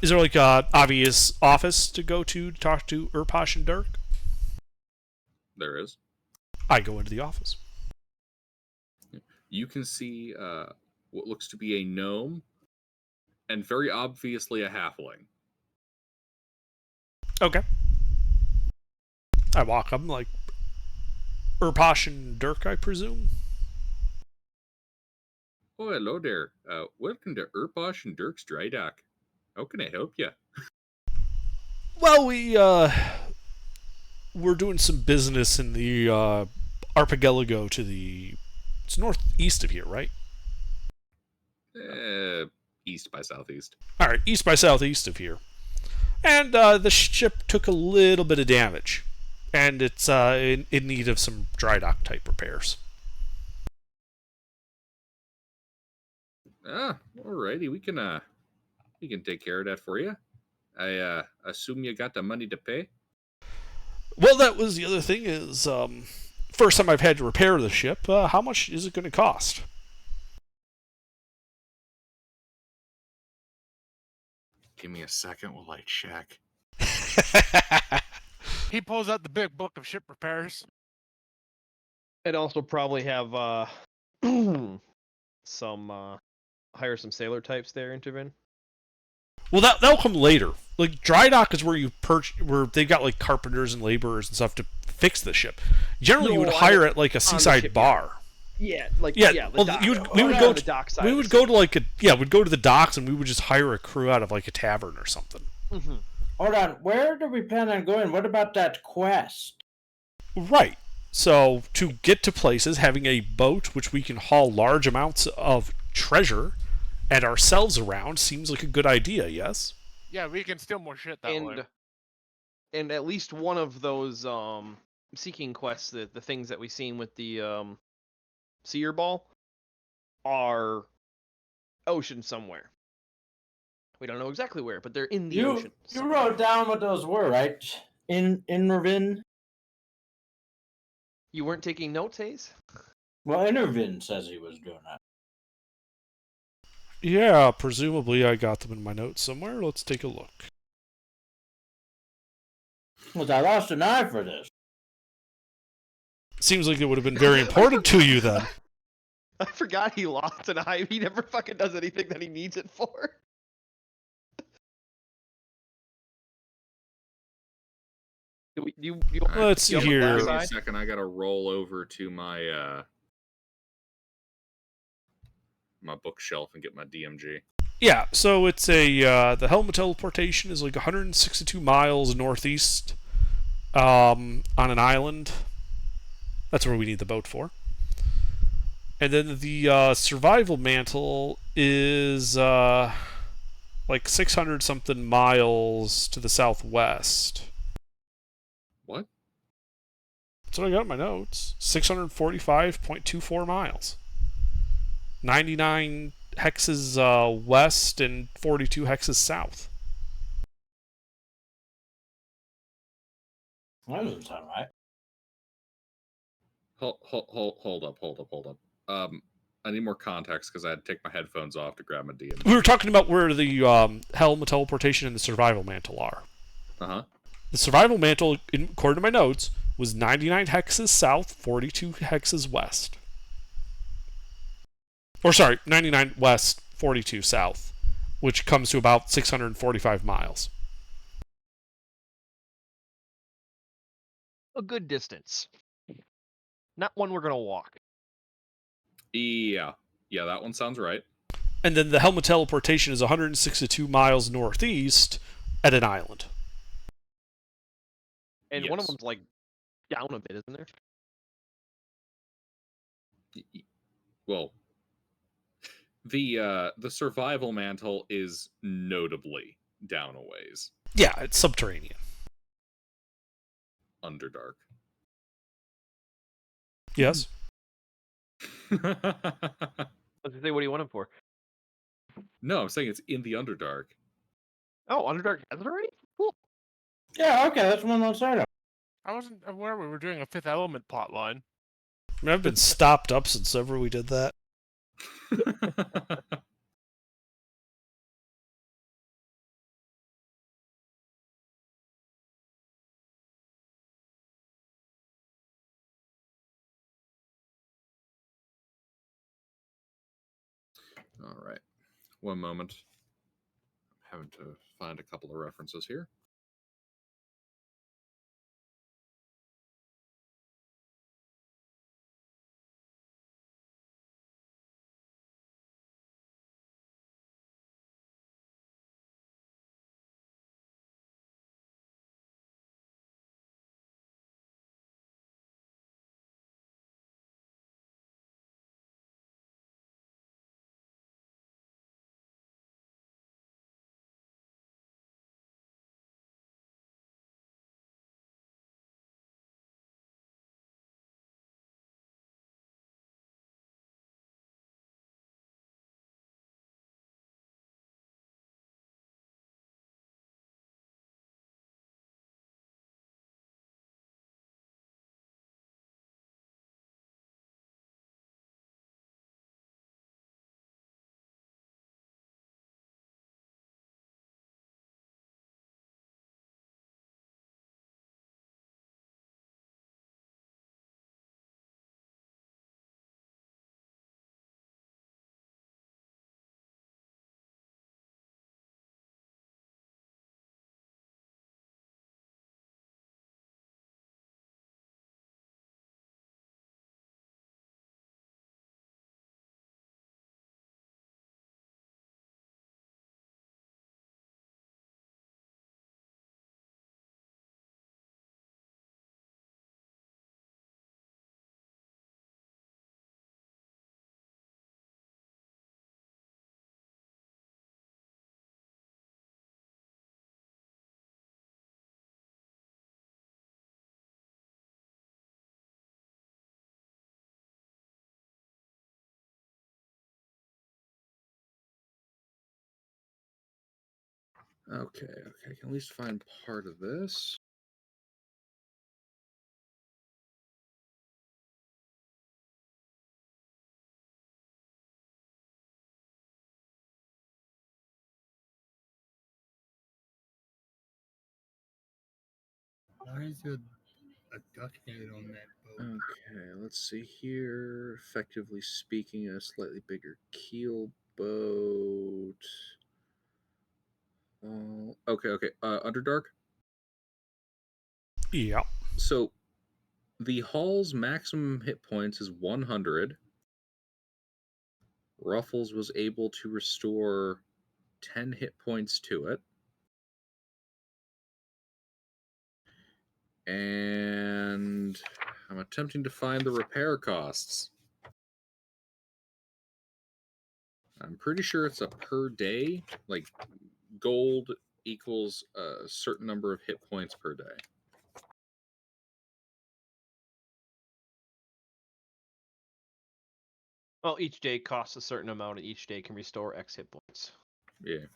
Is there like a obvious office to go to talk to Urpash and Dirk? There is. I go into the office. You can see what looks to be a gnome, and very obviously a halfling. Okay. I walk up, like, Urpash and Dirk, I presume? Oh, hello there. Welcome to Urposh and Dirk's Dry Dock. How can I help you? Well, we're doing some business in the archipelago to the... It's northeast of here, right? East by southeast. Alright, east by southeast of here. And the ship took a little bit of damage. And it's in need of some dry dock type repairs. Alrighty, we can take care of that for you. I assume you got the money to pay? Well, that was the other thing is, first time I've had to repair the ship, how much is it going to cost? Give me a second while I check. He pulls out the big book of ship repairs. I'd also probably have some hire some sailor types there intervene. Well, that'll come later. Like, dry dock is where where they've got like carpenters and laborers and stuff to fix the ship. Generally, you would hire at like a seaside bar. Yeah, like Yeah, the well, dock. we would Not go on the dock side. we would go to like we'd go to the docks and we would just hire a crew out of like a tavern or something. Mm-hmm. Hold on, where do we plan on going? What about that quest? Right. So to get to places, having a boat which we can haul large amounts of treasure and ourselves around seems like a good idea. Yes. Yeah, we can steal more shit that way. And at least one of those seeking quests, the things that we've seen with the seer ball, are ocean somewhere. We don't know exactly where, but they're in the ocean. You wrote down what those were, right? In Ravin? You weren't taking notes, Hayes? Well, Intervin says he was doing that. Yeah, presumably I got them in my notes somewhere. Let's take a look. Well, I lost an eye for this. Seems like it would have been very important to you then. I forgot he lost an eye. He never fucking does anything that he needs it for. Let's see here. Give me a second. I gotta roll over to my my bookshelf and get my DMG. Yeah, so it's a the helm of teleportation is like 162 miles northeast on an island. That's where we need the boat for. And then the survival mantle is like 600 something miles to the southwest. What? That's what I got in my notes. 645.24 miles. 99 hexes west and 42 hexes south. That doesn't sound right. Hold up. I need more context because I had to take my headphones off to grab my D. We were talking about where the helm, teleportation, and the survival mantle are. Uh-huh. The survival mantle, according to my notes, was 99 hexes south, 42 hexes west. Or sorry, 99 west, 42 south, which comes to about 645 miles. A good distance. Not one we're gonna walk. Yeah, that one sounds right. And then the helm of teleportation is 162 miles northeast at an island. And one of Yes. them's like down a bit, isn't there? Well, the survival mantle is notably down a ways. Yeah, it's subterranean. Underdark. Yes. I was gonna say, what do you want him for? No, I'm saying it's in the Underdark. Oh, Underdark has it already? Cool. Yeah, okay, that's one on side. I wasn't aware we were doing a Fifth Element plotline. I mean, I've been stopped up since ever we did that. All right. One moment. I'm having to find a couple of references here. Okay, I can at least find part of this. Why is there a duck head on that boat? Okay, let's see here. Effectively speaking, a slightly bigger keel boat. Okay. Underdark. Yeah. So the hull's maximum hit points is 100. Ruffles was able to restore 10 hit points to it. And I'm attempting to find the repair costs. I'm pretty sure it's a per day. Like, gold equals a certain number of hit points per day. Well, each day costs a certain amount, and each day can restore X hit points. Yeah.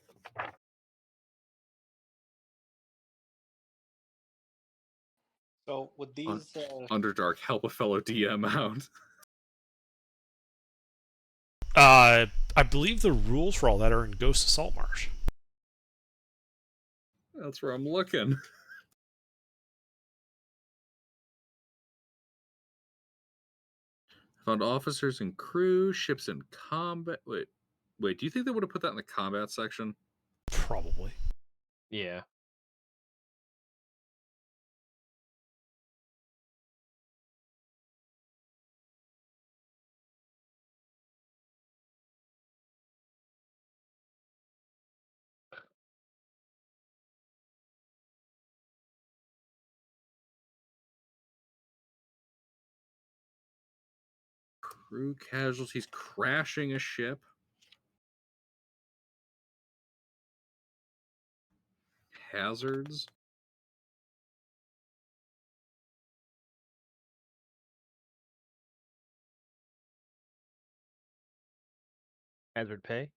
So with these, Underdark, help a fellow DM out. I believe the rules for all that are in Ghost of Saltmarsh. That's where I'm looking. Found officers and crew, ships in combat. Wait, do you think they would have put that in the combat section? Probably. Yeah. Crew casualties crashing a ship. Hazards. Hazard pay.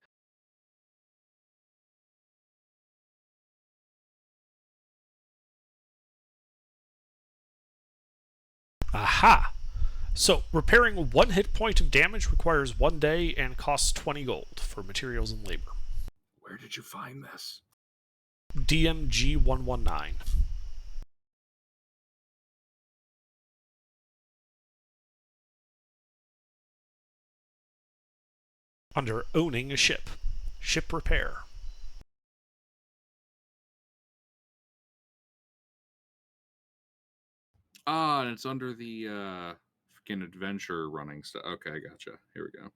Aha! So, repairing 1 hit point of damage requires 1 day and costs 20 gold for materials and labor. Where did you find this? DMG 119. Under owning a ship. Ship repair. Ah, and it's under the freaking adventure running stuff. Okay, I gotcha. Here we go.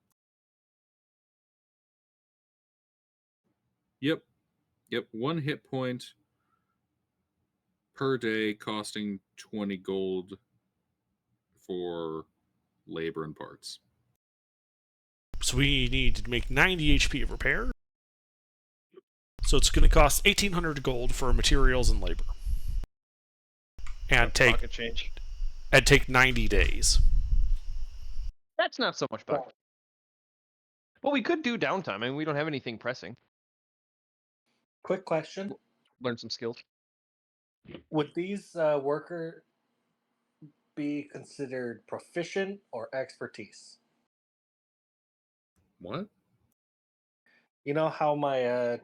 Yep. 1 hit point per day, costing 20 gold for labor and parts. So we need to make 90 HP of repair. So it's going to cost 1,800 gold for materials and labor. And Pocket change. take 90 days. That's not so much buck. Well, we could do downtime. I mean, we don't have anything pressing. quick question: Learn some skills. would these worker be considered proficient or expertise? What? You know how my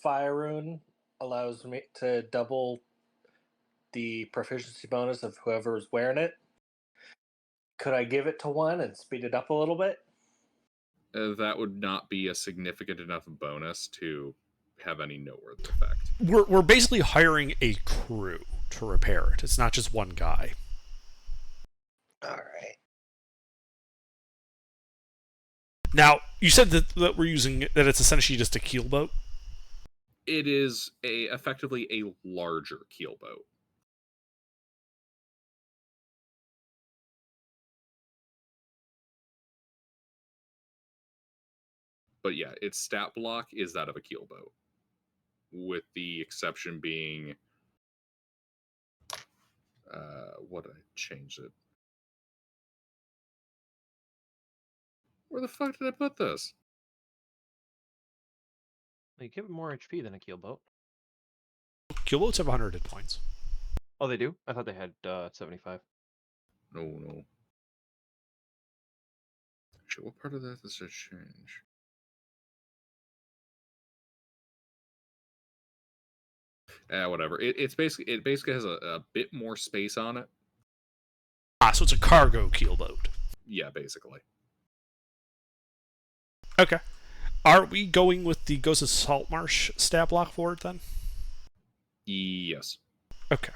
fire rune allows me to double the proficiency bonus of whoever's wearing it? Could I give it to one and speed it up a little bit? That would not be a significant enough bonus to have any noteworthy effect. We're basically hiring a crew to repair it. It's not just one guy. All right. Now, you said that we're using that it's essentially just a keelboat. It is effectively a larger keelboat. But yeah, its stat block is that of a keelboat, with the exception being what did I change it? Where the fuck did I put this? You give it more HP than a keelboat. Keelboats have 100 hit points. Oh, they do? I thought they had 75. No. Actually, what part of that does it change? Whatever. It basically has a bit more space on it. So it's a cargo keelboat. Yeah, basically. Okay. Are we going with the Ghost of Saltmarsh stat block for it then? Yes. Okay.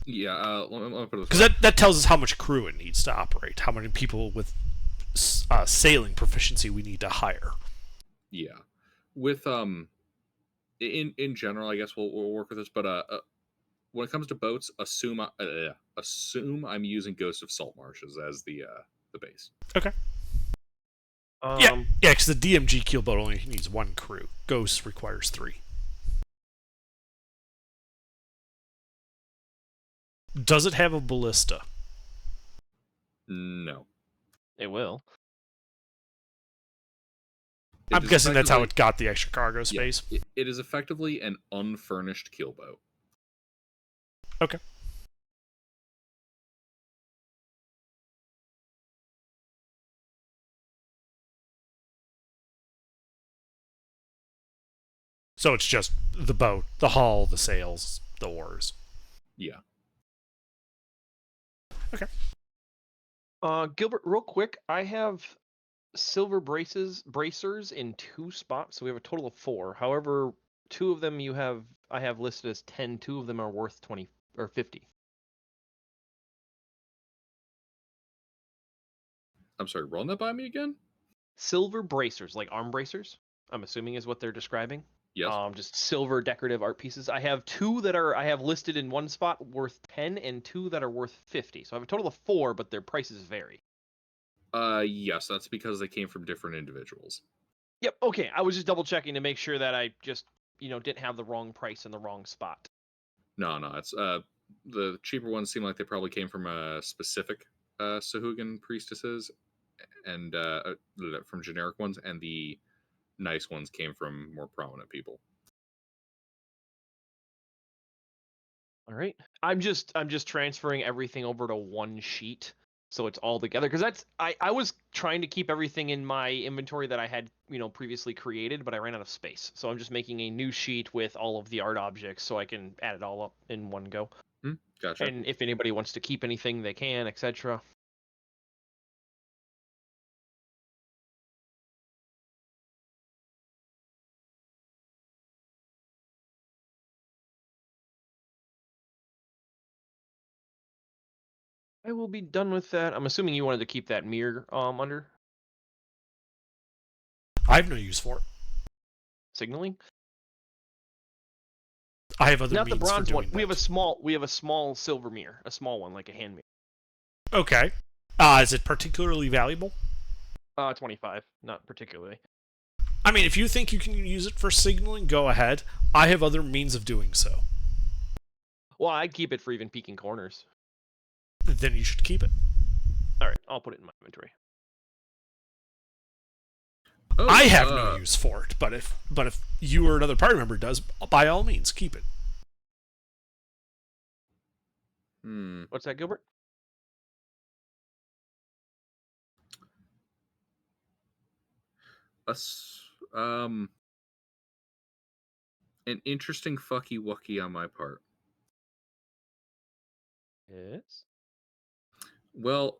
Yeah. Let me put it this Because that tells us how much crew it needs to operate, how many people with sailing proficiency we need to hire. Yeah. With in general, I guess we'll work with this, but when it comes to boats, assume I'm using Ghost of Salt Marshes as the base. Okay. Yeah, because the DMG keelboat only needs 1 crew. Ghost requires 3. Does it have a ballista? No. It will. I'm guessing that's how it got the extra cargo space. Yeah, it is effectively an unfurnished keelboat. Okay. So it's just the boat, the hull, the sails, the oars. Yeah. Okay. Gilbert, real quick, I have silver bracers in 2 spots, so we have a total of 4. However, 2 of them I have listed as 10. 2 of them are worth 20 or 50. I'm sorry, run that by me again? Silver bracers, like arm bracers, I'm assuming is what they're describing. Yes. Just silver decorative art pieces. I have 2 that I have listed in 1 spot worth 10 and 2 that are worth 50. So I have a total of 4, but their prices vary. Yes, that's because they came from different individuals. Yep, okay. I was just double checking to make sure that I just, didn't have the wrong price in the wrong spot. No, it's the cheaper ones seem like they probably came from a specific Sahuagin priestesses, and from generic ones, and the nice ones came from more prominent people. All right. I'm just transferring everything over to 1 sheet so it's all together, because I was trying to keep everything in my inventory that I had, previously created, but I ran out of space. So I'm just making a new sheet with all of the art objects so I can add it all up in one go. Gotcha. And if anybody wants to keep anything, they can, etc. I will be done with that. I'm assuming you wanted to keep that mirror under I have no use for it. signaling. I have other Not the means for bronze doing one. that. We have a small silver mirror, a small one like a hand mirror. Okay. Is it particularly valuable? 25, not particularly. I mean, if you think you can use it for signaling, go ahead. I have other means of doing so. Well, I'd keep it for even peeking corners. Then you should keep it. All right, I'll put it in my inventory. Oh, I have no use for it, but if you or another party member does, by all means, keep it. What's that, Gilbert? An interesting fucky wucky on my part. Yes. Well,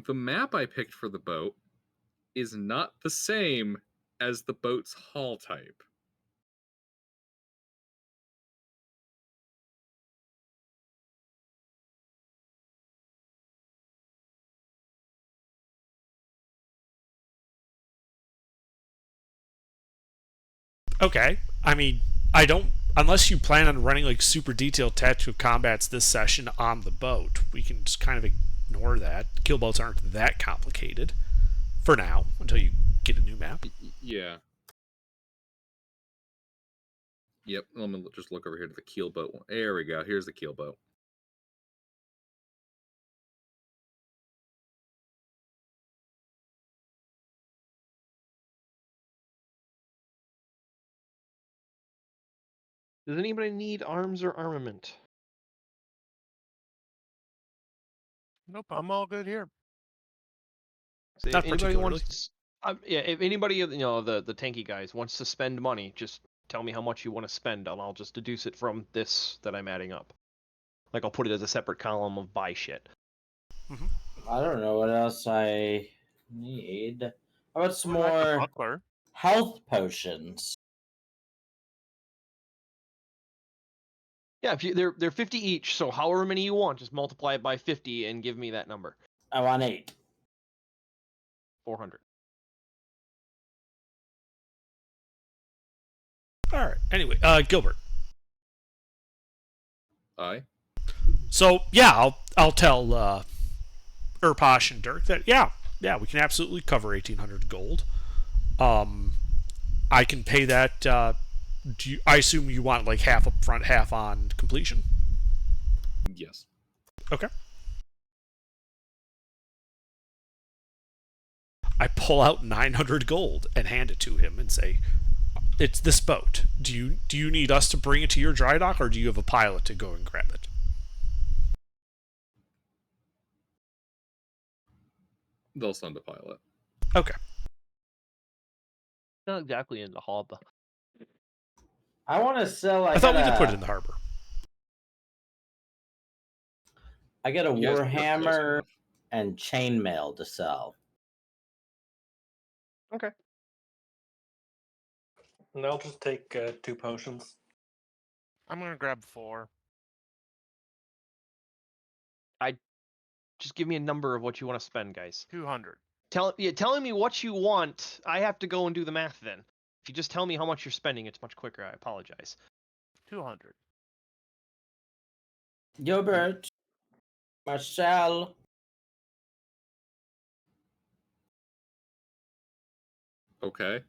the map I picked for the boat is not the same as the boat's hull type. Okay. I mean, I don't. Unless you plan on running like super detailed tactical combats this session on the boat, we can just kind of ignore that. Kill boats aren't that complicated for now until you get a new map. Yeah. Yep. Let me just look over here to the keel boat one. There we go. Here's the keel boat. Does anybody need arms or armament? Nope, I'm all good here. So Not if anybody particularly. wants, yeah, if anybody the tanky guys wants to spend money, just tell me how much you want to spend, and I'll just deduce it from this that I'm adding up. Like I'll put it as a separate column of buy shit. I don't know what else I need. How about some more Buckler. health potions? Yeah, if they're 50 each, so however many you want, just multiply it by 50 and give me that number. I want 8. 400. All right. Anyway, Gilbert. Aye. So yeah, I'll tell Urposh and Dirk that yeah, we can absolutely cover 1,800 gold. I can pay that. I assume you want like half up front, half on completion? Yes. Okay. I pull out 900 gold and hand it to him and say, "It's this boat. Do you need us to bring it to your dry dock, or do you have a pilot to go and grab it?" They'll send a pilot. Okay. Not exactly in the hub. I want to sell. I thought we could put it in the harbor. I got a You guys are close Warhammer enough. and chainmail to sell. Okay. And I'll just take 2 potions. I'm gonna grab 4. Just give me a number of what you want to spend, guys. 200. Telling me what you want, I have to go and do the math then. If you just tell me how much you're spending, it's much quicker. I apologize. 200. Gilbert, Marcel. Okay.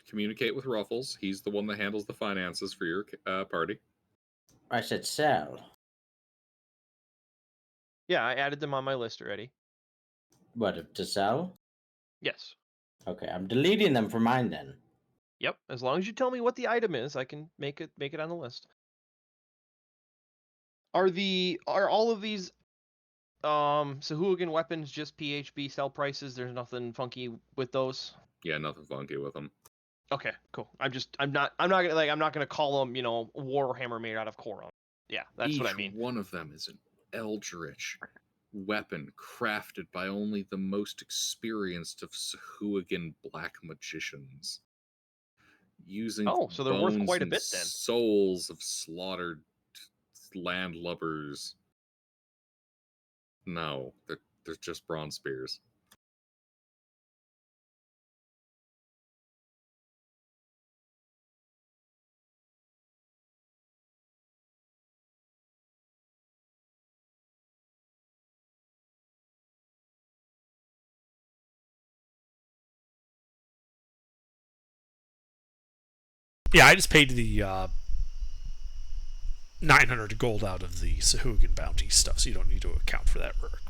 Communicate with Ruffles. He's the one that handles the finances for your party. I said sell. Yeah, I added them on my list already. What, to sell? Yes. Okay, I'm deleting them for mine then. Yep. As long as you tell me what the item is, I can make it on the list. Are all of these Sahuagin weapons just PHB sell prices? There's nothing funky with those? Yeah, nothing funky with them. Okay, cool. I'm not gonna call them, Warhammer made out of Koron. Yeah, that's Each what I mean. one of them is an eldritch weapon crafted by only the most experienced of Sahuagin black magicians, using So they're worth bones quite a and bit then. souls of slaughtered landlubbers. No, they're just bronze spears. Yeah, I just paid the 900 gold out of the Sahuagin bounty stuff, so you don't need to account for that work.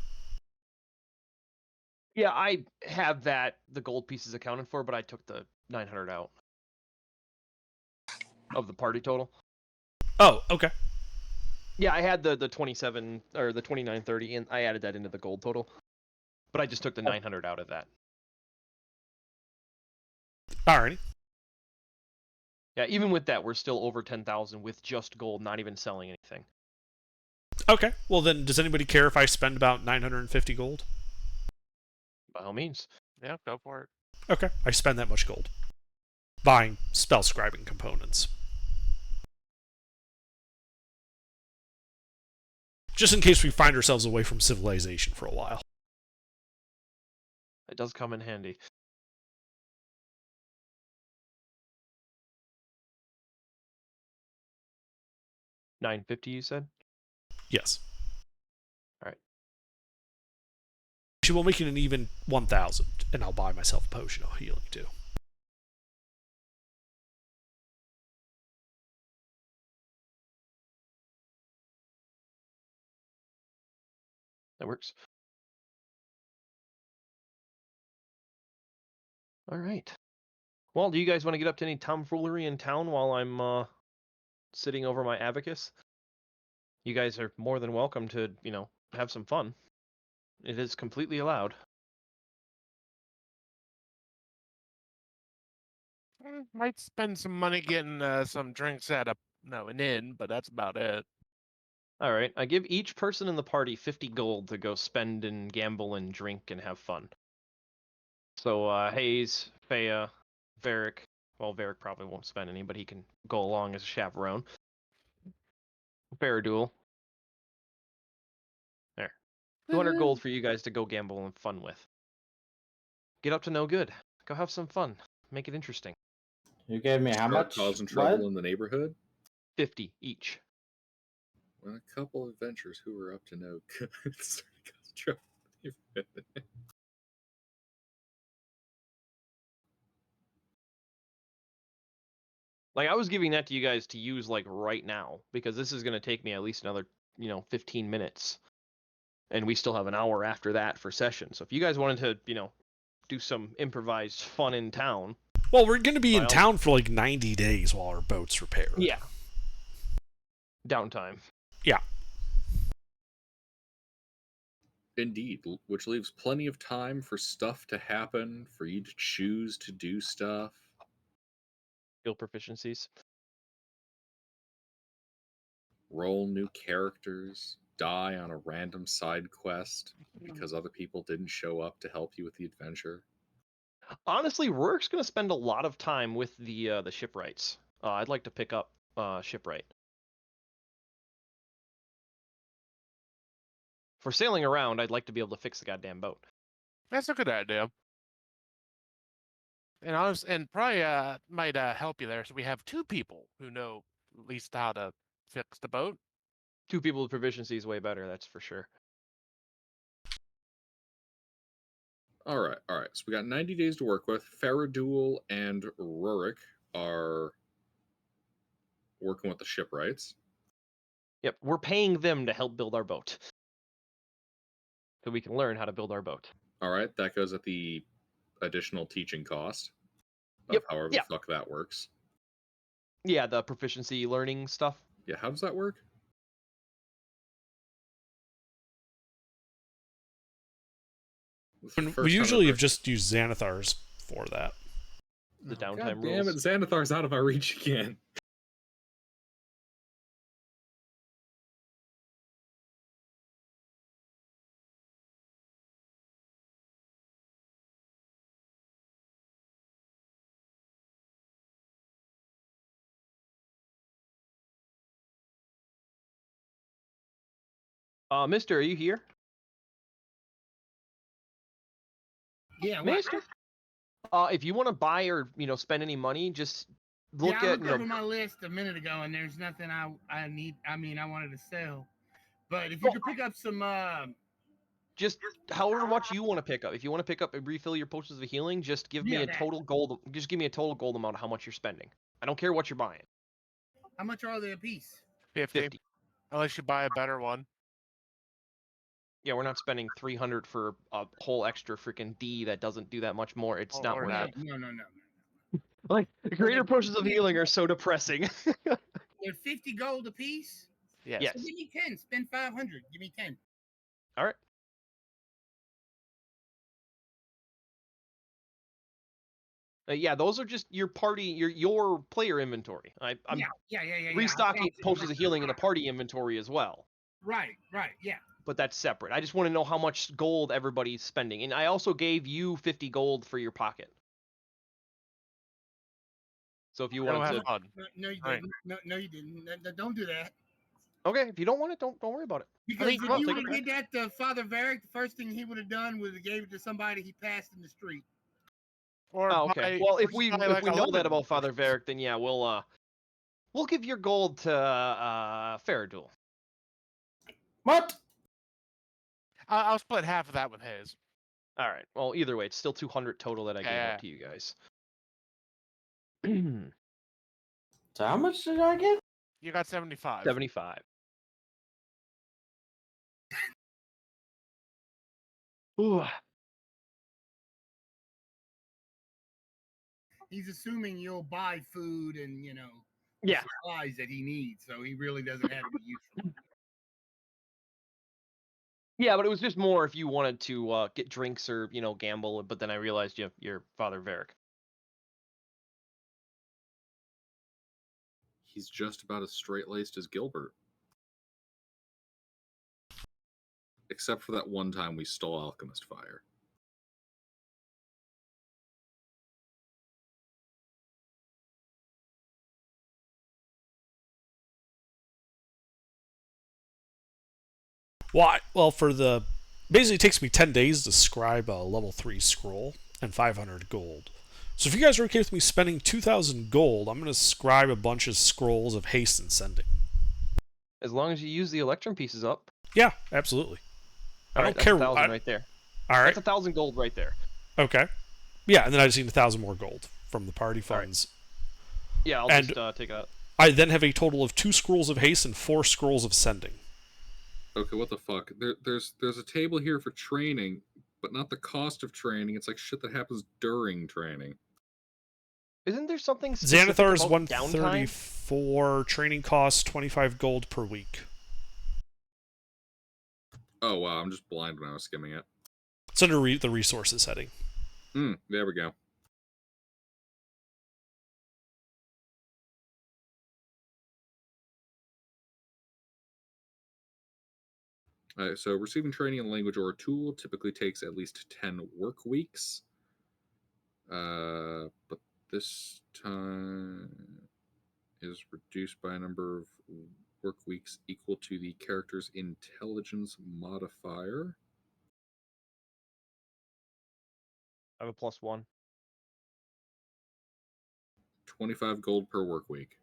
Yeah, I have the gold pieces accounted for, but I took the 900 out of the party total. Oh, okay. Yeah, I had the 27 or the 2930, and I added that into the gold total, but I just took the 900 out of that. Alrighty. Yeah, even with that, we're still over 10,000 with just gold, not even selling anything. Okay. Well, then, does anybody care if I spend about 950 gold? By all means. Yeah, go for it. Okay, I spend that much gold buying spell scribing components. Just in case we find ourselves away from civilization for a while. It does come in handy. $950, you said? Yes. Alright. She will make it an even 1,000, and I'll buy myself a potion of healing too. That works. Alright. Well, do you guys want to get up to any tomfoolery in town while I'm sitting over my abacus? You guys are more than welcome to, have some fun. It is completely allowed. Might spend some money getting some drinks at an inn, but that's about it. All right, I give each person in the party 50 gold to go spend and gamble and drink and have fun. So Hayes, Faya, Varric. Well, Varric probably won't spend any, but he can go along as a chaperone. Faradul. There. 200 gold for you guys to go gamble and fun with. Get up to no good. Go have some fun. Make it interesting. You gave me how Start much? causing trouble What? in the neighborhood. 50 each. When a couple of adventurers who were up to no good started causing trouble in the neighborhood. Like, I was giving that to you guys to use, like, right now, because this is going to take me at least another, 15 minutes. And we still have an hour after that for session. So if you guys wanted to, do some improvised fun in town. Well, we're going to be in town for like 90 days while our boat's repaired. Yeah. Downtime. Yeah. Indeed, which leaves plenty of time for stuff to happen, for you to choose to do stuff. Skill proficiencies. roll new characters, die on a random side quest because other people didn't show up to help you with the adventure. Honestly, Rourke's going to spend a lot of time with the shipwrights. I'd like to pick up shipwright. For sailing around, I'd like to be able to fix the goddamn boat. That's a good idea. And probably might help you there. So we have 2 people who know at least how to fix the boat. 2 people with proficiency is way better, that's for sure. All right. So we got 90 days to work with. Faradul and Rurik are working with the shipwrights. Yep, we're paying them to help build our boat. So we can learn how to build our boat. All right, that goes at the additional teaching cost of Yep, however yeah. the fuck that works. Yeah, the proficiency learning stuff. Yeah, how does that work? We usually have just used Xanathars for that. The God downtime damn rules. it, Xanathar's out of my reach again. Mister, are you here? Yeah, what? Mister? If you want to buy or spend any money, just look Yeah, I at looked over my list a minute ago, and there's nothing I need. I mean, I wanted to sell, but if you could pick up some, just however much you want to pick up. If you want to pick up and refill your potions of healing, just give me Yeah, a that. total gold. Just give me a total gold amount of how much you're spending. I don't care what you're buying. How much are they a piece? 50. 50. Unless you buy a better one. Yeah, we're not spending 300 for a whole extra freaking D that doesn't do that much more. It's not Or worth that. it. No. Like, the greater potions of healing are so depressing. They're 50 gold a piece. Yes. Yes. So give me 10. Spend 500. Give me 10. All right. Yeah, those are just your party, your player inventory. I'm Yeah. restocking potions of healing in the party inventory as well. Right. Yeah. But that's separate. I just want to know how much gold everybody's spending. And I also gave you 50 gold for your pocket. So if you Go wanted have to... fun. No, you Right. didn't. No, you didn't. Don't do that. Okay, if you don't want it, don't worry about it. Because think- if well, you take would it have did that to Father Varick, the first thing he would have done was gave it to somebody he passed in the street. Or Oh, okay. Well, if we buy like know that 11 about Father potions. Varick, then yeah, we'll give your gold to Faradul. What? I'll split half of that with his. All right. Well, either way, it's still 200 total that I gave Yeah. up to you guys. So how much did I get? You got 75. 75. Ooh. He's assuming you'll buy food and Yeah. supplies that he needs, so he really doesn't have any use for it. Yeah, but it was just more if you wanted to get drinks or gamble. But then I realized you're Father Varick. He's just about as straight-laced as Gilbert. Except for that one time we stole Alchemist Fire. Well, basically it takes me 10 days to scribe a level 3 scroll and 500 gold. So if you guys are okay with me spending 2,000 gold, I'm going to scribe a bunch of scrolls of haste and sending. As long as you use the electrum pieces up. Yeah, absolutely. I don't That's care. 1,000 right there. All right. That's 1,000 gold right there. Okay. Yeah, and then I just need 1,000 more gold from the party funds. Yeah, I'll And- just take out. I then have a total of 2 scrolls of haste and 4 scrolls of sending. Okay, what the fuck? There's a table here for training, but not the cost of training. It's like shit that happens during training. Isn't there something specific Xanathar's about downtime? 134, training costs 25 gold per week. Oh wow, I'm just blind when I was skimming it. It's under the resources heading. There we go. So receiving training in a language or a tool typically takes at least 10 work weeks. But this time is reduced by a number of work weeks equal to the character's intelligence modifier. I have a +1. 25 gold per work week.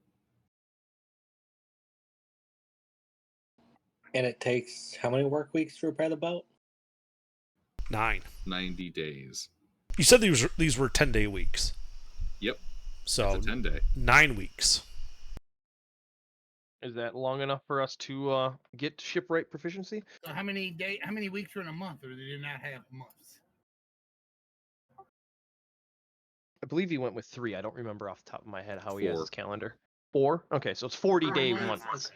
And it takes how many work weeks to repair the boat? 9. 90 days. You said these were 10-day weeks. Yep. So It's a 10-day. 9 weeks. Is that long enough for us to get shipwright proficiency? So how many weeks are in a month, or do they not have months? I believe he went with 3. I don't remember off the top of my head how he has 4. his calendar. 4? Okay, so it's 40-day months.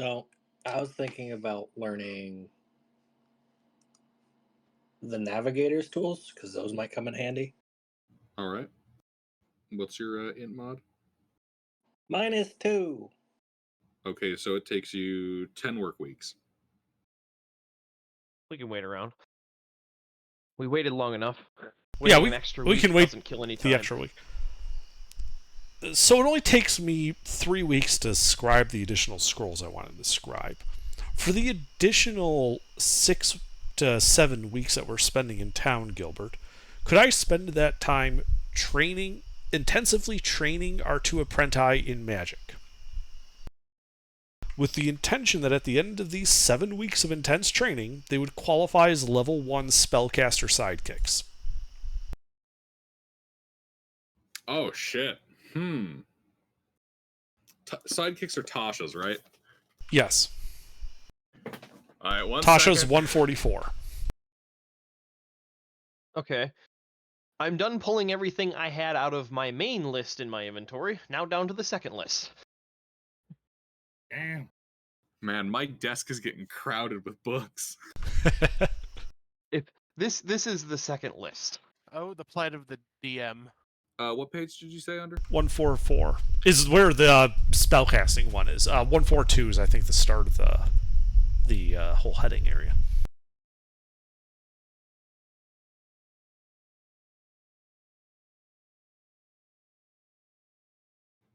So I was thinking about learning the navigator's tools because those might come in handy. All right. What's your int mod? -2. Okay, so it takes you 10 work weeks. We can wait around. We waited long enough. Yeah, Waiting an extra we week can wait doesn't kill any time. the extra week. So it only takes me 3 weeks to scribe the additional scrolls I wanted to scribe. For the additional 6 to 7 weeks that we're spending in town, Gilbert, could I spend that time intensively training our 2 apprenti in magic? With the intention that at the end of these 7 weeks of intense training, they would qualify as level 1 spellcaster sidekicks. Oh, shit. Sidekicks are Tasha's, right? Yes. All right, one Tasha's second. 144. Okay. I'm done pulling everything I had out of my main list in my inventory. Now down to the second list. Damn. Man, my desk is getting crowded with books. If this is the second list. Oh, the plight of the DM. What page did you say under? 144 is where the spellcasting one is. 142 is, I think, the start of the whole heading area.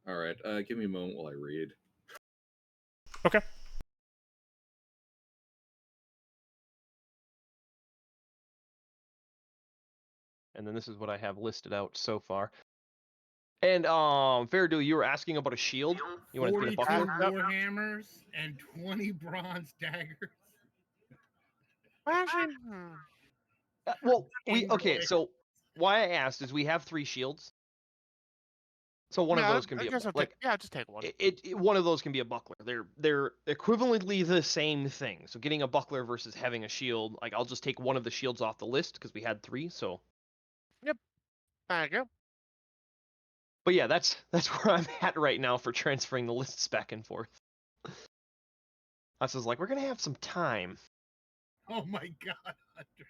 All right, give me a moment while I read. Okay. And then this is what I have listed out so far. And Fairdo, you were asking about a shield. You want to get a 42 buckler? war hammers and 20 bronze daggers. Actually, Well, Enjoy. so why I asked is we have 3 shields. So one of those can be I guess I'll just take one. One of those can be a buckler. They're equivalently the same thing. So getting a buckler versus having a shield, like I'll just take one of the shields off the list because we had 3. So. Yep. Thank you. But yeah, that's where I'm at right now for transferring the lists back and forth. Us is like we're gonna have some time. Oh my god, Hunter.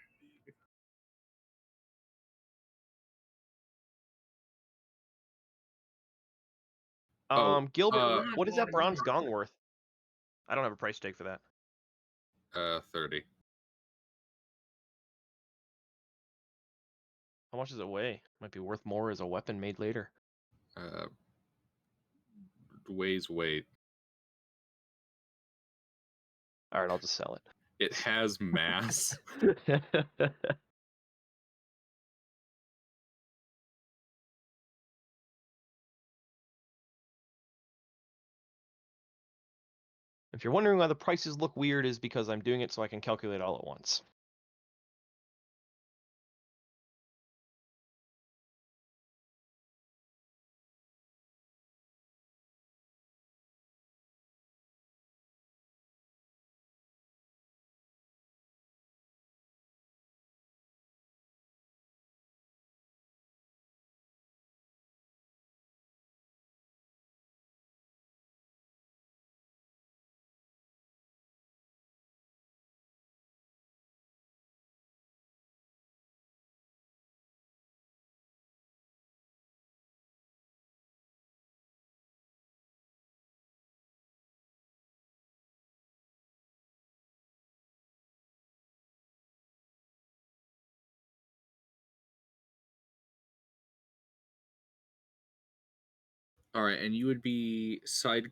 Gilbert, what is that bronze gong worth? I don't have a price tag for that. 30. How much does it weigh? Might be worth more as a weapon made later. Weighs weight. All right, I'll just sell It has mass. it. If you're wondering why the prices look weird, is because I'm doing it so I can calculate all at once. All right, and you would be sidekick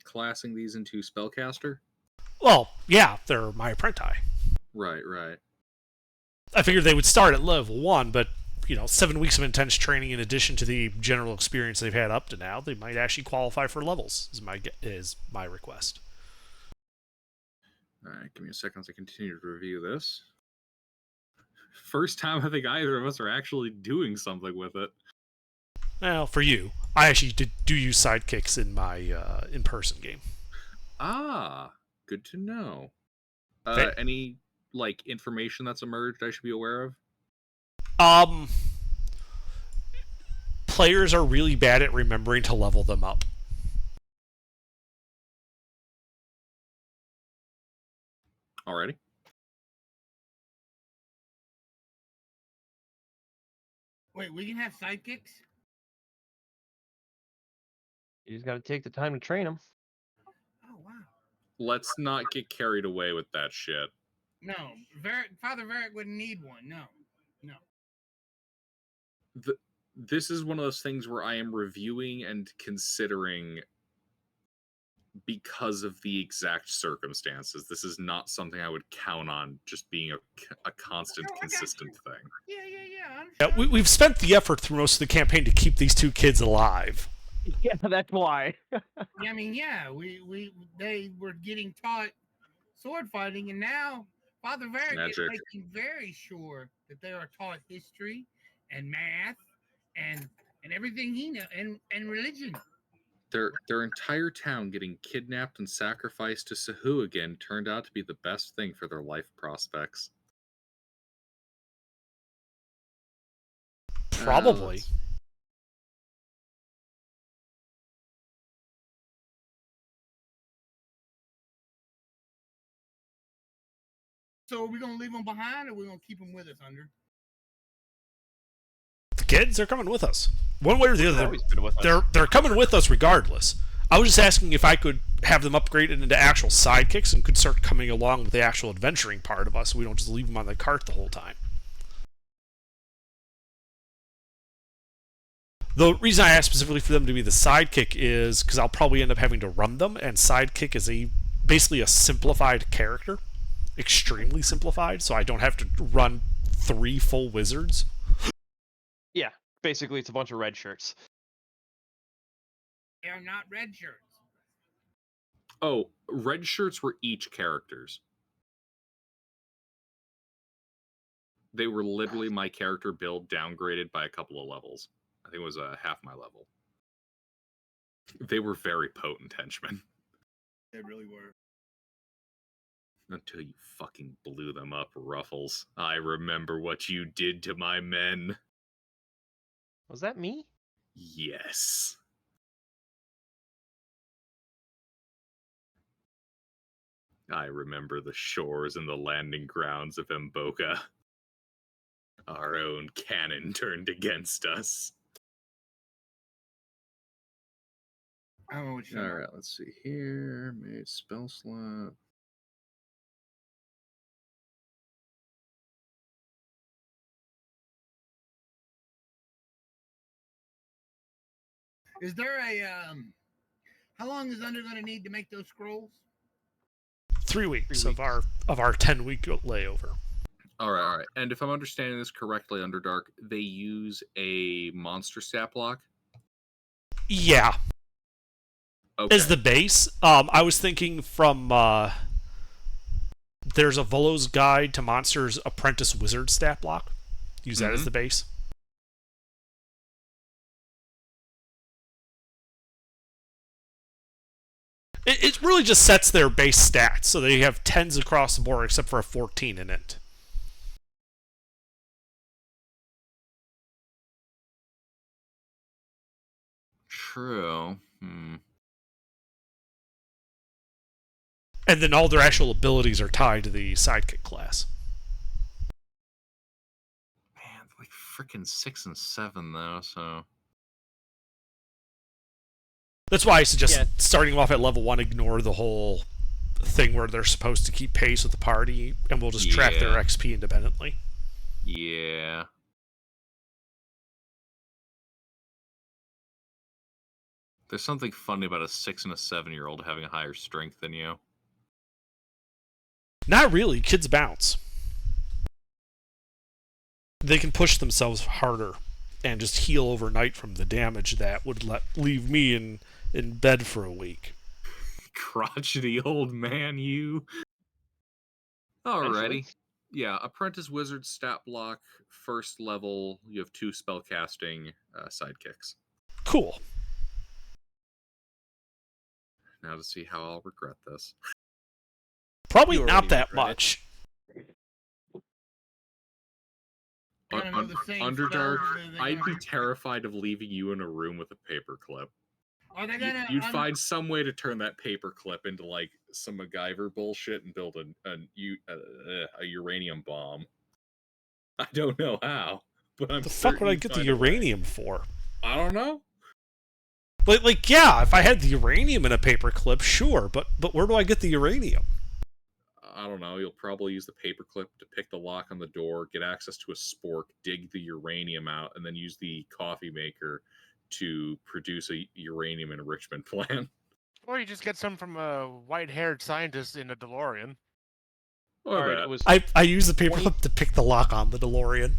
classing these into spellcaster. Well, yeah, they're my apprenti. Right, right. I figured they would start at level 1, but 7 weeks of intense training in addition to the general experience they've had up to now, they might actually qualify for levels. Is my request. All right, give me a second as I continue to review this. First time I think either of us are actually doing something with it. Well, for you, I actually do use sidekicks in my in-person game. Ah, good to know. Okay. Any information that's emerged I should be aware of? Players are really bad at remembering to level them up. Alrighty. Wait, we can have sidekicks? You just got to take the time to train them. Oh wow. Let's not get carried away with that shit. No, Father Varric wouldn't need one. No. This is one of those things where I am reviewing and considering because of the exact circumstances. This is not something I would count on just being a constant, consistent thing. Yeah. We've spent the effort through most of the campaign to keep these 2 kids alive. Yeah, that's why. I mean, yeah, they were getting taught sword fighting, and now Father Varric is making very sure that they are taught history and math and everything he knows and religion. Their entire town getting kidnapped and sacrificed to Sahuagin turned out to be the best thing for their life prospects. Probably. So are we going to leave them behind, or are we going to keep them with us, Under? The kids are coming with us. One way or the other, Always been with us. they're coming with us regardless. I was just asking if I could have them upgraded into actual sidekicks and could start coming along with the actual adventuring part of us, so we don't just leave them on the cart the whole time. The reason I asked specifically for them to be the sidekick is because I'll probably end up having to run them, and sidekick is basically a simplified character. Extremely simplified, so I don't have to run 3 full wizards. Yeah, basically it's a bunch of red shirts. They are not red shirts. Oh, red shirts were each characters. They were literally my character build downgraded by a couple of levels. I think it was half my level. They were very potent henchmen. They really were. Until you fucking blew them up, Ruffles. I remember what you did to my men. Was that me? Yes. I remember the shores and the landing grounds of Mboka. Our own cannon turned against us. I don't know what you're Alright, let's see here. Made spell slot. Is there a how long is Under going to need to make those scrolls? 3 weeks of our 10-week layover. All right. And if I'm understanding this correctly, Underdark, they use a monster stat block? Yeah. Okay. As the base. I was thinking from there's a Volo's Guide to Monsters Apprentice Wizard stat block. Use that as the base. It really just sets their base stats, so they have 10s across the board except for a 14 in it. True. And then all their actual abilities are tied to the sidekick class. Man, like freaking 6 and 7 though, so that's why I suggest starting them off at level 1, ignore the whole thing where they're supposed to keep pace with the party, and we'll just track their XP independently. Yeah. There's something funny about a 6 and a 7-year-old having a higher strength than you. Not really. Kids bounce. They can push themselves harder and just heal overnight from the damage that would leave me in bed for a week. Crotchety old man, you. Alrighty. Eventually. Yeah, Apprentice Wizard stat block, first level. You have 2 spellcasting sidekicks. Cool. Now to see how I'll regret this. Probably You not already that regret it. much. They're gonna know the same Underdark, spells, or they're I'd gonna- be terrified of leaving you in a room with a paperclip. Are they gonna? You'd find some way to turn that paperclip into like some MacGyver bullshit and build a uranium bomb. I don't know how, but I'm The fuck certain would I you'd get the find a way. uranium for? I don't know. Like, yeah, if I had the uranium in a paperclip, sure, but where do I get the uranium? I don't know. You'll probably use the paperclip to pick the lock on the door, get access to a spork, dig the uranium out, and then use the coffee maker to produce a uranium enrichment plant. Or you just get some from a white-haired scientist in a DeLorean. Or All right, that. it was I use the paperclip to pick the lock on the DeLorean.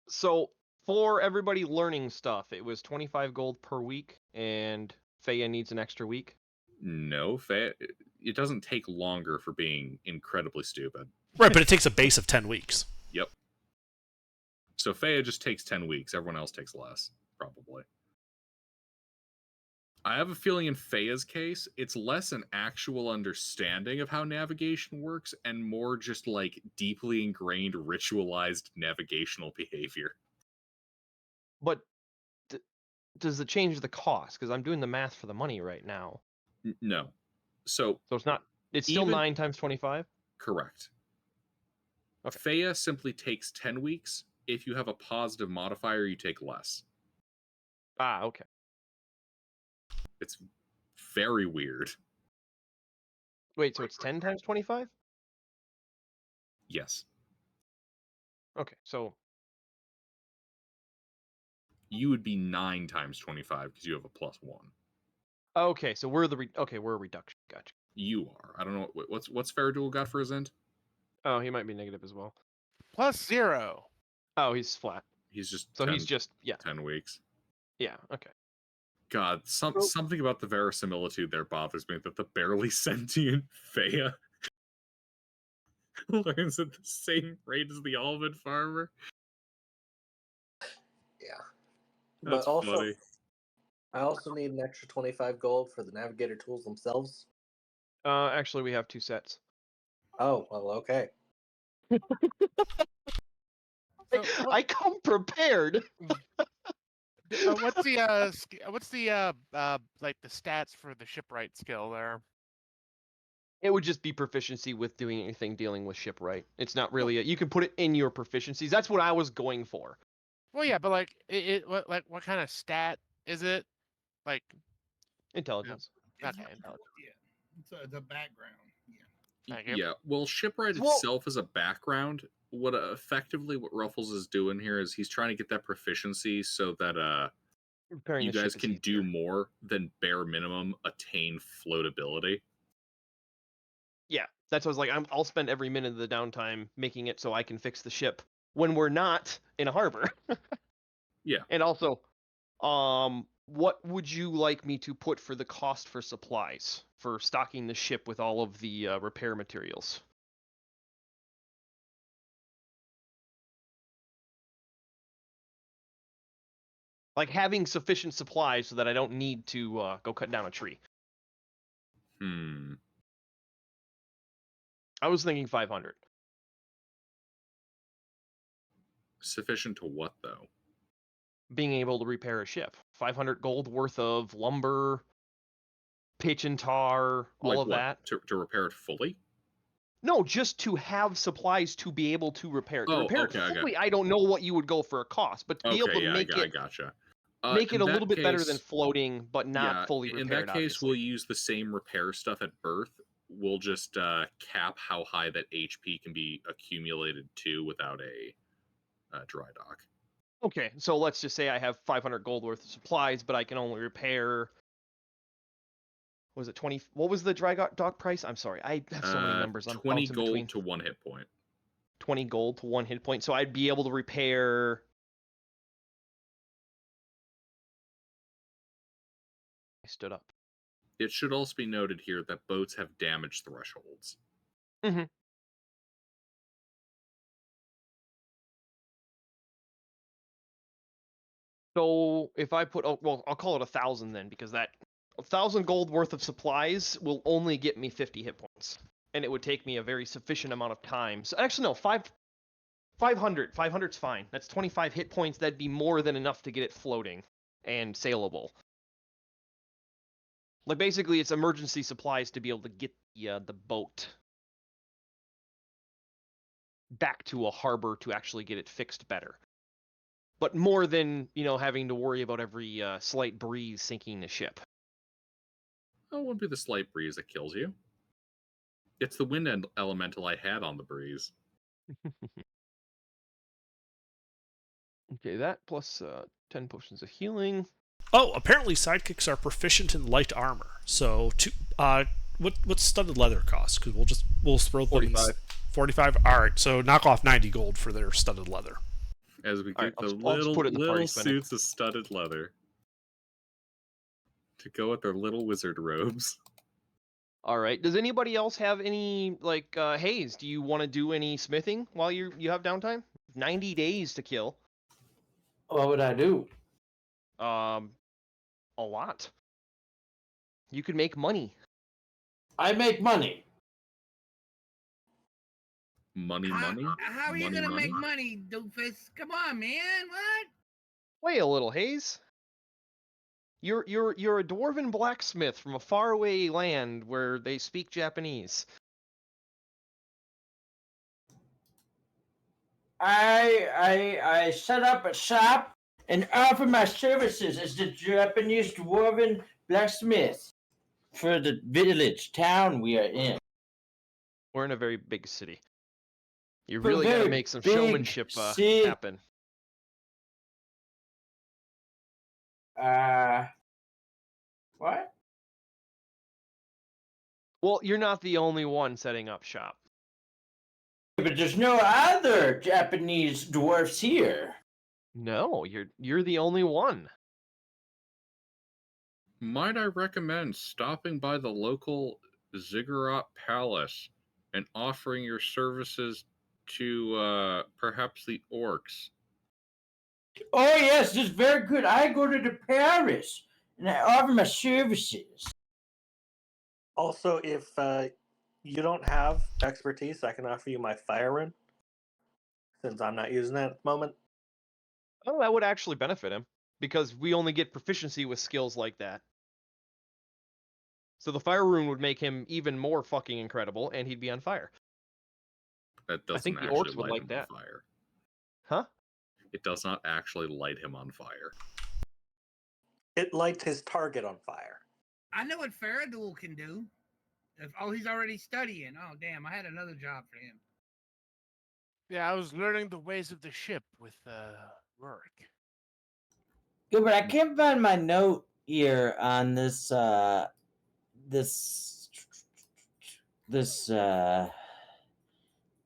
so for everybody learning stuff, it was 25 gold per week, and Faya needs an extra week. No, it doesn't take longer for being incredibly stupid. Right, but it takes a base of 10 weeks. Yep. So Faya just takes 10 weeks. Everyone else takes less, probably. I have a feeling in Faya's case, it's less an actual understanding of how navigation works and more just like deeply ingrained, ritualized navigational behavior. But does it change the cost? Because I'm doing the math for the money right now. No. So So it's not. It's still Even- 9 times 25. correct. Okay. Faya simply takes 10 weeks. If you have a positive modifier, you take less. Ah, okay. It's very weird. Wait, so it's 10 times 25? Yes. Okay, so You would be 9 times 25 because you have a +1. okay, so we're we're a reduction. Gotcha. You are. I don't know what's Faradul got for his end. Oh, he might be negative as well. +0. Oh, he's flat. He's just So 10, he's just 10 weeks. yeah. Okay. God, something about the verisimilitude there bothers me. That the barely sentient Faya learns at the same rate as the almond farmer. Yeah. That's but also, funny. I also need an extra 25 gold for the navigator tools themselves. Actually, we have 2 sets. Oh, well, okay. So, I come prepared. what's the like the stats for the shipwright skill there? It would just be proficiency with doing anything dealing with shipwright. It's not really you can put it in your proficiencies. That's what I was going for. Well, yeah, but like what kind of stat is it? Like Intelligence. okay, intelligence. Yeah, it's a background. Yeah. Thank you. Yeah, well, shipwright Well- itself as a background, what Ruffles is doing here is he's trying to get that proficiency so that Repairing you the guys ship is can do easier. more than bare minimum attain floatability. Yeah, that's what I was like. I'll spend every minute of the downtime making it so I can fix the ship when we're not in a harbor. Yeah. And also, what would you like me to put for the cost for supplies for stocking the ship with all of the repair materials? Like having sufficient supplies so that I don't need to go cut down a tree. I was thinking 500. Sufficient to what, though? Being able to repair a ship. 500 gold worth of lumber, pitch and tar, all Like of what? that. To repair it fully? No, just to have supplies to be able to repair it. To Oh, repair okay, I it got fully, I don't know what you would go for a cost, but to be able Okay, to yeah, make I it gotcha. make it In a that little bit better than case- floating, but not yeah, fully in repaired. that case, obviously. we'll use the same repair stuff at birth. We'll just cap how high that HP can be accumulated to without a dry dock. Okay, so let's just say I have 500 gold worth of supplies, but I can only repair. Was it 20? What was the dry dock price? I'm sorry, I have so many numbers. I'm 20 bouncing gold between to 1 hit point. 20 gold to 1 hit point, so I'd be able to repair. I stood up. It should also be noted here that boats have damage thresholds. Mm-hmm. So if I put, oh, well, I'll call it 1,000 then, because that 1,000 gold worth of supplies will only get me 50 hit points, and it would take me a very sufficient amount of time. So actually, no, 500. 500's fine. That's 25 hit points. That'd be more than enough to get it floating and saleable. Like basically, it's emergency supplies to be able to get the boat back to a harbor to actually get it fixed better. But more than, having to worry about every slight breeze sinking the ship. Oh, it wouldn't be the slight breeze that kills you. It's the wind elemental I had on the breeze. Okay, that plus 10 potions of healing. Oh, apparently sidekicks are proficient in light armor. So, what's studded leather cost? Because we'll throw 45. 45. All right, so knock off 90 gold for their studded leather. As we All right, get the I'll just put it in the party little spending. suits of studded leather to go with their little wizard robes. All right. Does anybody else have any, Hayes, do you want to do any smithing while you have downtime? 90 days to kill. What would I do? A lot. You could make money. I make money. Money. How are you Money, gonna money? make money, doofus? Come on, man. What? Wait a little, Hayes. You're a dwarven blacksmith from a faraway land where they speak Japanese. I set up a shop and offer my services as the Japanese dwarven blacksmith for the village town we are in. We're in a very big city. You For a really got to very make some big showmanship city. happen. What? Well, you're not the only one setting up shop. But there's no other Japanese dwarfs here. No, you're the only one. Might I recommend stopping by the local Ziggurat Palace and offering your services to perhaps the orcs? Oh yes, this is very good. I go to the Paris and I offer my services. Also, if you don't have expertise, I can offer you my fire rune, since I'm not using that at the moment. Oh, that would actually benefit him, because we only get proficiency with skills like that. So the fire rune would make him even more fucking incredible, and he'd be on fire. That doesn't think the actually orcs would light like him that. on fire. Huh? It does not actually light him on fire. It lights his target on fire. I know what Faradul can do. He's already studying. Oh, damn. I had another job for him. Yeah, I was learning the ways of the ship with Rurik. Good, but I can't find my note here on this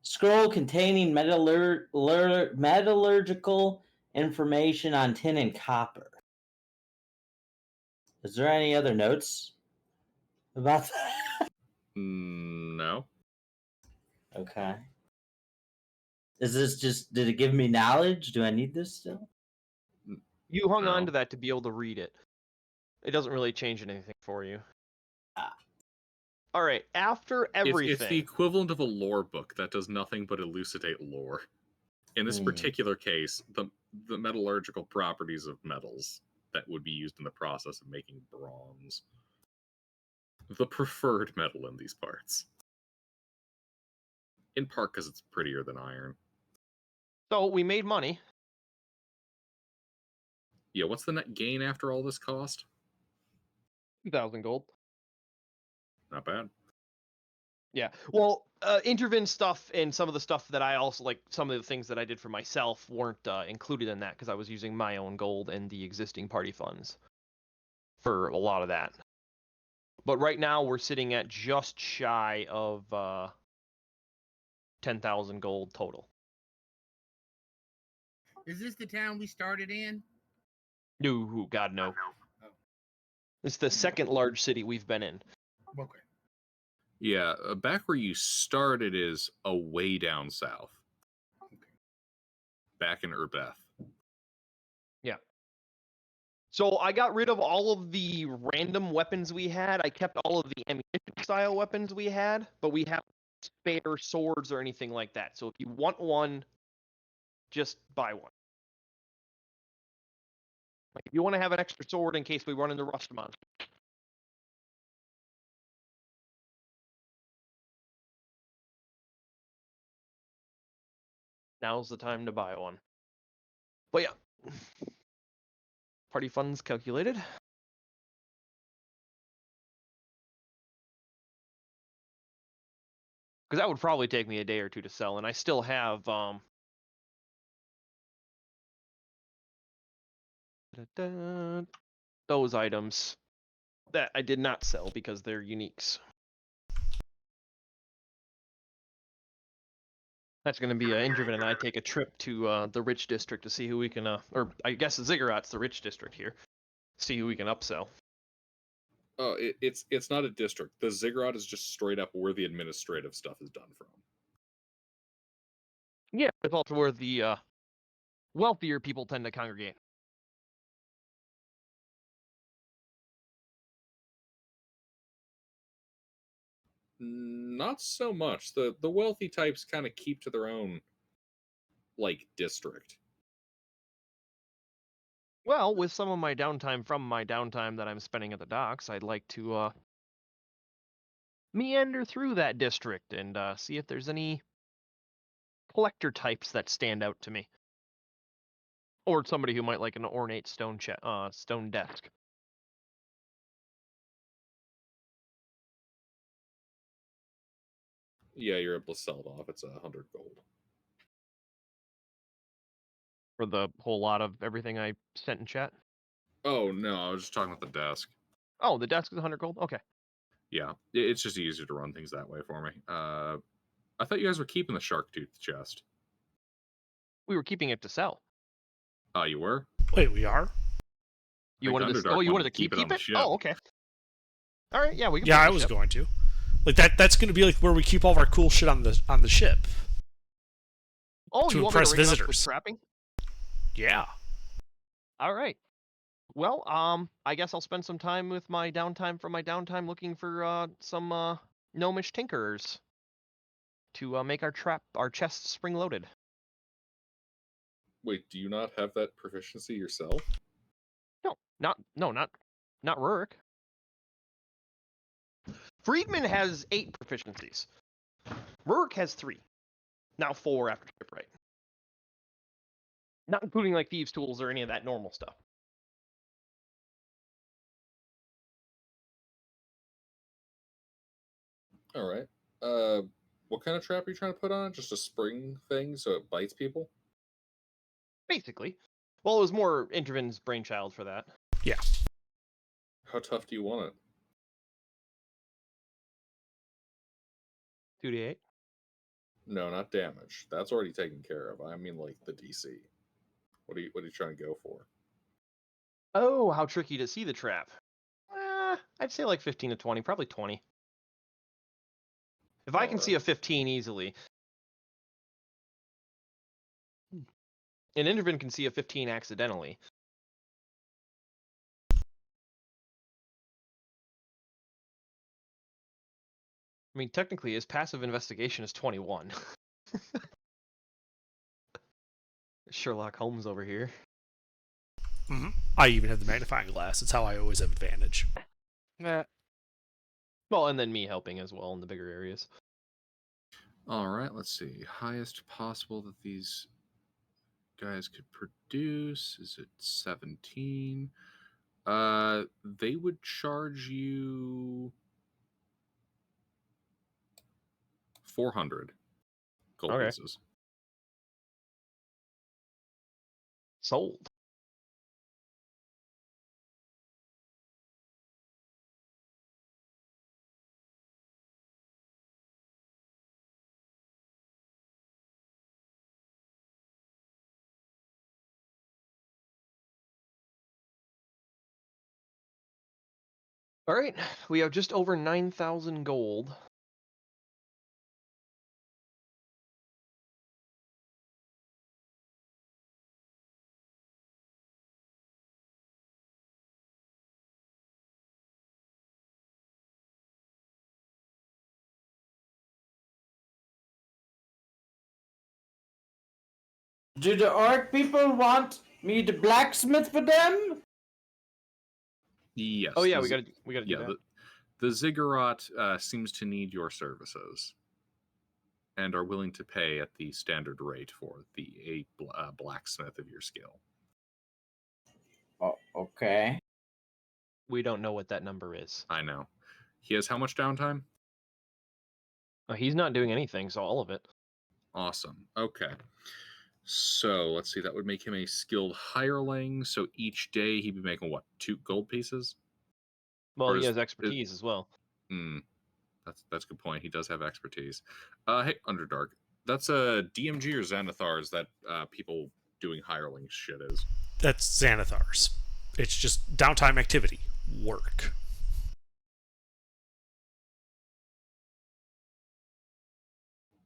scroll containing metallurgical information on tin and copper. Is there any other notes about that? No. Okay. Is this just, did it give me knowledge? Do I need this still? You hung on No. to that to be able to read it. It doesn't really change anything for you. All right, after everything. It's the equivalent of a lore book that does nothing but elucidate lore. In this particular case, the metallurgical properties of metals that would be used in the process of making bronze. The preferred metal in these parts. In part because it's prettier than iron. So we made money. Yeah, what's the net gain after all this cost? 2,000 gold. Not bad. Yeah. Well, Intervin stuff and some of the stuff that I also like, some of the things that I did for myself weren't included in that because I was using my own gold and the existing party funds for a lot of that. But right now we're sitting at just shy of 10,000 gold total. Is this the town we started in? No, God no. Oh. It's the second large city we've been in. Okay. Yeah, back where you started is a way down south. Okay. Back in Urbeth. Yeah. So I got rid of all of the random weapons we had. I kept all of the ammunition style weapons we had, but we have spare swords or anything like that. So if you want one, just buy one. Like if you want to have an extra sword in case we run into rust monsters. Now's the time to buy one. But yeah. Party funds calculated. Because that would probably take me a day or two to sell, and I still have those items that I did not sell because they're uniques. That's going to be Indriven and I take a trip to the rich district to see who we can, or I guess Ziggurat's the rich district here, see who we can upsell. Oh, it's not a district. The Ziggurat is just straight up where the administrative stuff is done from. Yeah, it's also where the wealthier people tend to congregate. Not so much. The wealthy types kind of keep to their own, like, district. Well, with some of my downtime from my downtime that I'm spending at the docks, I'd like to meander through that district and see if there's any collector types that stand out to me. Or somebody who might like an ornate stone desk. Yeah, you're able to sell it off. It's 100 gold. For the whole lot of everything I sent in chat? Oh, no, I was just talking about the desk. Oh, the desk is 100 gold? Okay. Yeah, it's just easier to run things that way for me. I thought you guys were keeping the shark tooth chest. We were keeping it to sell. Oh, you were? Wait, we are? You Like, wanted to? Underdark Oh, you wanted wanted to keep on it? the ship. Oh, okay. All right, yeah, we can. Yeah, put it I on the was ship. going to. Like that's going to be like where we keep all of our cool shit on the ship. Oh, to you want me impress to rig it up with visitors. trapping? Yeah. All right. Well, I guess I'll spend some time with my downtime from my downtime looking for some gnomish tinkerers to make our chests spring loaded. Wait, do you not have that proficiency yourself? No, not Rurik. Friedman has 8 proficiencies. Rurik has 3. Now 4 after shipwright. Not including like thieves' tools or any of that normal stuff. All right. What kind of trap are you trying to put on? Just a spring thing so it bites people? Basically. Well, it was more Intervin's brainchild for that. Yeah. How tough do you want it? 2d8. No, not damage. That's already taken care of. I mean, like the DC. What are you trying to go for? Oh, how tricky to see the trap. I'd say like 15 to 20, probably 20. If I can see a 15 easily. And Intervin can see a 15 accidentally. I mean, technically, his passive investigation is 21. Sherlock Holmes over here. Mm-hmm. I even have the magnifying glass. It's how I always have advantage. Nah. Well, and then me helping as well in the bigger areas. All right, let's see. Highest possible that these guys could produce is it 17? They would charge you 400 gold Okay. pieces. Sold. All right, we have just over 9,000 gold. Do the orc people want me to blacksmith for them? Yes. Oh yeah, the we zi- gotta do yeah, that. the ziggurat seems to need your services and are willing to pay at the standard rate for a blacksmith of your skill. Oh, okay. We don't know what that number is. I know. He has how much downtime? He's not doing anything, so all of it. Awesome. Okay. So let's see. That would make him a skilled hireling. So each day he'd be making what, 2 gold pieces? Well, Or he is- has expertise as well. That's a good point. He does have expertise. Hey, Underdark. That's a DMG or Xanathar's that people doing hireling shit is. That's Xanathar's. It's just downtime activity. Work.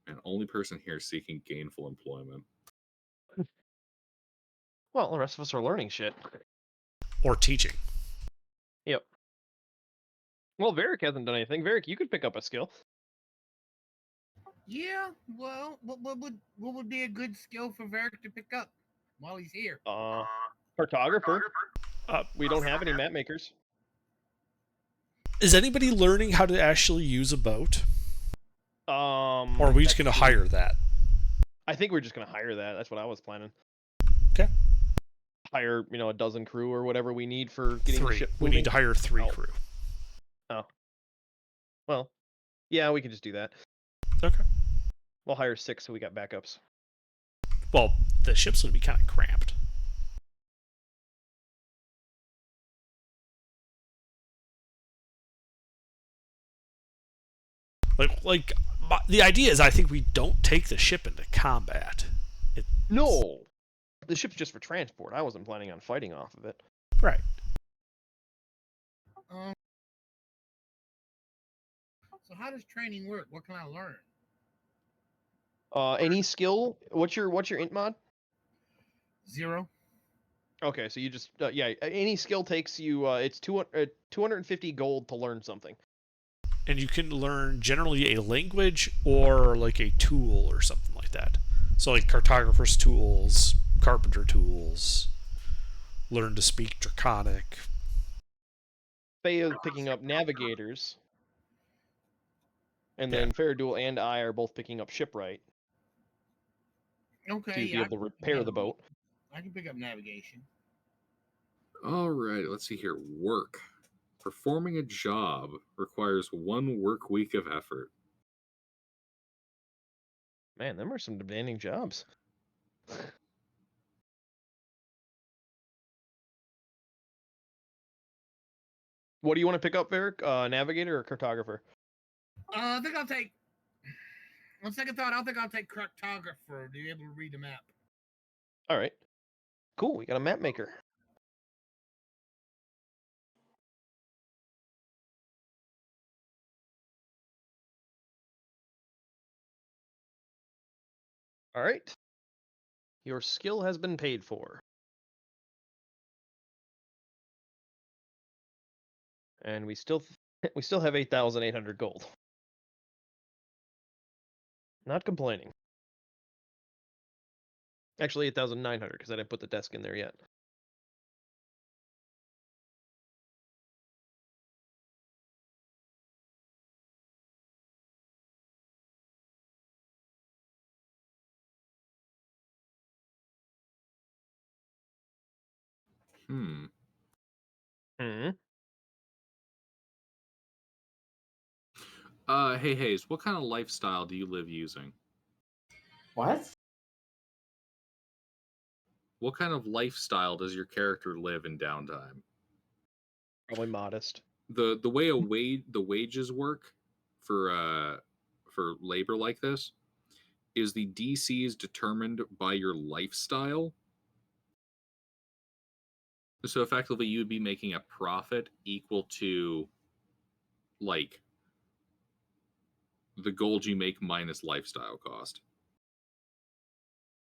And only person here seeking gainful employment. Well, the rest of us are learning shit. Or teaching. Yep. Well, Varric hasn't done anything. Varric, you could pick up a skill. Yeah, well, what would be a good skill for Varric to pick up while he's here? Cartographer. We don't have any map makers. Is anybody learning how to actually use a boat? Or are we just going to that's hire that? I think we're just gonna hire that. That's what I was planning. Okay. Hire, a dozen crew or whatever we need for getting the 3. ship We moving. need to hire 3 Oh. crew. Oh. Well, yeah, we can just do that. Okay. We'll hire 6 so we got backups. Well, the ship's going to be kind of cramped. The idea is I think we don't take the ship into combat. No! The ship's just for transport. I wasn't planning on fighting off of it. Right. So how does training work? What can I learn? Any skill? What's your int mod? 0. Okay, so you just any skill takes you it's 250 gold to learn something. And you can learn generally a language or like a tool or something like that. So like cartographer's tools, carpenter tools, learn to speak Draconic. Faye is picking up navigators. And then Faradul and I are both picking up shipwright. Okay. To be able to repair the boat. I can pick up navigation. All right, let's see here. Work. Performing a job requires 1 work week of effort. Man, them are some demanding jobs. What do you want to pick up, Varric? Navigator or cartographer? I think I'll take. On second thought, I'll take cartographer to be able to read the map. All right. Cool. We got a map maker. All right. Your skill has been paid for. And we still have 8,800 gold. Not complaining. Actually, 8,900 because I didn't put the desk in there yet. Hmm. Hey Hayes, what kind of lifestyle do you live using? What? What kind of lifestyle does your character live in downtime? Probably modest. The way the wages work for labor like this is the DC is determined by your lifestyle. So effectively, you would be making a profit equal to like the gold you make minus lifestyle cost.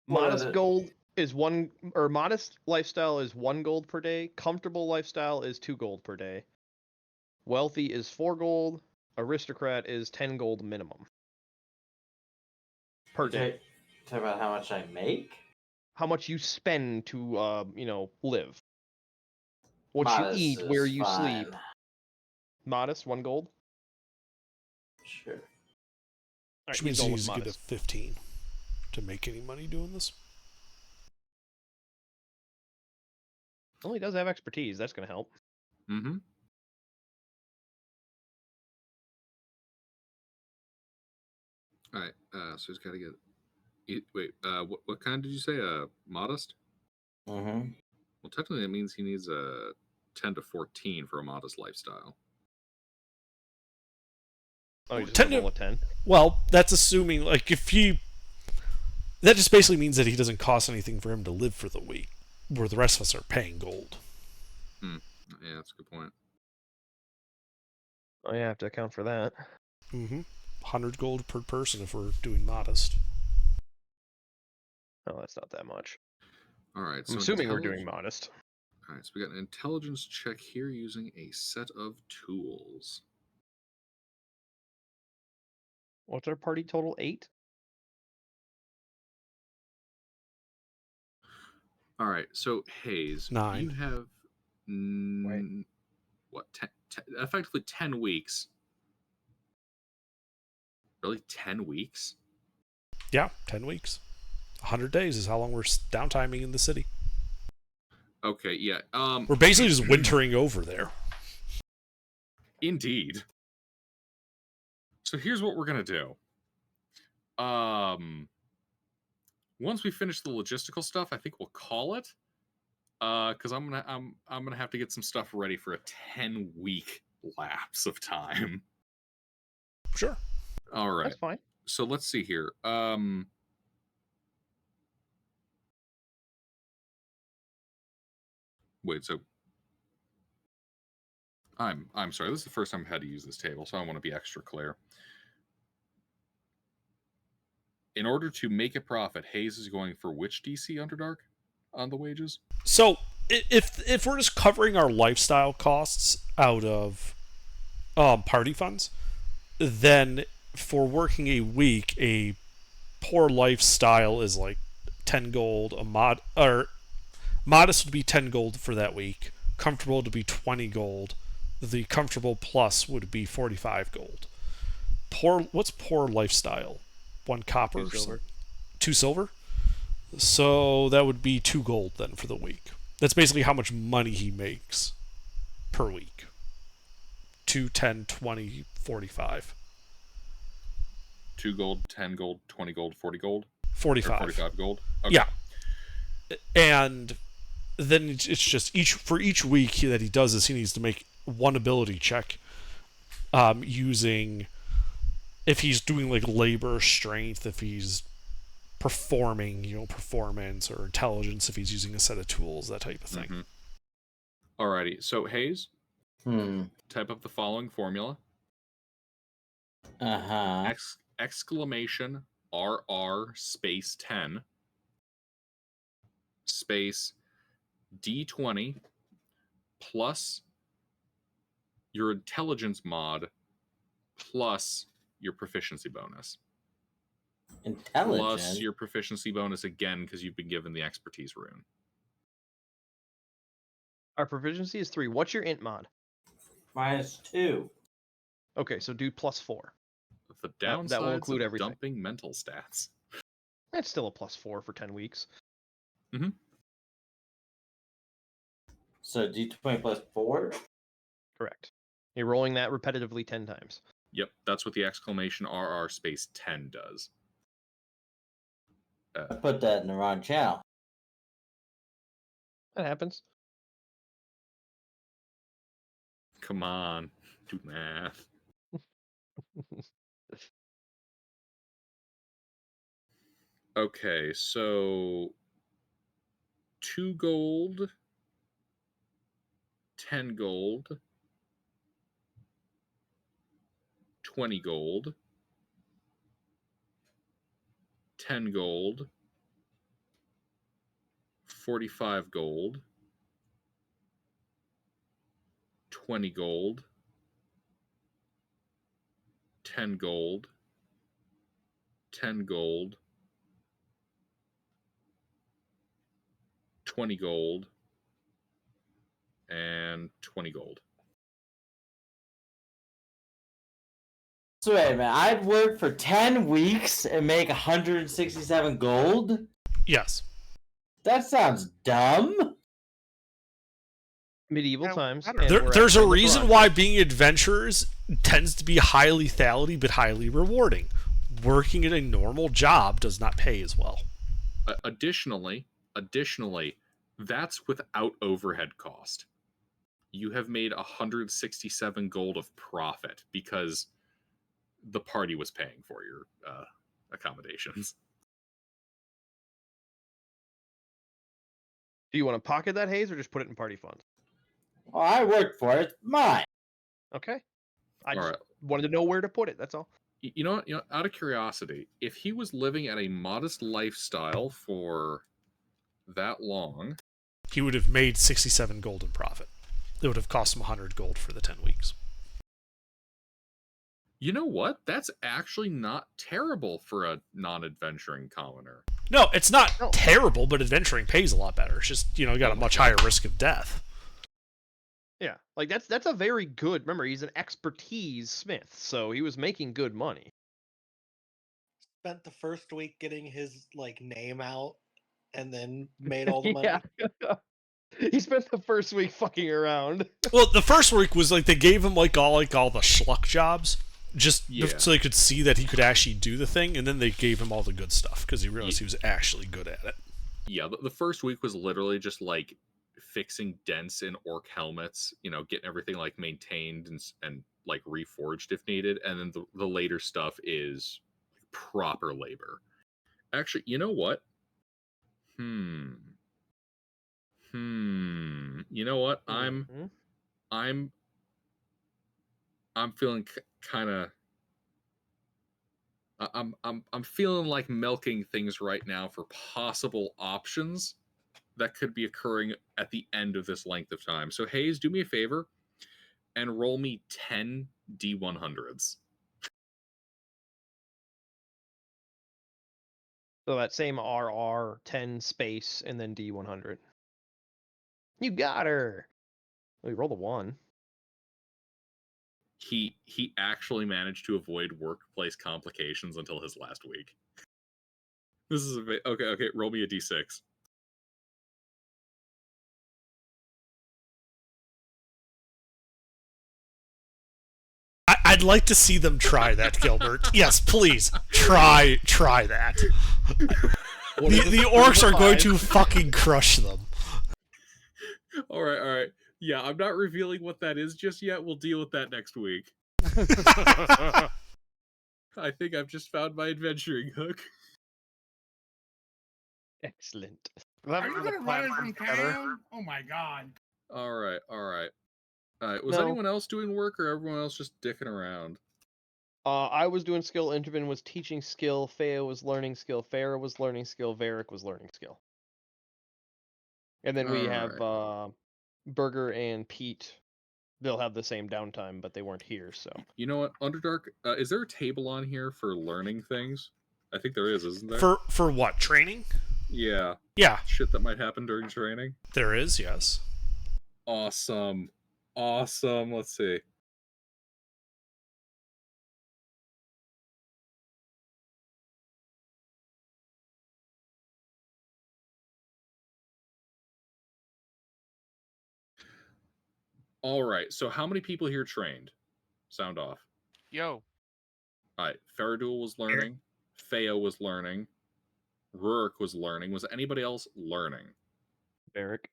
What are Modest the- gold is one, or modest lifestyle is 1 gold per day. Comfortable lifestyle is 2 gold per day. Wealthy is 4 gold. Aristocrat is 10 gold minimum per day. Talk about how much I make? How much you spend to, live. What Modest you eat, is where you fine. sleep. Modest, 1 gold. Sure. All right, Which he's means he going needs with to get a modest. 15 to make any money doing this. Well, he does have expertise. That's going to help. Mm-hmm. All right. So he's got to get. Wait. What kind did you say? Modest. Mm-hmm. Well, technically, that means he needs a 10 to 14 for a modest lifestyle. Oh, he's just 10 a to- roll of 10. Well, that's assuming, like, if he... That just basically means that he doesn't cost anything for him to live for the week, where the rest of us are paying gold. Yeah, that's a good point. Oh, yeah, I have to account for that. Mm-hmm. 100 gold per person if we're doing modest. Oh, that's not that much. All right. I'm So assuming we're doing modest. All right. So we got an intelligence check here using a set of tools. What's our party total? 8? All right. So Hayes, 9. you have what? Effectively 10 weeks. Really, 10 weeks? Yeah, 10 weeks. 100 days is how long we're downtiming in the city. Okay, yeah. We're basically just wintering over there. Indeed. So here's what we're gonna do. Once we finish the logistical stuff, I think we'll call it. Because I'm gonna have to get some stuff ready for a 10-week lapse of time. Sure. All right. That's fine. So let's see here. Wait. So I'm sorry. This is the first time I've had to use this table, so I want to be extra clear. In order to make a profit, Hayes is going for which DC Underdark on the wages? So if we're just covering our lifestyle costs out of party funds, then for working a week, a poor lifestyle is like 10 gold. Modest would be 10 gold for that week. Comfortable to be 20 gold. The comfortable plus would be 45 gold. What's poor lifestyle? 1 copper? 2 silver. 2 silver? So that would be 2 gold then for the week. That's basically how much money he makes per week. 2, 10, 20, 45. 2 gold, 10 gold, 20 gold, 40 gold? 45. Or 45 gold? Okay. Yeah. And then it's just for each week that he does this, he needs to make 1 ability check using, if he's doing like labor, strength, if he's performing, performance, or intelligence, if he's using a set of tools, that type of thing. Mm-hmm. Alrighty. So Hayes, type up the following formula. Uh-huh. Exclamation RR space 10 space D20 plus your intelligence mod plus your proficiency bonus. Intelligence? Plus your proficiency bonus again because you've been given the expertise rune. Our proficiency is 3. What's your int mod? -2. Okay, so do +4. The That will downsides include of everything. dumping mental stats. That's still a +4 for 10 weeks. Mm-hmm. So D20 plus 4? Correct. You're rolling that repetitively 10 times. Yep, that's what the exclamation RR space 10 does. I put that in the wrong channel. That happens. Come on, do math. Okay, so 2 gold, 10 gold, 20 gold, 10 gold, 45 gold, 20 gold, 10 gold, 10 gold, 20 gold, and 20 gold. So wait a minute, I'd work for 10 weeks and make 167 gold? Yes. That sounds dumb. Medieval Yeah, times. I don't know. and we're There's a actually in the reason Bronze why Age. being adventurers tends to be highly lethality but highly rewarding. Working at a normal job does not pay as well. Additionally, that's without overhead cost. You have made 167 gold of profit because the party was paying for your accommodations. Do you want to pocket that haze or just put it in party funds? Well, I worked for it. It's mine. Okay. I All just right. wanted to know where to put it. That's all. You know, out of curiosity, if he was living at a modest lifestyle for that long, He would have made 67 gold in profit. It would have cost him 100 gold for the 10 weeks. you know what? That's actually not terrible for a non-adventuring commoner. No, it's not No. terrible, but adventuring pays a lot better. It's just, you got Oh a my much God. higher risk of death. Yeah, like that's a very good. Remember, he's an expertise smith, so he was making good money. Spent the first week getting his name out, and then made all the money. Yeah. He spent the first week fucking around. Well, the first week was they gave him all the schluck jobs, just Yeah. so they could see that he could actually do the thing, and then they gave him all the good stuff because he realized he was actually good at it. Yeah, the first week was literally just fixing dents in orc helmets, getting everything maintained and reforged if needed, and then the later stuff is proper labor. Actually, you know what? You know what? Mhm. I'm feeling kind of. I'm feeling like milking things right now for possible options that could be occurring at the end of this length of time. So Hayes, do me a favor and roll me 10 D100s. So that same RR 10 space and then D100. You got her. Oh, you rolled a 1. He actually managed to avoid workplace complications until his last week. This is okay. Roll me a D6. I'd like to see them try that, Gilbert. Yes, please try that. The orcs are going to fucking crush them. All right. Yeah, I'm not revealing what that is just yet. We'll deal with that next week. I think I've just found my adventuring hook. Excellent. Are you gonna run us from town? Oh my god. All right. Was No. anyone else doing work or everyone else just dicking around? I was doing skill. Intervin was teaching skill. Fea was learning skill. Farah was learning skill. Varric was learning skill. And then we have Burger and Pete. They'll have the same downtime, but they weren't here, so. You know what, Underdark? Is there a table on here for learning things? I think there is, isn't there? For what, training? Yeah. Yeah, Shit that might happen during training. there is. Yes. Awesome. Let's see. All right. So how many people here trained? Sound off. Yo. All right, Faradul was learning. Feo was learning. Rurik was learning. Was anybody else learning? Varric.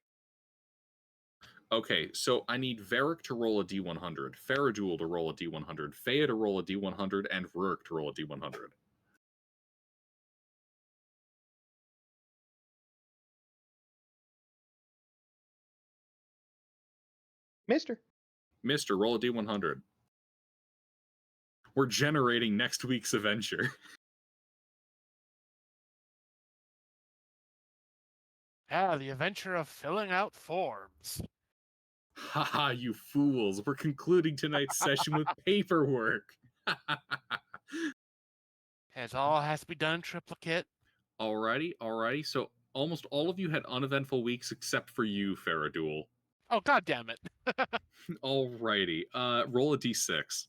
Okay, so I need Varric to roll a D100, Faradul to roll a D100, Fea to roll a D100, and Rurik to roll a D100. Mister, roll a D100. We're generating next week's adventure. Ah, the adventure of filling out forms. Haha, you fools. We're concluding tonight's session with paperwork. It all has to be done in triplicate. Alrighty. So almost all of you had uneventful weeks except for you, Faradul. Oh, god damn it. Alrighty. Roll a D6.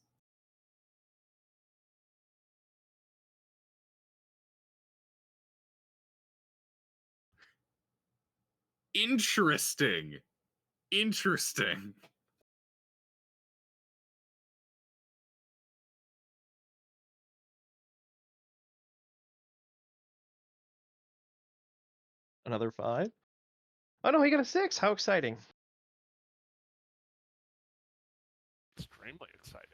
Interesting. Another 5. Oh no, he got a 6. How exciting! Extremely exciting.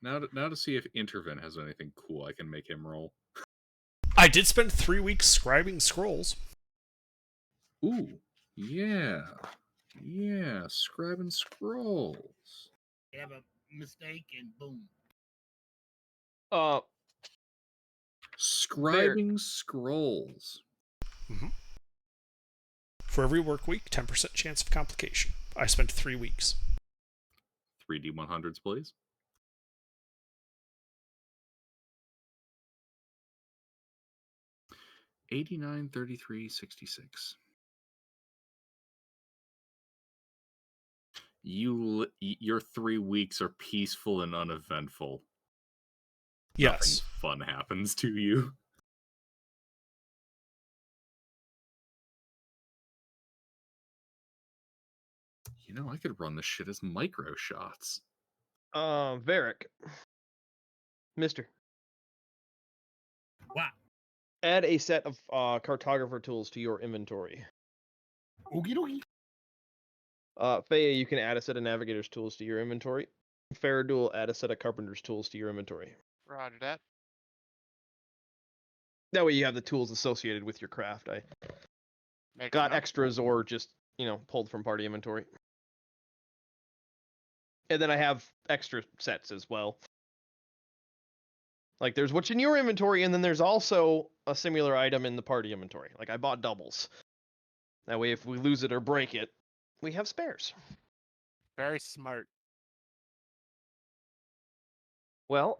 Now to see if Intervin has anything cool I can make him roll. I did spend 3 weeks scribing scrolls. Ooh, yeah, scribing scrolls. You have a mistake and boom. Scribing scrolls. For every work week, 10% chance of complication. I spent 3 weeks. 3D100s, please. $89, $33, $66. Your 3 weeks are peaceful and uneventful. Yes. Nothing fun happens to you. You know, I could run this shit as micro shots. Varric. Mister. What? Add a set of cartographer tools to your inventory. Oogie doogie. Fea, you can add a set of navigator's tools to your inventory. Faradul, add a set of carpenter's tools to your inventory. Roger that. That way you have the tools associated with your craft. I Makes got sense. extras or just, pulled from party inventory. And then I have extra sets as well. Like there's what's in your inventory, and then there's also a similar item in the party inventory. Like I bought doubles. That way if we lose it or break it, we have spares. Very smart. Well,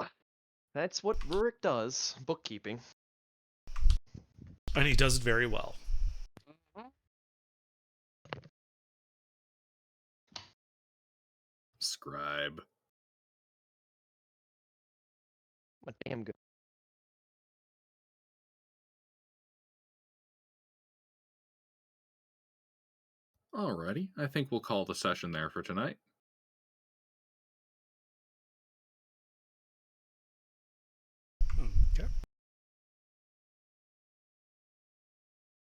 that's what Rurik does, bookkeeping. And he does it very well. Scribe. But damn good. Alrighty, I think we'll call the session there for tonight.